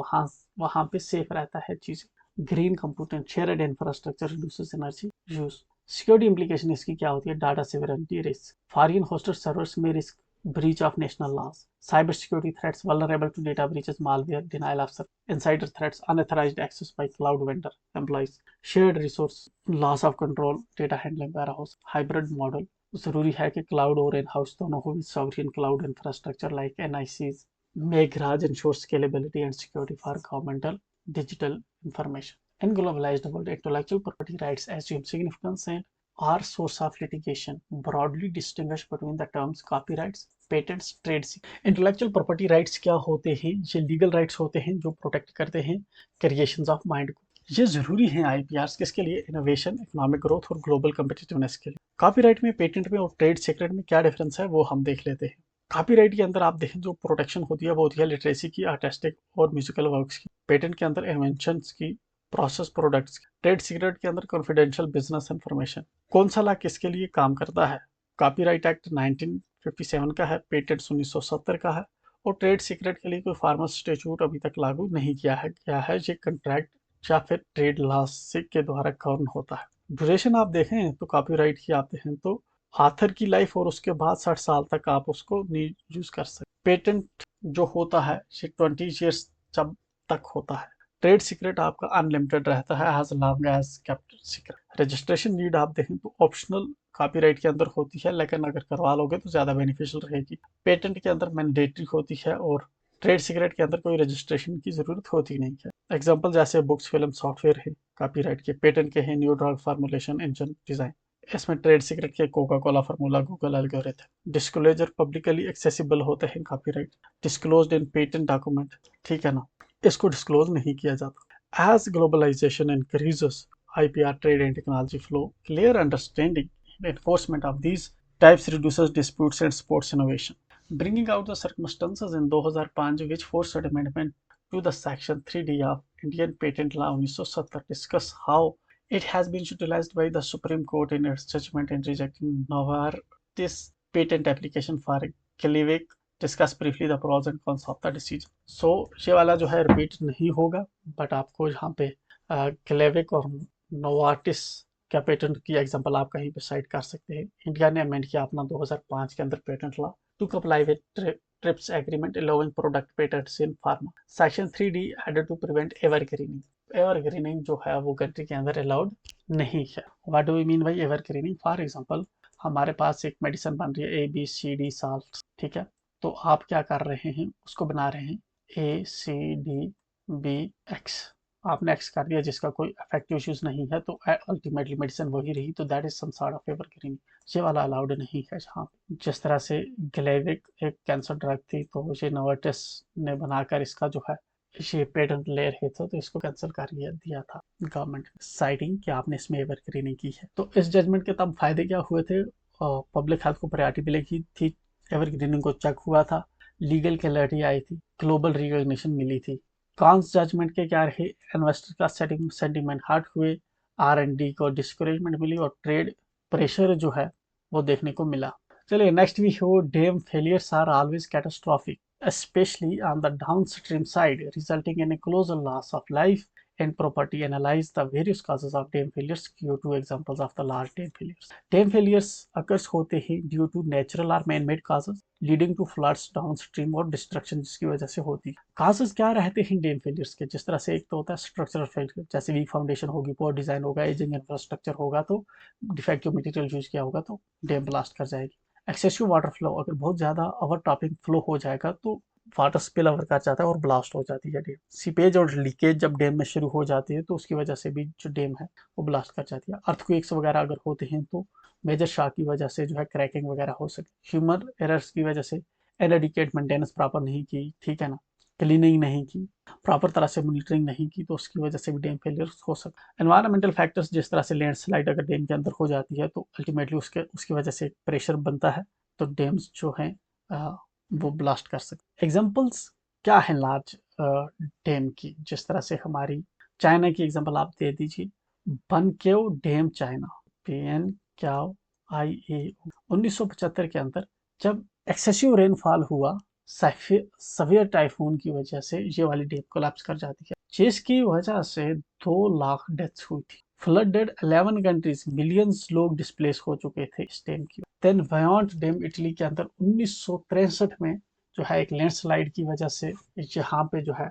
वहां पे सेफ रहता है चीजें। Green computing, shared infrastructure reduces energy use. Security implication इसकी क्या होती है? Data security risk, foreign hosted servers में risk, breach of national laws, cybersecurity threats, vulnerable to data breaches, malware, denial of service, insider threats, unauthorized access by cloud vendor employees, shared resource, loss of control, data handling, warehouse, hybrid model। जरूरी है कि cloud और in house दोनों हो। Sovereign cloud infrastructure like NICs, Meghraj ensures scalability and security for governmental digital information. In globalized world, intellectual property rights assume significance and are source of litigation, broadly distinguished between the terms copyrights, patents, trade secrets। Intellectual property rights क्या होते हैं? ये legal rights होते हैं जो protect करते हैं creations of mind को। ये जरूरी है IPRs किसके लिए? इनोवेशन, इकोनॉमिक ग्रोथ और ग्लोबल कम्पिटिटिवनेस के लिए। कॉपीराइट में, पेटेंट में और ट्रेड सीक्रेट में क्या डिफरेंस है वो हम देख लेते हैं। कॉपीराइट के अंदर आप देखें जो प्रोटेक्शन होती है वो होती है लिटरेसी की, आर्टिस्टिक और म्यूजिकल वर्क्स की। पेटेंट के अंदर इन्वेंशंस की, प्रोसेस प्रोडक्ट्स की। ट्रेड सीक्रेट के अंदर कॉन्फिडेंशियल बिजनेस इंफॉर्मेशन। कौन सा ला किसके लिए काम करता है? कॉपीराइट एक्ट 1957 का है, पेटेंट 1970 का है और ट्रेड सीक्रेट के लिए कोई फार्मर स्टैट्यूट अभी तक लागू नहीं किया है। क्या है ये? कंट्रैक्ट या फिर ट्रेड लॉस के द्वारा कवर्न होता है। ड्यूरेशन आप देखें तो कॉपीराइट की आते हैं तो ऑथर की लाइफ और उसके बाद 60 साल तक आप उसको नहीं यूज कर सकते। पेटेंट जो होता है ये 20 ईयर्स जब तक होता है। ट्रेड सीक्रेट आपका अनलिमिटेड रहता है as long as kept secret. Registration need आप देखें तो ऑप्शनल कॉपीराइट के अंदर होती है, लेकिन अगर करवा लोगे तो ज्यादा बेनिफिशियल रहेगी। पेटेंट के अंदर मैंडेटरी होती है और ट्रेड सीक्रेट के अंदर कोई रजिस्ट्रेशन की जरूरत होती नहीं है। एग्जाम्पल जैसे बुक्स, फिल्म, सॉफ्टवेयर है कॉपीराइट के। पेटेंट के हैं new drug formulation, engine design. इसमें ट्रेड सीक्रेट के Coca Cola formula, Google algorithm. Disclosure publicly accessible होते हैं copyright, disclosed in patent document, ठीक है ना, इसको डिस्क्लोज नहीं किया जाता। As globalisation increases, IPR, trade and technology flow, clear understanding and enforcement of these types reduces disputes and supports innovation. Bringing out the circumstances in 2005 which forced amendment to the Section 3D of Indian Patent Law 1970, discuss how it has been utilized by the Supreme Court in its judgment in rejecting Novartis patent application for Gleevec. Discuss briefly the pros and cons of the decision. So ये वाला जो है repeat नहीं होगा, but आपको यहाँ पे ग्लेविक और नोवार्टिस क्या पेटेंट की एग्जांपल आप कहीं पे साइट कर सकते हैं। इंडिया ने अमेंड किया अपना 2005 के अंदर patent law to comply with TRIPS agreement allowing product patents in pharma. Section 3D added to prevent evergreening. Evergreening जो है वो कंट्री के अंदर अलाउड नहीं है। What do we mean by evergreening? For example हमारे पास एक मेडिसिन बन रही है ABCD साल्ट, ठीक है, तो आप क्या कर रहे हैं, उसको बना रहे हैं ACDBX। आपने एक्स कर दिया जिसका कोई इफेक्टिव यूज नहीं है, तो अल्टीमेटली मेडिसिन वही रही, तो that is some sort of evergreen. ये वाला अलाउड नहीं है। जहाँ जिस तरह से ग्लेविक एक कैंसर ड्रग थी, तो ये नोवार्टिस ने बनाकर इसका जो है ये पेटेंट ले रहे थे, तो इसको कैंसिल कर दिया था गवर्नमेंट, साइटिंग कि आपने इसमें एवरग्रीनिंग की है। तो इस जजमेंट के तब फायदे क्या हुए थे? पब्लिक हेल्थ को प्रायोरिटी मिलेगी थी, एवरग्रीनिंग को चेक हुआ था, लीगल क्लैरिटी आई थी, ग्लोबल रिकॉग्निशन मिली थी। कॉन्स जजमेंट के क्या रहे? इन्वेस्टर का सेंटिमेंट हर्ट हुए, R&D को डिस्करेजमेंट मिली और ट्रेड प्रेशर जो है वो देखने को मिला। चलिए next we who dam failures are always catastrophic, especially on the downstream side, resulting in a closer loss of life and property. Analyze the various causes of dam failures. Give two examples of the large dam failures. Dam failures occurs होते हैं due to natural or man-made causes, leading to floods downstream और destruction जिसकी वजह से होती है। Causes क्या रहते हैं डैम फेलियर्स के? जिस तरह से एक तो होता है स्ट्रक्चरल फेलियर, जैसे वीक फाउंडेशन होगी, पोअर डिजाइन होगा, एजिंग इंफ्रास्ट्रक्चर होगा, तो डिफेक्टिव मटेरियल यूज किया होगा तो डैम ब्लास्ट कर जाएगी। एक्सेसिव वाटर फ्लो, अगर बहुत ज़्यादा ओवर टॉपिंग फ्लो हो जाएगा तो वाटर स्पिल ओवर कर जाता है और ब्लास्ट हो जाती है डैम। सीपेज और लीकेज जब डैम में शुरू हो जाती है तो उसकी वजह से भी जो डैम है वो ब्लास्ट कर जाती है। अर्थक्वेक्स वगैरह अगर होते हैं तो मेजर शॉक की वजह से जो है क्रैकिंग वगैरह हो सकती है। ह्यूमन एरर्स की वजह से इनएडिक्वेट मेंटेनेंस प्रॉपर नहीं की, ठीक है ना, क्लीनिंग नहीं की, प्रॉपर तरह से मॉनिटरिंग नहीं की, तो उसकी वजह से भी डैम फेलियर हो सकता है। एनवायरमेंटल फैक्टर्स, जिस तरह से लैंडस्लाइड अगर डैम के अंदर हो जाती है तो अल्टीमेटली उसकी वजह से प्रेशर बनता है, तो डैम्स जो हैं वो ब्लास्ट कर सकते। एग्जांपल्स क्या है लार्ज डैम की? जिस तरह से हमारी चाइना की एग्जांपल आप दे दीजिए, बनकेओ डैम चाइना, BNKIAO। 1975 के अंदर जब एक्सेसिव रेनफॉल हुआ सवियर टाइफून की वजह से, ये वाली डैम कोलैप्स कर जाती है, जिसकी वजह से 2 लाख डेथ्स हुई थी। फ्लडेड 11 कंट्रीज, मिलियंस लोग डिस्प्लेस हो चुके थे इस डैम की। देन वायोंट डैम इटली के अंदर 1963 में जो है एक लैंडस्लाइड की वजह से यहाँ पे जो है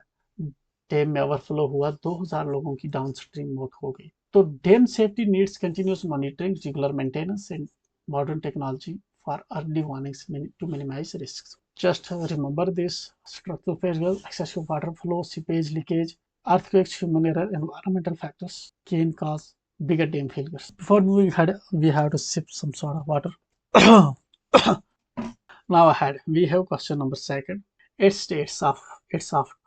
डैम में ओवरफ्लो हुआ, 2000 लोगों की डाउनस्ट्रीम मौत हो गई। तो dam safety needs continuous monitoring, regular maintenance and modern technology for early warnings to minimise risk. Just remember this: structural failure, excessive water flow, seepage leakage, earthquakes, human error, environmental factors can cause bigger dam failures. Before moving ahead, we have to sip some sort of water. Now ahead, we have question number 2. It's of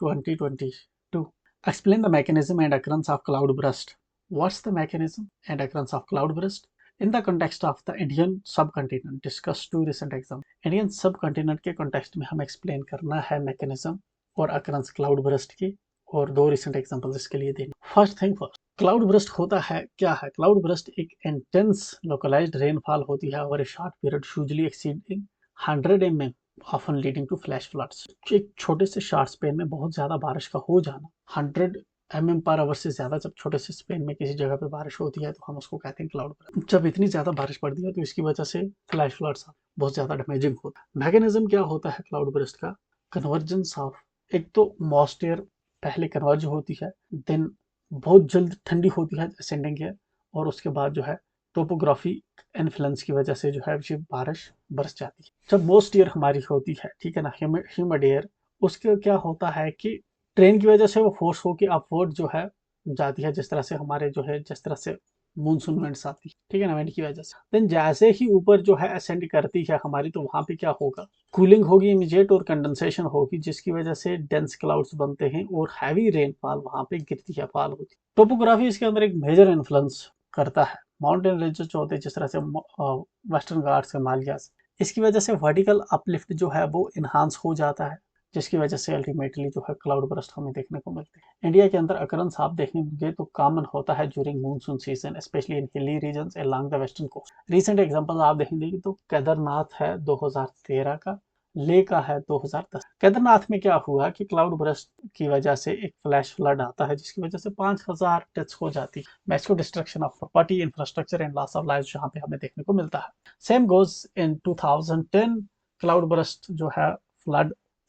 2022. Explain the mechanism and occurrence of cloudburst. What's the mechanism and occurrence of cloudburst? In the context of the Indian subcontinent, discuss 2 recent examples. Indian सब continent के context में हम explain करना है mechanism और occurrence cloud burst की, और 2 recent examples इसके लिए देंगे। First thing first, cloudburst होता है क्या है? क्लाउड बर्स्ट एक इंटेंस लोकलाइज्ड रेनफॉल होती है over a short period, usually exceeding 100 mm, often leading to flash floods. एक छोटे से शॉर्ट स्पेन में बहुत ज्यादा बारिश का हो जाना, 100 mm/आवर से ज़्यादा जब छोटे से स्पेन में किसी जगह पे बारिश होती है तो हम उसको कहते हैं क्लाउड बर्स्ट। जब इतनी ज़्यादा बारिश पड़ती है तो इसकी वजह से फ्लैश फ्लड्स बहुत ज़्यादा डैमेजिंग होता है। मैकेनिज्म क्या होता है क्लाउड बर्स्ट का? कन्वर्जेंस ऑफ, एक तो मॉइस्चर पहले कन्वर्ज होती है, देन बहुत जल्द ठंडी होती है असेंडिंग एयर, और उसके बाद जो है टोपोग्राफी इन्फ्लुएंस की वजह से जो है बारिश बरस जाती है। जब मोस्ट ईयर हमारी होती है, ठीक है ना, ह्यूमिड एयर, उसके क्या होता है कि ट्रेन की वजह से वो फोर्स होकर अपवर्ड जो है जाती है, जिस तरह से हमारे जो है जिस तरह से मूनसून विंड्स आती है, ठीक है ना, विंड की वजह से। देन जैसे ही ऊपर जो है असेंड करती है हमारी, तो वहां पे क्या होगा, कूलिंग होगी इमीडिएट और कंडेंसेशन होगी, जिसकी वजह से डेंस क्लाउड्स बनते हैं और हैवी रेनफॉल वहां पे गिरती है, फॉल होती है। टोपोग्राफी इसके अंदर एक मेजर इन्फ्लुएंस करता है। माउंटेन रेंजेस जो होते हैं जिस तरह से वेस्टर्न घाट्स, हिमालयास, इसकी वजह से वर्टिकल अपलिफ्ट जो है वो इन्हांस हो जाता है, जिसकी वजह से अल्टीमेटली जो है क्लाउड बर्स्ट हमें देखने को मिलते हैं। इंडिया के अंदर अकरंस आप देखने मिलेंगे तो कॉमन होता है during monsoon season, specially in hilly regions along the western coast. Recent example आप देखेंगे तो केदारनाथ है 2013 का, ले का है 2010। केदारनाथ में क्या हुआ कि क्लाउड बर्स्ट की वजह से एक फ्लैश फ्लड आता है, जिसकी वजह से 5000 डेथ्स हो जाती है, massive destruction of property, infrastructure and loss of life जहां पे हमें देखने को मिलता है। Same goes in 2010, cloud burst जो है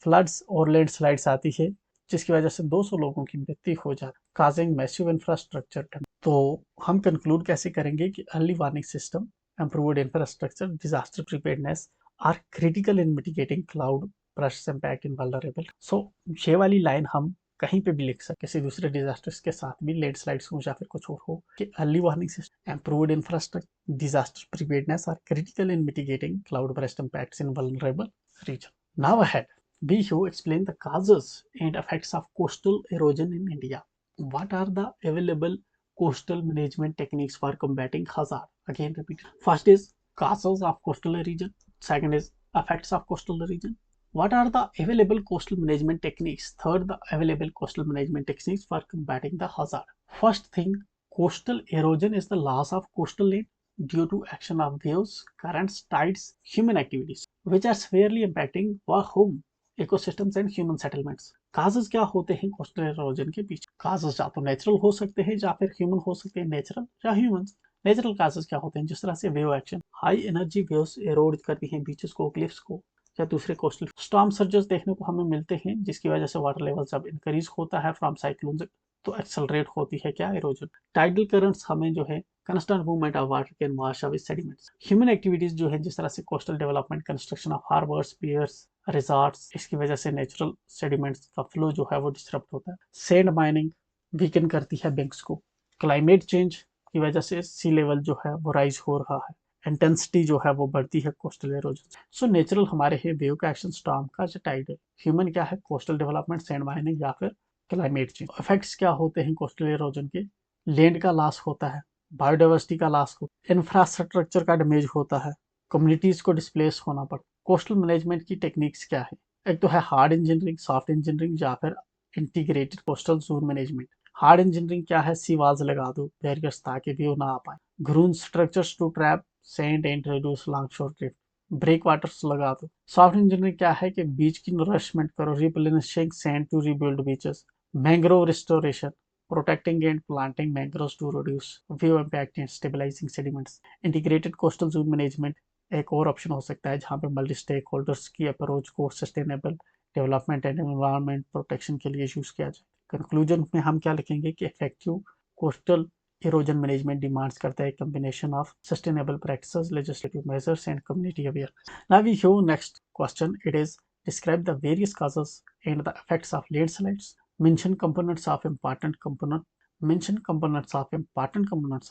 फ्लड्स और लैंडस्लाइड्स आती है, जिसकी वजह से 200 लोगों की मृत्यु हो जाती है, काजिंग मैसिव इंफ्रास्ट्रक्चर डैमेज। तो हम कंक्लूड कैसे करेंगे कि early warning system, improved infrastructure, disaster preparedness are critical in mitigating cloud burst impact in vulnerable। So ये वाली लाइन हम कहीं पे भी लिख सकते, किसी दूसरे डिजास्टर्स के साथ भी, लैंडस्लाइड्स हो या फिर कुछ और हो, कि early warning system, improved infrastructure, disaster preparedness are critical in mitigating cloud burst impacts in vulnerable region। Now ahead, we will explain the causes and effects of coastal erosion in India. What are the available coastal management techniques for combating hazard? Again, repeat. First is causes of coastal region. Second is effects of coastal region. What are the available coastal management techniques? Third, the available coastal management techniques for combating the hazard. First thing, coastal erosion is the loss of coastal land due to action of waves, currents, tides, human activities, which are severely impacting our home ecosystems and human settlements. Causes क्या होते हैं coastal erosion के पीछे? Causes या तो natural हो सकते हैं या फिर ह्यूमन हो सकते हैं, नेचुरल या ह्यूमन। नेचुरल काजेस क्या होते हैं? जिस तरह से wave action, high energy waves arrowed करती हैं बीचेस को, क्लिफ्स को, या दूसरे कोस्टल स्टॉर्म सर्जेस देखने को हमें मिलते हैं, जिसकी वजह से वाटर लेवल जब इंक्रीज होता है फ्रॉम साइक्लोन तो एक्सेलरेट होती है क्या, इरोजन। टाइडल करंट्स हमें जो है constant movement of water can wash away sediments. Human activities जो है, जिस तरह से coastal development, construction of harbours, piers, resorts, इसकी वजह से नेचुरल सेडिमेंट्स का फ्लो जो है वो डिस्टर्ब होता है। सैंड माइनिंग वीकन करती है बैंक्स को। क्लाइमेट चेंज की वजह से सी लेवल जो है वो राइज हो रहा है, इंटेंसिटी जो है वो बढ़ती है कोस्टल एरोजन। सो नेचुरल हमारे है वेव का एक्शन, स्टॉर्म का, टाइड है। ह्यूमन क्या है? कोस्टल डेवलपमेंट, सैंड माइनिंग या फिर क्लाइमेट चेंज। इफेक्ट्स क्या होते हैं कोस्टल एरोजन के? लैंड का लॉस होता है, बायोडाइवर्सिटी का लॉस होता है, इंफ्रास्ट्रक्चर का डैमेज होता है, कम्युनिटीज को डिस्प्लेस होना पड़ता है। कोस्टल मैनेजमेंट की टेक्निक्स क्या है? एक तो है हार्ड इंजीनियरिंग, सॉफ्ट इंजीनियरिंग या फिर integrated coastal zone management. Hard engineering क्या है? सी वाल्स लगा दो, बैरियर्स, ताकि व्यू ना आ पाए। Groyne structures to trap sand and reduce longshore drift, breakwaters लगा दो। सॉफ्ट इंजीनियरिंग क्या है? कि बीच की नरिशमेंट करो, replenishing sand to rebuild beaches. Mangrove restoration, protecting and planting mangroves to reduce wave impact and stabilizing sediments। Integrated coastal zone management एक और option हो सकता है, जहां पे मल्टी स्टेक होल्डर्स की अप्रोच को sustainable development and environment protection के लिए यूज किया जाए। कंक्लूजन में हम क्या लिखेंगे कि effective coastal erosion management demands करता है combination of sustainable practices, legislative measures and community awareness. Now we have next question, it is describe the various causes and the effects of landslides। mention components of important component mention components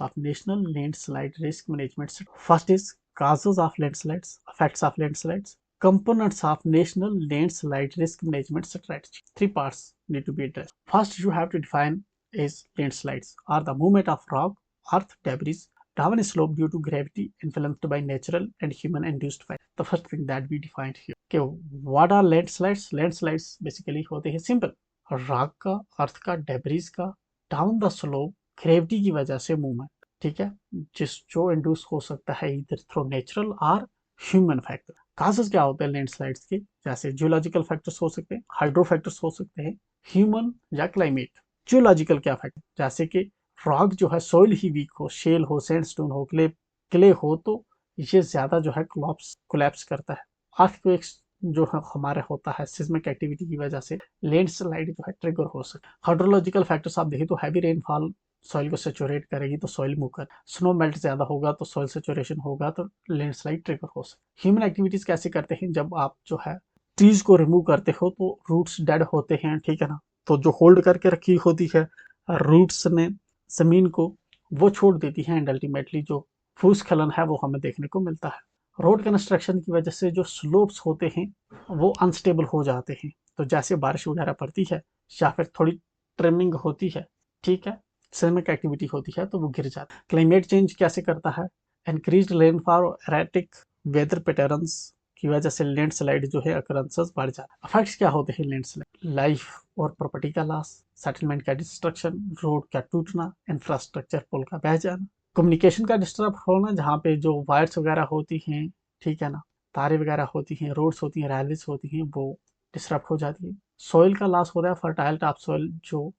of national landslide risk management। First is causes of landslides, effects of landslides, components of national landslide risk management strategy। Three parts need to be addressed। First, you have to define is landslides are the movement of rock, earth, debris down a slope due to gravity influenced by natural and human induced factors। The first thing that we defined here, okay, what are landslides? Landslides basically होते हैं simple, rock का, अर्थ का, debris का down the slope gravity की वजह से movement, ठीक है, जो इंड्यूस हो सकता है इधर थ्रू नेचुरल और ह्यूमन फैक्टर। काजेस क्या होते हैं लैंडस्लाइड्स के? जैसे जियोलॉजिकल फैक्टर्स हो सकते हैं, हाइड्रो फैक्टर्स हो सकते हैं, ह्यूमन या क्लाइमेट जियोलॉजिकल क्या फैक्ट, जैसे कि रॉक जो है सॉइल ही वीक हो, शेल हो, सैंडस्टोन हो, क्ले हो, तो ये ज्यादा जो है कोलैप्स करता है। अर्थक्वेक्स जो है हमारे होता है सिस्मिक एक्टिविटी की वजह से लैंडस्लाइड जो है ट्रिगर हो सकता है। हाइड्रोलॉजिकल फैक्टर्स आप देखें तो हैवी रेनफॉल सॉइल को सेचुरेट करेगी तो सॉइल मूव कर, स्नो मेल्ट ज्यादा होगा तो सॉइल सेचुरेशन होगा तो लैंडस्लाइड ट्रिगर हो सकता है। ह्यूमन एक्टिविटीज कैसे करते हैं, जब आप जो है ट्रीज को रिमूव करते हो तो रूट्स डेड होते हैं, ठीक है ना, तो जो होल्ड करके रखी होती है रूट्स ने जमीन को, वो छोड़ देती है एंड अल्टीमेटली जो भूस्खलन है वो हमें देखने को मिलता है। रोड कंस्ट्रक्शन की वजह से जो स्लोप्स होते हैं वो अनस्टेबल हो जाते हैं, तो जैसे बारिश वगैरह पड़ती है या फिर थोड़ी ट्रिमिंग होती है, ठीक है, सिस्मिक एक्टिविटी होती है तो वो गिर जाता है। क्लाइमेट चेंज कैसे करता है, increased rainfall, erratic weather patterns की वजह से लैंडस्लाइड जो है अकरेंसेस बढ़ जाता है। इफेक्ट्स क्या होते हैं लैंडस्लाइड, लाइफ और प्रॉपर्टी का लॉस, सेटलमेंट का डिस्ट्रक्शन, रोड का टूटना, इंफ्रास्ट्रक्चर पुल का बह जाना, कम्युनिकेशन का डिस्टर्ब होना, जहाँ पे जो वायर्स वगैरह होती हैं, ठीक है ना, तारे वगैरह होती हैं, रोड्स होती हैं, रेलवेज होती हैं, वो डिस्टर्ब हो जाती है। सॉइल का लॉस होता है, फर्टाइल टॉप सॉइल जो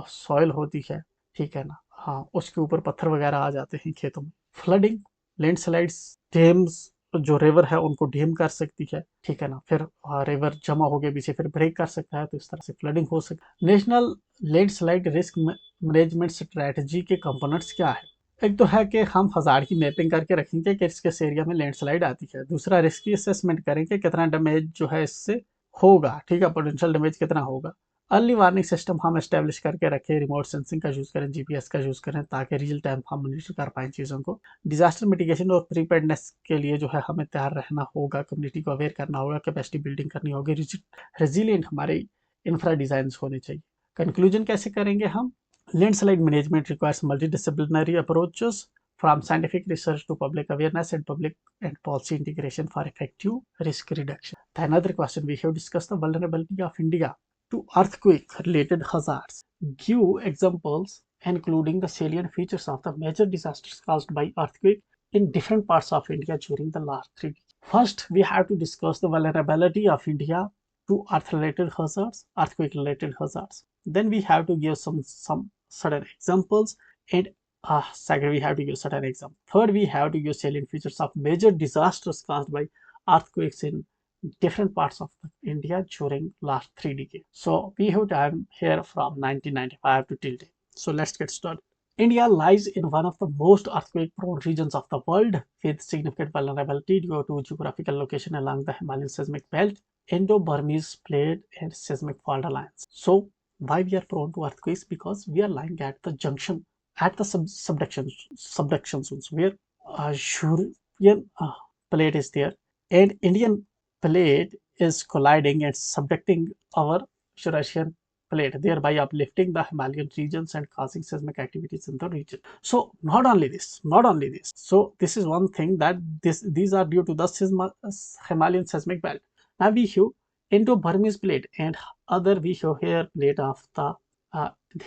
सॉइल होती है, ठीक है ना, हाँ, उसके ऊपर पत्थर वगैरह आ जाते हैं खेतों में। फ्लडिंग, लैंडस्लाइड्स, डैम्स जो रिवर है उनको डैम कर सकती है, ठीक है ना, फिर रिवर जमा हो गए पीछे फिर ब्रेक कर सकता है, तो इस तरह से फ्लडिंग हो सकती है। National landslide risk management strategy के कंपोनेंट्स क्या है, एक तो है कि हम हज़ार की मैपिंग करके रखेंगे कि किस एरिया में लैंडस्लाइड आती है। दूसरा रिस्क की असेसमेंट करेंगे कितना डैमेज जो है इससे होगा, ठीक है, पोटेंशियल डैमेज कितना होगा। अर्ली वार्निंग सिस्टम हम एस्टेब्लिश करके रखें, रिमोट सेंसिंग का यूज़ करें, जीपीएस का यूज़ करें, ताकि रियल टाइम हम मॉनिटर कर पाएँ चीज़ों को। डिजास्टर मिटिगेशन और प्रीपेयर्डनेस के लिए जो है हमें तैयार रहना होगा, कम्युनिटी को अवेयर करना होगा, कैपेसिटी बिल्डिंग करनी होगी, रेजिलियंट हमारे इंफ्रा डिजाइन होने चाहिए। कंक्लूजन कैसे करेंगे हम, landslide management requires multidisciplinary approaches from scientific research to public awareness and public and policy integration for effective risk reduction. The another question, we have discussed the vulnerability of India to earthquake related hazards. Give examples including the salient features of the major disasters caused by earthquake in different parts of India during the last 3 decades. First, we have to discuss the vulnerability of India to earth-related hazards, earthquake-related hazards. Then we have to give some certain examples, and second we have to give certain examples. Third, we have to give salient features of major disasters caused by earthquakes in different parts of India during last 3 decades. So we have time here from 1995 to till date. So let's get started. India lies in one of the most earthquake-prone regions of the world, with significant vulnerability due to geographical location along the Himalayan seismic belt, Indo-Burmese plate, and seismic fault lines. So why we are prone to earthquakes? Because we are lying at the junction, at the subduction zones, where European plate is there and Indian plate is colliding and subducting our Eurasian plate, thereby uplifting the Himalayan regions and causing seismic activities in the region. So not only this. So this is one thing, that these are due to the Himalayan seismic belt. Now we have Indo-Burmese plate and other we have here plate of the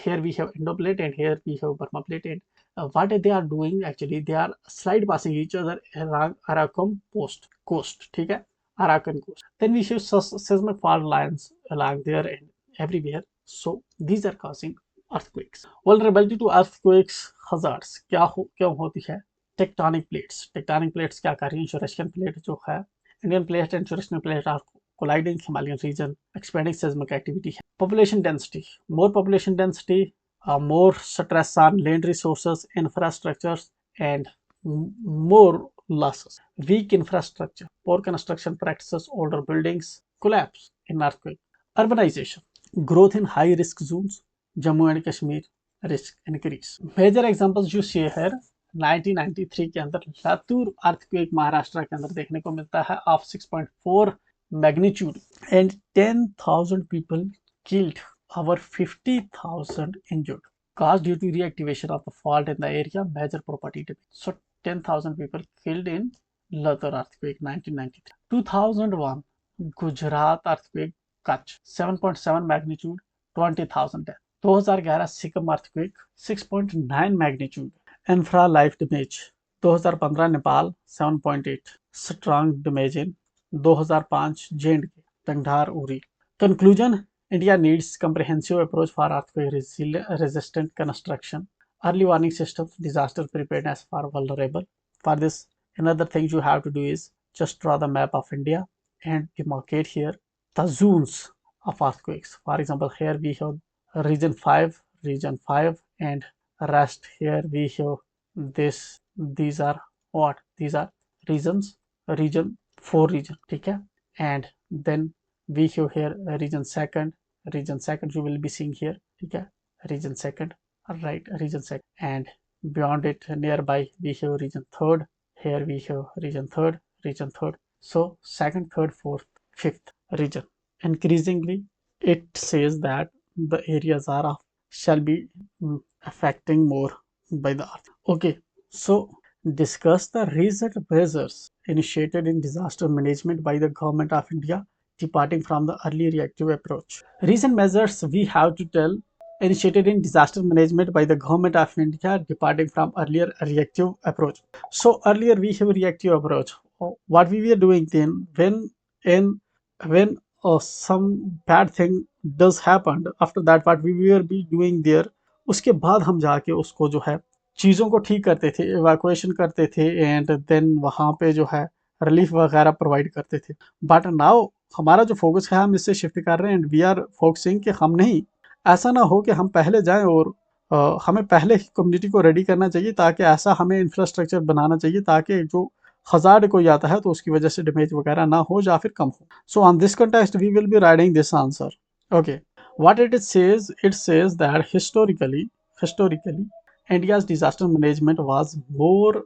here we have Indo plate and here we have Burma plate, and what they are doing, actually they are slide passing each other along Arakan coast, ठीक है, Arakan coast. Then we have seismic fault lines along there and everywhere. So these are causing earthquakes. Vulnerability to earthquakes hazards क्यों होती है, tectonic plates क्या कर रही हैं, Eurasian plate जो है, Indian plate and Eurasian plate are colliding Himalayan region, expanding seismic activity. Population density, more population density, more stress on land resources, infrastructures, and more losses. Weak infrastructure, poor construction practices, older buildings collapse in earthquake. Urbanization, growth in high risk zones, Jammu and Kashmir, risk increase. Major examples you see here, 1993 के अंदर Latur earthquake Maharashtra के अंदर देखने को मिलता है of 6.4 magnitude and 10,000 people killed, over 50,000 injured, caused due to reactivation of the fault in the area, major property damage. So 10,000 people killed in Latur earthquake 1993. 2001 Gujarat earthquake Kutch 7.7 magnitude, 20,000 death. 2011 Sikkim earthquake 6.9 magnitude, infra life damage. 2015 Nepal 7.8 strong damage in 2005 J and K, Tangdhar Uri. Conclusion, India needs comprehensive approach for earthquake resistant construction, early warning systems, disaster preparedness for vulnerable. For this, another thing you have to do is just draw the map of India and demarcate here the zones of earthquakes. For example, here we have region 5, and rest here we have this. These are what? These are regions, region 4 region, okay? And then we have here region second you will be seeing here, okay? Region second, right? Region second, and beyond it nearby we have region third. Here we have region third. So second, third, fourth, fifth region. Increasingly, it says that the areas are of shall be affecting more by the earth. Okay, so discuss the recent measures initiated in disaster management by the government of India, departing from the early reactive approach. Recent measures we have to tell initiated in disaster management by the government of India, departing from earlier reactive approach. So earlier we have reactive approach. What we were doing then, in when some bad thing does happen, after that what we were be doing there, उसके बाद हम जाके उसको जो है चीज़ों को ठीक करते थे, इवैक्यूएशन करते थे, एंड देन वहाँ पे जो है रिलीफ वगैरह प्रोवाइड करते थे. बट नाउ हमारा जो फोकस है हम इससे शिफ्ट कर रहे हैं, एंड वी आर फोकसिंग कि हम नहीं, ऐसा ना हो कि हम पहले जाएं और हमें पहले ही कम्युनिटी को रेडी करना चाहिए, ताकि ऐसा हमें इंफ्रास्ट्रक्चर बनाना चाहिए ताकि जो हजार्ड कोई आता है तो उसकी वजह से डैमेज वगैरह ना हो या फिर कम हो. So on this context we will be writing this answer. Okay, what it says that historically India's disaster management was more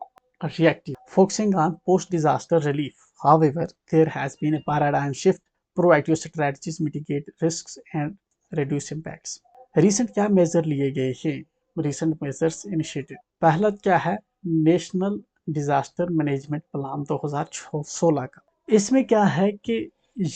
reactive, focusing on post disaster relief. However, there has been a paradigm shift. Proactive strategies mitigate risks and reduce impacts. Recent क्या major लिए गए हैं? Recent measures initiated. पहला क्या है? National disaster management plan 2016 का. इसमें क्या है कि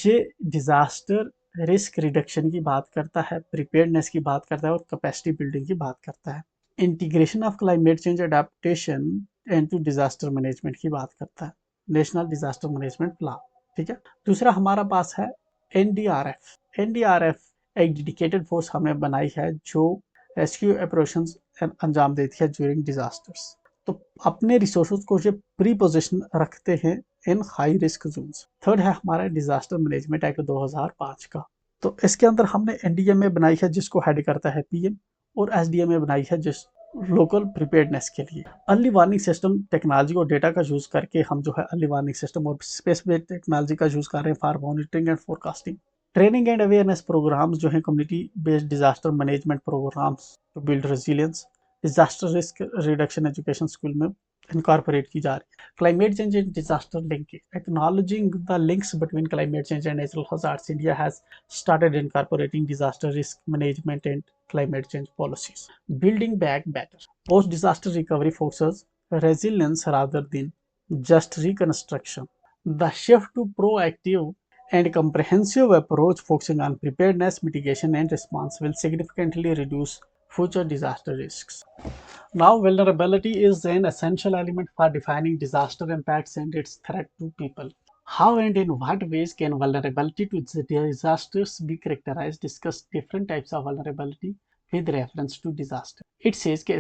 ये डिजास्टर रिस्क रिडक्शन की बात करता है, प्रिपेयर्डनेस की बात करता है और कैपेसिटी बिल्डिंग की बात करता है. Integration of climate change adaptation and to disaster management की बात करता है, नेशनल डिजास्टर मैनेजमेंट प्लान. ठीक है. दूसरा हमारा पास है एनडीआरएफ. एनडीआरएफ एक डेडिकेटेड फोर्स हमने बनाई है जो रेस्क्यू ऑपरेशंस अंजाम देती है ड्यूरिंग डिजास्टर्स. तो अपने रिसोर्सेज को ये प्री पोजिशन रखते हैं in high risk zones. Third है हमारा डिजास्टर मैनेजमेंट एक्ट 2005 का. तो इसके अंदर हमने एनडीएमए बनाई है जिसको हेड करता है पीएम, और एसडीएमए बनाई है जिस लोकल प्रिपेयर्डनेस के लिए. अर्ली वार्निंग सिस्टम टेक्नोलॉजी और डेटा का यूज करके हम जो है अर्ली वार्निंग सिस्टम और स्पेस बेस्ड टेक्नोलॉजी का यूज कर रहे हैं for monitoring and forecasting. Training and awareness programmes जो है community based disaster management programmes to build resilience. Disaster risk reduction education school में इनकॉर्पोरेट की जा रही है. Climate change and disaster linkage. Acknowledging the links between climate change and natural hazards, India has started incorporating disaster risk management and climate change policies. Building back better. Post disaster recovery focuses resilience rather than just reconstruction. The shift to proactive and comprehensive approach focusing on preparedness, mitigation and response will significantly reduce future disaster risks. Now, vulnerability is an essential element for defining disaster impacts and its threat to people. How and in what ways can vulnerability to disasters be characterized? Discuss different types of vulnerability with reference to disaster. It says कि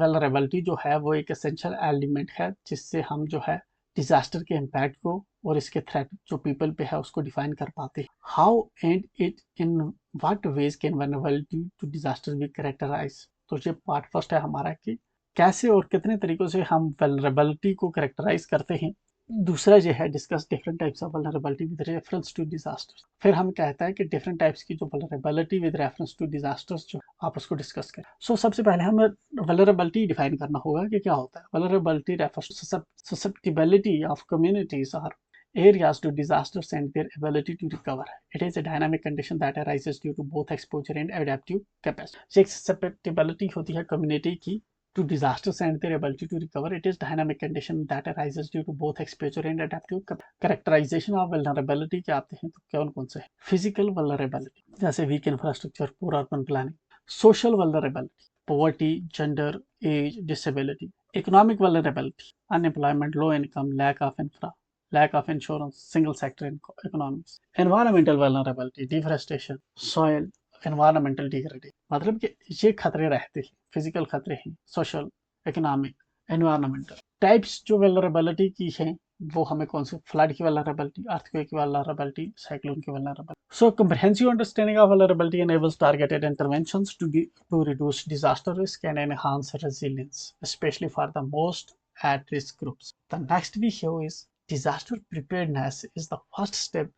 vulnerability जो है वो एक essential element है जिससे हम जो है डिजास्टर के इम्पैक्ट को और इसके थ्रेट जो पीपल पे है उसको डिफाइन कर पाते हैं. How and it in what ways can vulnerability to disaster be characterise. तो ये पार्ट फर्स्ट है हमारा कि कैसे और कितने तरीकों से हम वल्नरेबिलिटी को कैरेक्टराइज करते हैं. दूसरा ये है discuss different types of vulnerability with reference to disasters. फिर हम कहता है कि डिफरेंट टाइप्स की जो vulnerability with reference to disasters जो आप उसको डिस्कस करें. सो सबसे पहले हमें वल्नरेबिलिटी डिफाइन करना होगा कि क्या होता है. Vulnerability refers to susceptibility of communities or areas to disasters and their ability to recover. It is a dynamic condition that arises due to both exposure and adaptive capacity. ये susceptibility होती है community की to disasters and their ability to recover. It is dynamic condition that arises due to both exposure and adaptive characterization of vulnerability के आते हैं तो कौन से हैं. Physical vulnerability जैसे weak infrastructure, poor urban planning. Social vulnerability, poverty, gender, age, disability. Economic vulnerability, unemployment, low income, lack of infra. lack of insurance, single sector economies, environmental vulnerability, deforestation, soil, environmental degradation। मतलब कि ये खतरे रहते हैं, physical खतरे हैं, social, economic, environmental. Types जो vulnerability की हैं वो हमें कौन से, फ्लड की वल्नरेबिलिटी, अर्थक्वेक की वल्नरेबिलिटी, साइक्लोन की vulnerability. So comprehensive understanding of vulnerability enables targeted interventions to reduce disaster risk and enhance resilience, especially for the most at risk groups. The next we have is disaster preparedness is the first step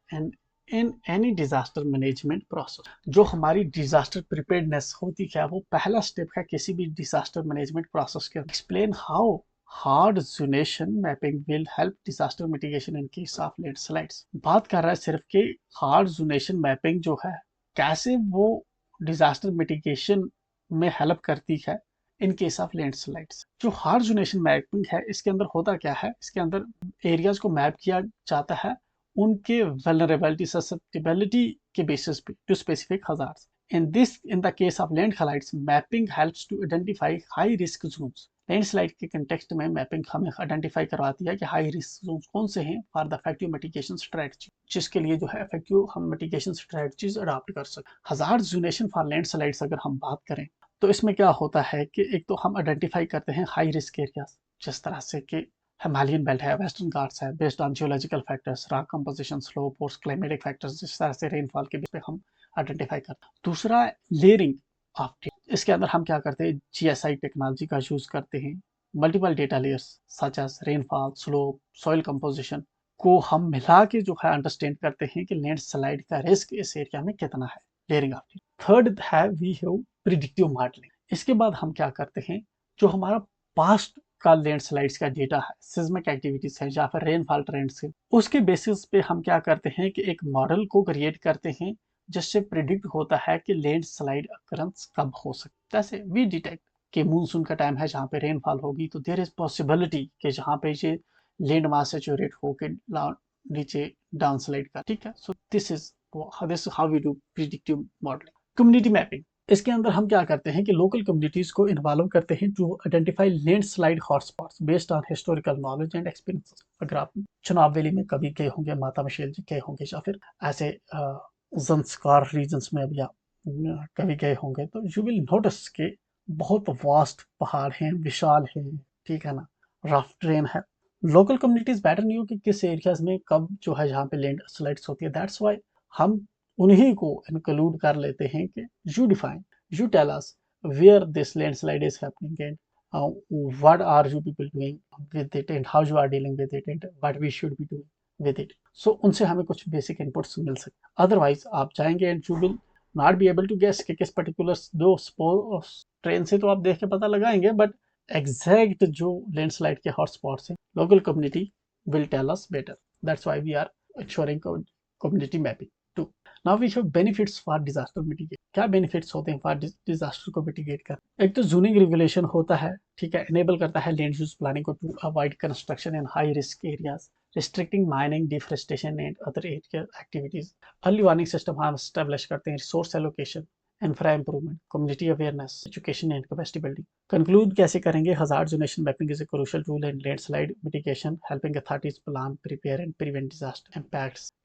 in any disaster management process। जो हमारी disaster preparedness होती है वो पहला step है किसी भी disaster management process के। explain how hard zonation mapping will help disaster mitigation in case of landslides। बात कर रहा है सिर्फ कि हार्ड जोनेशन मैपिंग जो है कैसे वो डिजास्टर मिटिगेशन में हेल्प करती है इन केस ऑफ लैंडस्लाइड्स। जो हार्ड जोनेशन मैपिंग है इसके अंदर होता क्या है, इसके अंदर एरियाज को मैप किया जाता है उनके वल्नरेबिलिटी, ससेप्टेबिलिटी के बेसिस पे to specific hazards. In the case of landslides, mapping helps to identify high risk zones। Landslide के कंटेक्स्ट में मैपिंग हमें आइडेंटिफाई करवाती है कि हाई रिस्क जोन कौन से हैं for the effective mitigation strategy, जिसके लिए जो है इफेक्टिव हम मिटिगेशन स्ट्रेटजीज अडॉप्ट कर सकें। हजार्ड जोनेशन फॉर लैंडस्लाइड्स अगर हम बात करें तो इसमें क्या होता है कि एक तो हम आइडेंटिफाई करते हैं हाई रिस्क एरियाज, जिस तरह से कि हिमालयन बेल्ट है, वेस्टर्न घाट्स है, based on geological factors, rock composition, slope और क्लाइमेटिक फैक्टर्स, जिस तरह से रेनफॉल के बेस पे हम आइडेंटिफाई करते हैं। दूसरा लेयरिंग ऑफ डेटा। इसके अंदर हम क्या करते हैं, जीएसआई टेक्नोलॉजी का यूज करते हैं। Multiple data layers such as rainfall, slope, soil composition को हम मिला के जो है अंडरस्टैंड करते हैं कि लैंडस्लाइड का रिस्क इस एरिया में कितना है। Layering of data. थर्ड है वी हैव प्रिडिक्टिव मॉडलिंग। इसके बाद हम क्या करते हैं, जो हमारा पास्ट का लैंडस्लाइड्स का डेटा है, सिस्मिक एक्टिविटीज है या फिर रेनफॉल ट्रेंड्स है, उसके बेसिस पे हम क्या करते हैं कि एक मॉडल को क्रिएट करते हैं जिससे प्रिडिक्ट होता है कि लैंडस्लाइड अकरेंस कब हो सकता है। जैसे वी डिटेक्ट कि मानसून का टाइम है जहाँ पे रेनफॉल होगी तो देयर इज पॉसिबिलिटी कि जहाँ पे ये लैंड मास सेचुरेट होके नीचे डाउनस्लाइड का। ठीक है, so this how we do predictive modelling. Community mapping. इसके अंदर हम क्या करते हैं कि लोकल कम्युनिटीज को इन्वॉल्व करते हैं to identify landslide hotspots based on historical knowledge and experiences. अगर आप चुनाव वैली में कभी गए होंगे, माता मशेल जी गए होंगे, या फिर ऐसे ज़ंस्कार रीजन्स में अभी आप कभी गए होंगे तो यू विल नोटिस के बहुत वास्ट पहाड़ हैं, विशाल हैं, ठीक है ना, रफ ट्रेन है। लोकल कम्युनिटीज बेटर नहीं हो कि किस एरियाज में कब जो है जहाँ पे लैंड स्लाइड्स होती है, दैट्स वाई हम उन्हीं को इंक्लूड कर लेते हैं कि you define, you tell us where this landslide is happening and what are you people doing with it and how you are dealing with it and what we should be doing with it। so उनसे हमें कुछ basic inputs मिल सकते। Otherwise आप जाएंगे and you will not be able to guess कि किस particular दो train से तो आप देख के पता लगाएंगे, बट एग्जैक्ट जो लैंडस्लाइड के हॉटस्पॉट्स हैं local community will tell us better. That's why we are ensuring community mapping too। now we have benefits for disaster mitigation। क्या बेनिफिट्स होते हैं फॉर डिजास्टर को मिटिगेट कर। एक तो जूनिंग रेगुलेशन होता है, ठीक है, इनेबल करता है लैंड यूज प्लानिंग को to avoid construction in high risk areas, restricting mining, deforestation and other area activities। Early warning system हम एस्टेब्लिश करते हैं, resource allocation, infra improvement, community awareness, education and capacity building. Conclude कैसे करेंगे, hazard zonation mapping is a crucial tool in landslide mitigation, helping authorities plan, prepare and prevent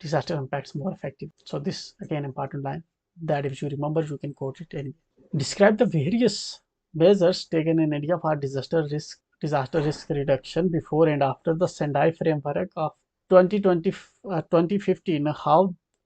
disaster impacts more effective। so this again important line that if you remember you can quote it anyway। describe the various measures taken in India for disaster risk reduction before and after the Sendai framework of 2015।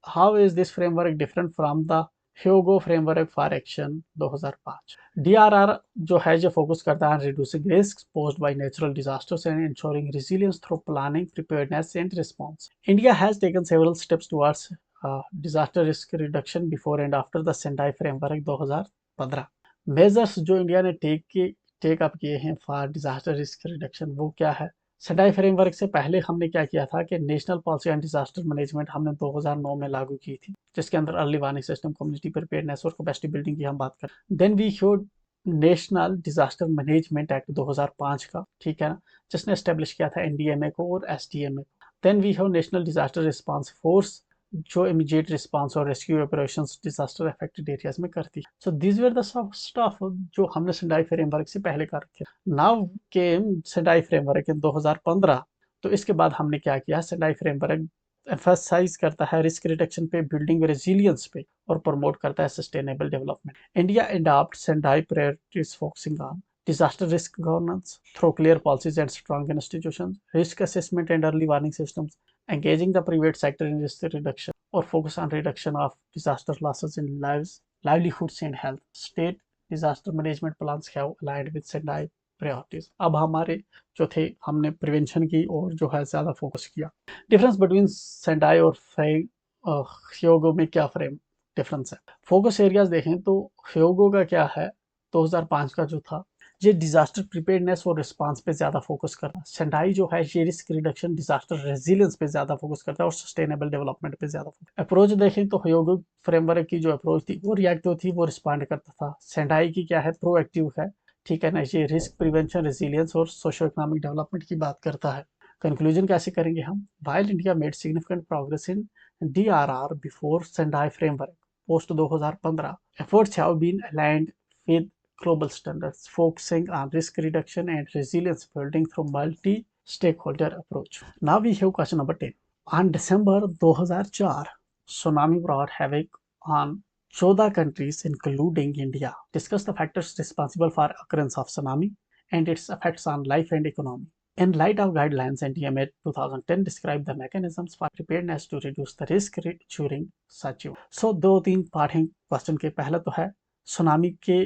how is this framework different from the Hugo framework for action 2005। DRR जो है जो focus करता है reducing risk posed by natural disasters and ensuring resilience through planning, preparedness and response. India has taken several steps towards disaster risk reduction before and after the Sendai framework 2015। Measures जो India ने take up किए हैं for disaster risk reduction वो क्या है। Sendai framework से पहले हमने क्या किया था कि national policy on disaster management हमने 2009 में लागू की थी, जिसके अंदर early warning system, community preparedness और कैपेसिटी बिल्डिंग की हम बात करें। Then we showed national disaster management act 2005 का, ठीक है ना, जिसने एस्टेब्लिश किया था एनडीएमए को और एसडीएमए को। Then we have national disaster response force जो इमीडिएट रिस्पांस और rescue operations disaster affected areas में करती है। So this were the stuff जो हमने सेंडाई फ्रेमवर्क से पहले कर रखे। Now came Sendai framework in 2015 तो इसके बाद हमने क्या किया, सेंडाई फ्रेमवर्क एम्फसाइज करता है रिस्क रिडक्शन पे, बिल्डिंग रेजिलियंस पे, और प्रमोट करता है sustainable development. India adopt Sendai priorities focusing on disaster risk governance through clear policies and strong institutions, risk assessment and early warning systems, engaging the private sector in risk reduction, or focus on reduction of disaster losses in lives, livelihoods and health. State disaster management plans have aligned with Sendai priorities. अब हमारे जो थे, हमने prevention की और जो है ज़्यादा फोकस किया। डिफरेंस बिटवीन सेंडाई और ह्योगो में क्या फ्रेम डिफरेंस है? फोकस एरियाज देखें तो ह्योगो का क्या है, 2005 का जो था, ये डिजास्टर प्रिपेयर्डनेस और रिस्पांस पे ज्यादा फोकस करता है। सेंडाई जो है ये रिस्क रिडक्शन, डिजास्टर रेजिलियंस पे ज्यादा फोकस करता है और सस्टेनेबल डेवलपमेंट पे ज्यादा फोकस। अप्रोच देखें तो ह्योगो फ्रेमवर्क की जो अप्रोच थी वो रिएक्टिव थी, वो रिस्पॉन्ड करता था। सेंडाई की क्या है, प्रोएक्टिव है, ठीक है ना, ये रिस्क प्रिवेंशन, रेजिलियंस और सोशो इकोनॉमिक डेवलपमेंट की बात करता है। कंक्लूजन कैसे करेंगे हम? While India made significant progress in DRR before Sendai framework post 2015, efforts have been aligned with global standards, focusing on risk reduction and resilience building through multi-stakeholder approach. Now we have question number 10. On December 2004, tsunami brought havoc on 14 countries including India. Discuss the factors responsible for occurrence of tsunami and its effects on life and economy. In light of guidelines, NTMA 2010 described the mechanisms for preparedness to reduce the risk during such event. So दो तीन part हैं question के। पहला तो है tsunami के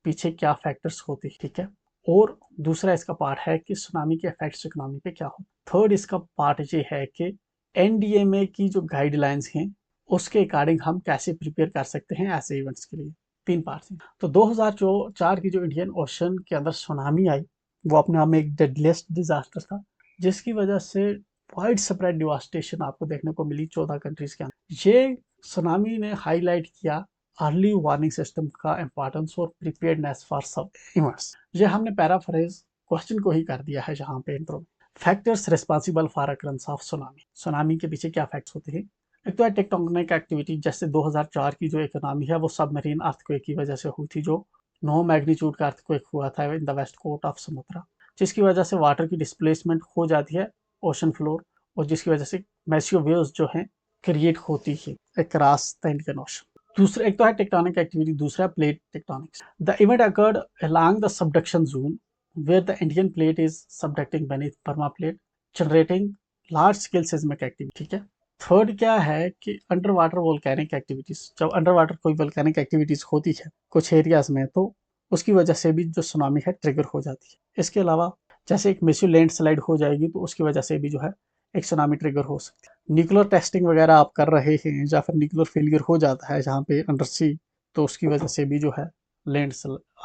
पीछे क्या फैक्टर्स होते हैं, ठीक है, और दूसरा इसका पार्ट है कि सुनामी के इफेक्ट्स इकोनॉमी पे क्या हो। थर्ड इसका पार्ट ये है कि एनडीएमए की जो गाइडलाइंस हैं उसके अकॉर्डिंग हम कैसे प्रिपेयर कर सकते हैं ऐसे इवेंट्स के लिए। तीन पार्ट हैं। तो 2004 की जो इंडियन ओशन के अंदर सुनामी आई, वो अपने आप में एक डेडलीस्ट डिजास्टर था, जिसकी वजह से वाइड स्प्रेड डिवास्टेशन आपको देखने को मिली 14 कंट्रीज के अंदर। ये सुनामी ने हाईलाइट किया अर्ली वार्निंग सिस्टम का इंपॉर्टेंस और प्रिपेयर्डनेस फॉर सब इवेंट्स। ये हमने पैराफ्रेज क्वेश्चन को ही कर दिया है यहाँ पे इंट्रो में। Factors responsible for occurrence of tsunami. Tsunami के पीछे क्या फैक्ट्स होते हैं? एक तो है टेक्टोनिक एक्टिविटी, जैसे 2004 की जो इकोनॉमी है वो सबमरीन अर्थक्वेक की वजह से हुई थी, जो 9 मैग्नीट्यूड का अर्थक्वेक हुआ था in the west coast of Sumatra, जिसकी वजह से वाटर की डिस्प्लेसमेंट हो जाती है ओशन फ्लोर, और जिसकी वजह से मैसिव वेव्स जो हैं क्रिएट होती है अक्रॉस द इंडियन ओशन। दूसरा एक तो है टेक्टोनिक एक्टिविटी, दूसरा plate tectonics. The event occurred along the subduction zone where the Indian plate is subducting beneath Burma plate, generating large scale seismic activity, ठीक है। थर्ड क्या है कि अंडर वाटर वोल्केनिक एक्टिविटीज, जब अंडर वाटर कोई volcanic activities होती है कुछ एरियाज में, तो उसकी वजह से भी जो सुनामी है ट्रिगर हो जाती है। इसके अलावा जैसे एक मेसिव लैंडस्लाइड हो जाएगी तो उसकी वजह से भी जो है एक सुनामी ट्रिगर हो सकती है। न्यूक्लियर टेस्टिंग वगैरह आप कर रहे हैं या फिर न्यूक्लियर फेलियर हो जाता है जहाँ पे अंडर सी, तो उसकी वजह से भी जो है लैंड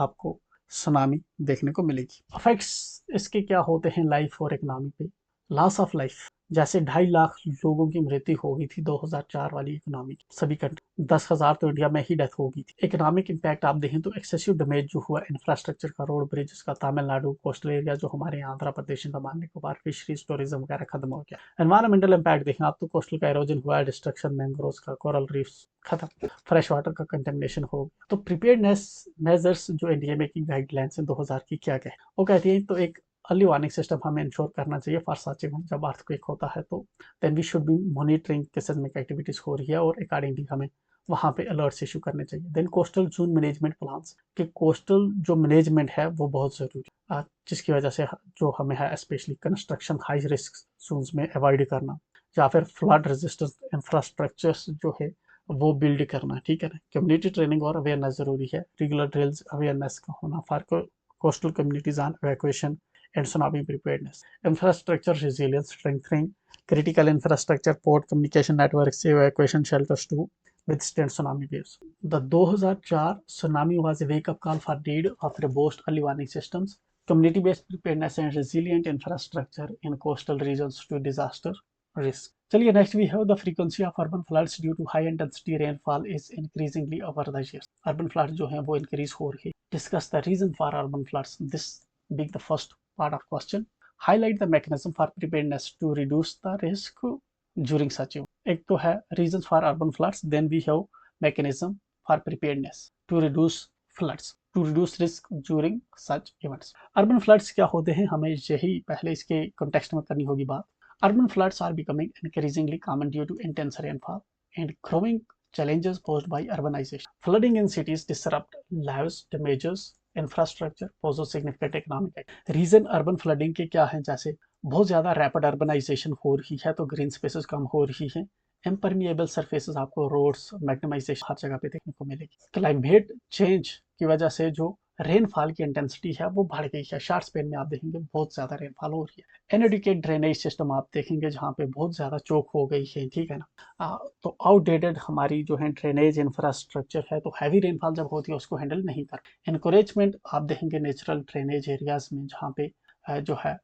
आपको सुनामी देखने को मिलेगी। इफेक्ट्स इसके क्या होते हैं लाइफ और इकोनॉमी पे? लॉस ऑफ लाइफ, जैसे 2.5 लाख लोगों की मृत्यु हो गई थी 2004 वाली इकोनॉमी की, सभी कंट्री 10,000 तो इंडिया में ही डेथ हो गई थी। इकोनॉमिक इम्पैक्ट आप देखें तो एक्सेसिव डैमेज जो हुआ इंफ्रास्ट्रक्चर का, रोड ब्रिजेस का, तमिलनाडु कोस्टल एरिया जो हमारे यहाँ आंध्र प्रदेश अंडमान निकोबार, फिशरीज टूरिज्म वगैरह खत्म हो गया। एनवायरमेंटल इम्पैक्ट देखें आप तो कोस्टल का इरोजन हुआ, डिस्ट्रक्शन मैंग्रोव्स का, कोरल रीफ्स खत्म, फ्रेश वाटर का कंटेमिनेशन हो गया। तो प्रिपेयर्डनेस मेजर्स जो एनडीएमए की गाइडलाइंस है 2000 की क्या क्या है, वो कहती है तो एक अर्ली वार्निंग सिस्टम हमें इंश्योर करना चाहिए फॉर सच इवेंट। जब अर्थक्वेक होता है तो then we should be monitoring कि सेस्मिक एक्टिविटीज हो रही है और अकॉर्डिंगली हमें वहाँ पे अलर्ट्स इशू करने चाहिए। Then coastal zone management plans, कि कोस्टल जो मैनेजमेंट है वो बहुत ज़रूरी है, जिसकी वजह से जो हमें है specially construction high risk zones में अवॉइड करना, या फिर फ्लड रेजिस्टेंस इंफ्रास्ट्रक्चर्स जो है वो बिल्ड करना, ठीक है ना। कम्युनिटी ट्रेनिंग और अवेयरनेस ज़रूरी है, रेगुलर ड्रिल्स अवेयरनेस का होना for coastal communities on evacuation and tsunami preparedness. Infrastructure resilience, strengthening critical infrastructure, port communication networks, evacuation shelters to withstand tsunami waves. The 2004 tsunami was a wake-up call for need of robust early warning systems, community-based preparedness and resilient infrastructure in coastal regions to disaster risk. चलिए next we have the frequency of urban floods due to high intensity rainfall is increasingly over the years. Urban floods जो हैं वो increase हो रही है. Discuss the reason for urban floods. This being the first part of question. Highlight the mechanism for preparedness to reduce the risk during such event. एक तो है reasons for urban floods, then we have mechanism for preparedness to reduce floods, to reduce risk during such events. Urban floods क्या होते हैं, हमें यही पहले इसके context में करनी होगी बात। Urban floods are becoming increasingly common due to intense rainfall and growing challenges posed by urbanization. Flooding in cities disrupt lives, damages infrastructure, poses significant economic activity. Reason urban flooding के क्या हैं, जैसे बहुत ज्यादा रैपिड अर्बनाइजेशन हो रही है तो ग्रीन स्पेसेस कम हो रही है, इम्परमिएबल सरफेसेस आपको रोड्स मैग्नेमाइजेशन हर जगह पे देखने को मिलेगी। क्लाइमेट चेंज की वजह से जो रेनफॉल की इंटेंसिटी है वो बढ़ गई है, शॉर्ट स्पेन में आप देखेंगे बहुत ज्यादा रेनफॉल हो रही है। इनएडिक्वेट ड्रेनेज सिस्टम आप देखेंगे जहाँ पे बहुत ज्यादा चोक हो गई है, ठीक है ना। तो आउटडेटेड हमारी जो है ड्रेनेज इंफ्रास्ट्रक्चर है, तो हैवी रेनफॉल जब होती है उसको हैंडल नहीं कर। इनकरेजमेंट आप देखेंगे नेचुरल ड्रेनेज एरियाज में जहाँ पे जो है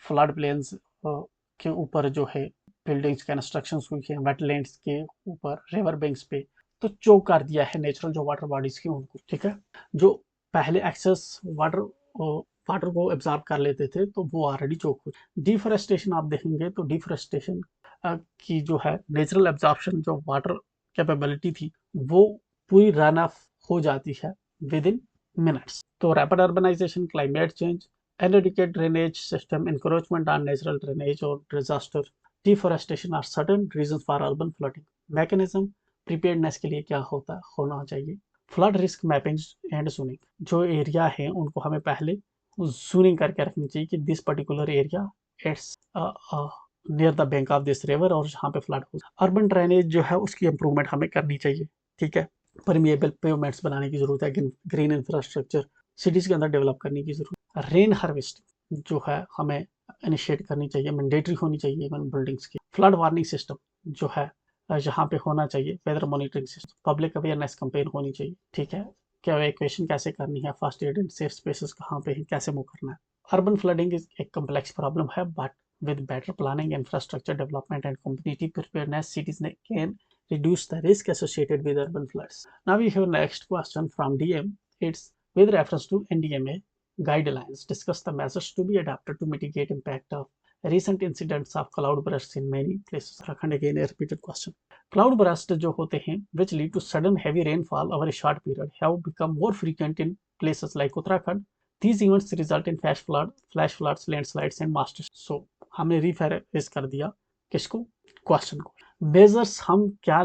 फ्लड प्लेन्स के ऊपर जो है बिल्डिंग्स कंस्ट्रक्शन हुई है, वेटलैंड्स के ऊपर, रिवर बैंक्स पे, तो चोक कर दिया है नेचुरल जो वाटर बॉडीज की उनको, ठीक है। जो पहले एक्सेस वाटर को एब्जॉर्ब कर लेते थे तो वो ऑलरेडी चोक हो। डिफोरेस्टेशन आप देखेंगे तो डिफोरेस्टेशन की जो है नेचुरल एब्जॉर्प्शन जो वाटर कैपेबिलिटी थी वो पूरी रन ऑफ हो जाती है विद इन मिनट्स। तो rapid urbanisation, climate change, inadequate drainage system, encroachment on natural drainage or disaster, deforestation are certain reasons for urban flooding. Mechanism, preparedness के लिए क्या होना चाहिए? Flood risk mapping and zoning, जो एरिया है उनको हमें पहले जोनिंग करके रखनी चाहिए कि this particular area it's near the bank of this river और जहाँ पे फ्लड हो। अर्बन ड्रेनेज जो है उसकी इंप्रूवमेंट हमें करनी चाहिए, ठीक है। परमिएबल पेवमेंट्स बनाने की जरूरत है, ग्रीन इंफ्रास्ट्रक्चर सिटीज के अंदर डेवलप करने की जरूरत। रेन हार्वेस्टिंग जो है हमें इनिशिएट करनी चाहिए, मैंडेटरी होनी चाहिए इवन बिल्डिंग्स की। फ्लड वार्निंग सिस्टम जो है यहाँ पे होना चाहिए, weather monitoring system, public awareness campaign होनी चाहिए, ठीक है। क्या इवैक्यूएशन कैसे करनी है, first aid and safe spaces कहाँ पे है, कैसे मूव करना है। अर्बन फ्लडिंग एक कम्प्लेक्स प्रॉब्लम है, but with better planning, infrastructure development and community preparedness, cities can reduce the risk associated with urban floods. Now we have next question from DM. It's with reference to NDMA guidelines. Discuss the measures to be adopted to mitigate impact of recent incidents of cloud bursts in many places. Rakhand again a repeated question. Cloud bursts जो होते हैं which lead to sudden heavy rainfall over a short period have become more frequent in places like Uttarakhand. These events result in flash floods, landslides and mass. So हमने रिफेरेस कर दिया किसको, question को। Measures हम क्या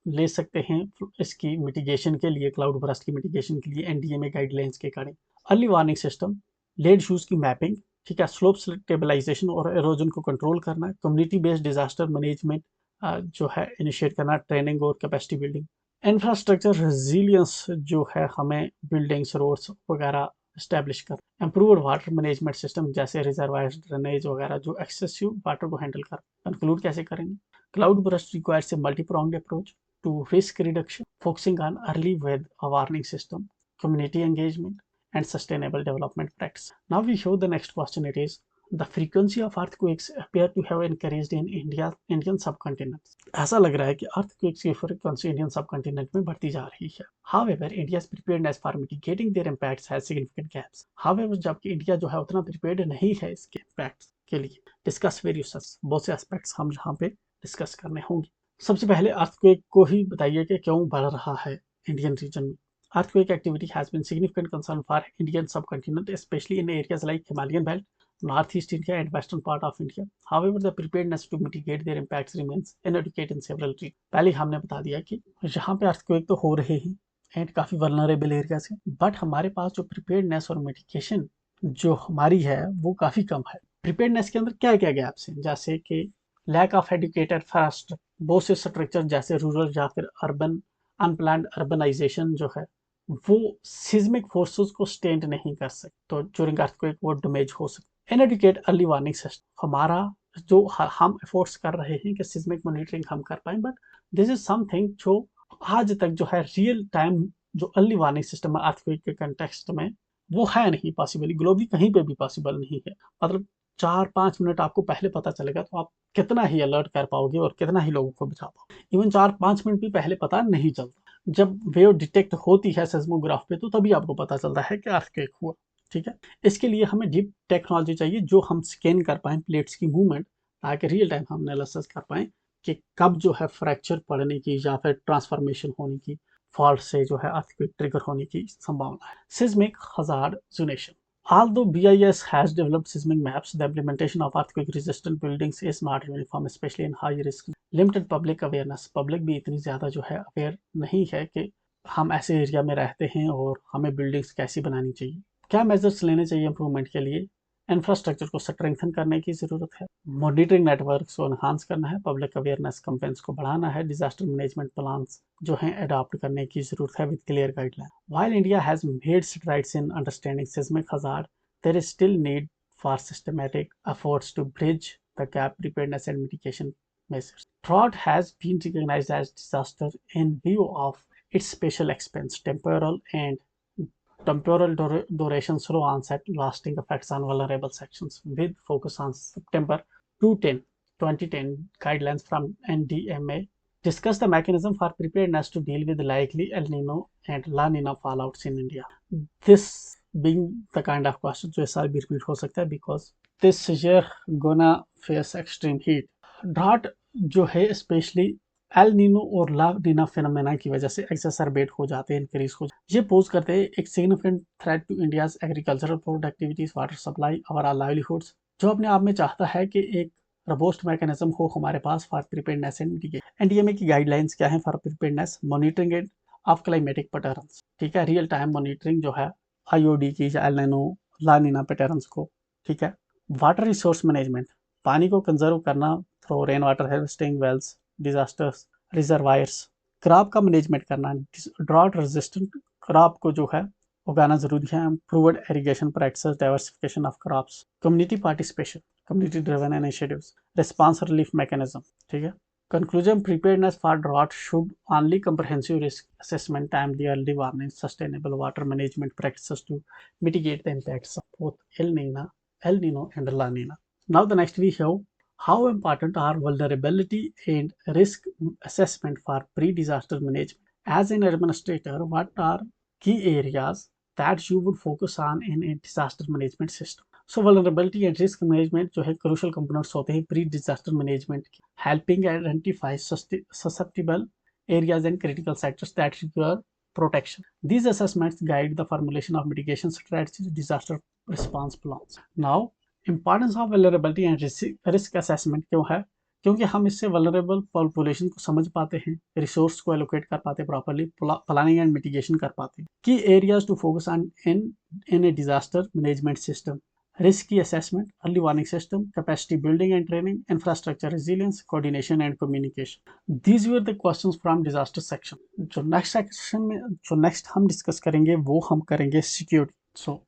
ले सकते हैं इसकी मिटिगेशन के लिए, क्लाउड बर्स्ट की मिटिगेशन के लिए एनडीएमए गाइडलाइंस के according. Early warning system, lead issues की मैपिंग, ठीक है, स्लोप स्टेबलाइजेशन और एरोजन को कंट्रोल करना, कम्युनिटी बेस्ड डिजास्टर मैनेजमेंट जो है इनिशिएट करना, ट्रेनिंग और कैपेसिटी बिल्डिंग। इंफ्रास्ट्रक्चर रेजिलियंस जो है हमें बिल्डिंग्स, रोड्स वगैरह एस्टेब्लिश कर। इम्प्रूव्ड वाटर मैनेजमेंट सिस्टम जैसे रिजर्वायर्स, ड्रेनेज वगैरह जो एक्सेसिव वाटर को हैंडल कर। कंक्लूड कैसे करेंगे? Cloudburst requires a multi-pronged approach to risk reduction, focusing on early with a warning system, community engagement, and sustainable development practice. Now we show the next question. It is the frequency of earthquakes appear to have increased in Indian subcontinent. ऐसा लग रहा है कि earthquakes की frequency Indian subcontinent में बढ़ती जा रही है। However, India's preparedness for mitigating their impacts has significant gaps. However, जबकि इंडिया जो है उतना प्रिपेयर्ड नहीं है इसके impacts के लिए। Discuss various बहुत से aspects हम यहाँ पे डिस्कस करने होंगे। सबसे पहले अर्थक्वेक को ही बताइए कि क्यों बढ़ रहा है इंडियन रीजन में। Earthquake activity has been significant concern for Indian subcontinent, especially in areas like Himalayan belt, northeast India and western part of India. However, the preparedness to mitigate their impacts remains inadequate in several regions. पहले हमने बता दिया कि यहाँ पे earthquake तो हो रहे हैं एंड काफी वल्नरेबल एरियाज है, बट हमारे पास जो प्रिपेयर्डनेस और मिटिगेशन जो हमारी है वो काफी कम है। प्रिपेयर्डनेस के अंदर क्या क्या गैप्स हैं, जैसे कि लैक ऑफ एडुकेटेड इंफ्रास्ट्रक्चर, बहुत से स्ट्रक्चर जैसे रूरल या फिर अर्बन अनप्लान्ड अर्बनाइजेशन जो है वो सिस्मिक फोर्सेस को स्टेंड नहीं कर सकते, तो ड्यूरिंग अर्थक्वेक वो डैमेज हो सकते। इनएडुकेट अर्ली वार्निंग सिस्टम, हमारा जो हम एफर्ट्स कर रहे हैं कि सिस्मिक मॉनिटरिंग हम कर पाए, बट दिस इज समथिंग जो आज तक जो है रियल टाइम जो अर्ली वार्निंग सिस्टम है अर्थक्वेक के कंटेक्स्ट में वो है नहीं पॉसिबल, ग्लोबली कहीं पे भी पॉसिबल नहीं है। मतलब 4-5 मिनट आपको पहले पता चलेगा तो आप कितना ही अलर्ट कर पाओगे और कितना ही लोगों को बचा पाओगे। इवन 4-5 मिनट भी पहले पता नहीं चलता, जब वेव डिटेक्ट होती है सेस्मोग्राफ पे तो तभी आपको पता चलता है कि अर्थक्वेक हुआ, ठीक है। इसके लिए हमें डीप टेक्नोलॉजी चाहिए जो हम स्कैन कर पाए प्लेट्स की मूवमेंट, ताकि रियल टाइम हम एनालिसिस कर पाए कि कब जो है फ्रैक्चर पड़ने की या फिर ट्रांसफॉर्मेशन होने की, फॉल्ट से जो है अर्थक्वेक ट्रिगर होने की संभावना है। Seismic hazard zonation, Although BIS has developed seismic maps, the implementation of earthquake-resistant buildings is not uniform, especially in high-risk. Limited public awareness. Public भी इतनी ज़्यादा जो है अवेयर नहीं है कि हम ऐसे एरिया में रहते हैं और हमें बिल्डिंग्स कैसी बनानी चाहिए। क्या मेजर्स लेने चाहिए इंप्रूवमेंट के लिए? इंफ्रास्ट्रक्चर को स्ट्रेंथन करने की ज़रूरत है, मॉनिटरिंग नेटवर्क को एनहांस करना है, पब्लिक अवेयरनेस कैंपेन्स को बढ़ाना है, डिजास्टर मैनेजमेंट प्लान्स जो हैं अडॉप्ट करने की ज़रूरत है with clear guideline. While India has made strides in understanding seismic hazard, there is still need for systematic efforts to bridge the gap preparedness and mitigation measures. Drought has been recognized as disaster in view of its special expense, temporal duration, slow onset, lasting effects on vulnerable sections, with focus on September 2010 guidelines from NDMA. Discuss the mechanism for preparedness to deal with likely El Nino and La Nina fallouts in India. This being the kind of question जो ऐसा भी repeat हो सकता है because this year gonna face extreme heat. Drought जो है especially El Nino और ला Neena phenomena की वजह से एक्सेसरबेट हो जाते हैं, इंक्रीज हो जाते हैं। ये पोज करते हैं एक significant threat to India's agricultural productivities, water supply और लाइवलीहुड्स, जो अपने आप में चाहता है कि एक रोबस्ट मैकेनिज्म हो हमारे पास for preparedness and mitigation. NDMA की गाइडलाइंस क्या है for preparedness? Monitoring and of climatic patterns, ठीक है, रियल टाइम मॉनिटरिंग जो है आईओडी की, El Nino La Nina patterns को, ठीक है। वाटर रिसोर्स मैनेजमेंट, पानी को कंजर्व करना through rain water harvesting, wells, disasters, reservoirs. Crop का मैनेजमेंट करना, ड्रॉट रेजिस्टेंट क्रॉप को जो है उगाना जरूरी है, improved irrigation practices, diversification of crops, community participation, community driven initiatives, response relief mechanism, ठीक है। Conclusion: preparedness for drought should only comprehensive risk assessment, timely early warning, sustainable water management practices to mitigate the impacts of both El Nino and La Nina. Now the next we have how important are vulnerability and risk assessment for pre-disaster management. As an administrator, what are key areas that you would focus on in a disaster management system? So vulnerability and risk management जो है crucial components होते हैं pre disaster management की, helping identify susceptible areas and critical sectors that require protection. These assessments guide the formulation of mitigation strategies, disaster response plans. Now, importance of vulnerability and risk assessment क्यों है? क्योंकि हम इससे vulnerable population को समझ पाते हैं, रिसोर्स को एलोकेट कर पाते हैं प्रॉपर्ली, प्लानिंग एंड मिटिगेशन कर पाते हैं। Key areas to focus on in a disaster management system: risk assessment, early warning system, capacity building and training, infrastructure resilience, coordination and communication. These were the questions from disaster section. जो next section में जो next हम discuss करेंगे वो हम करेंगे security. सो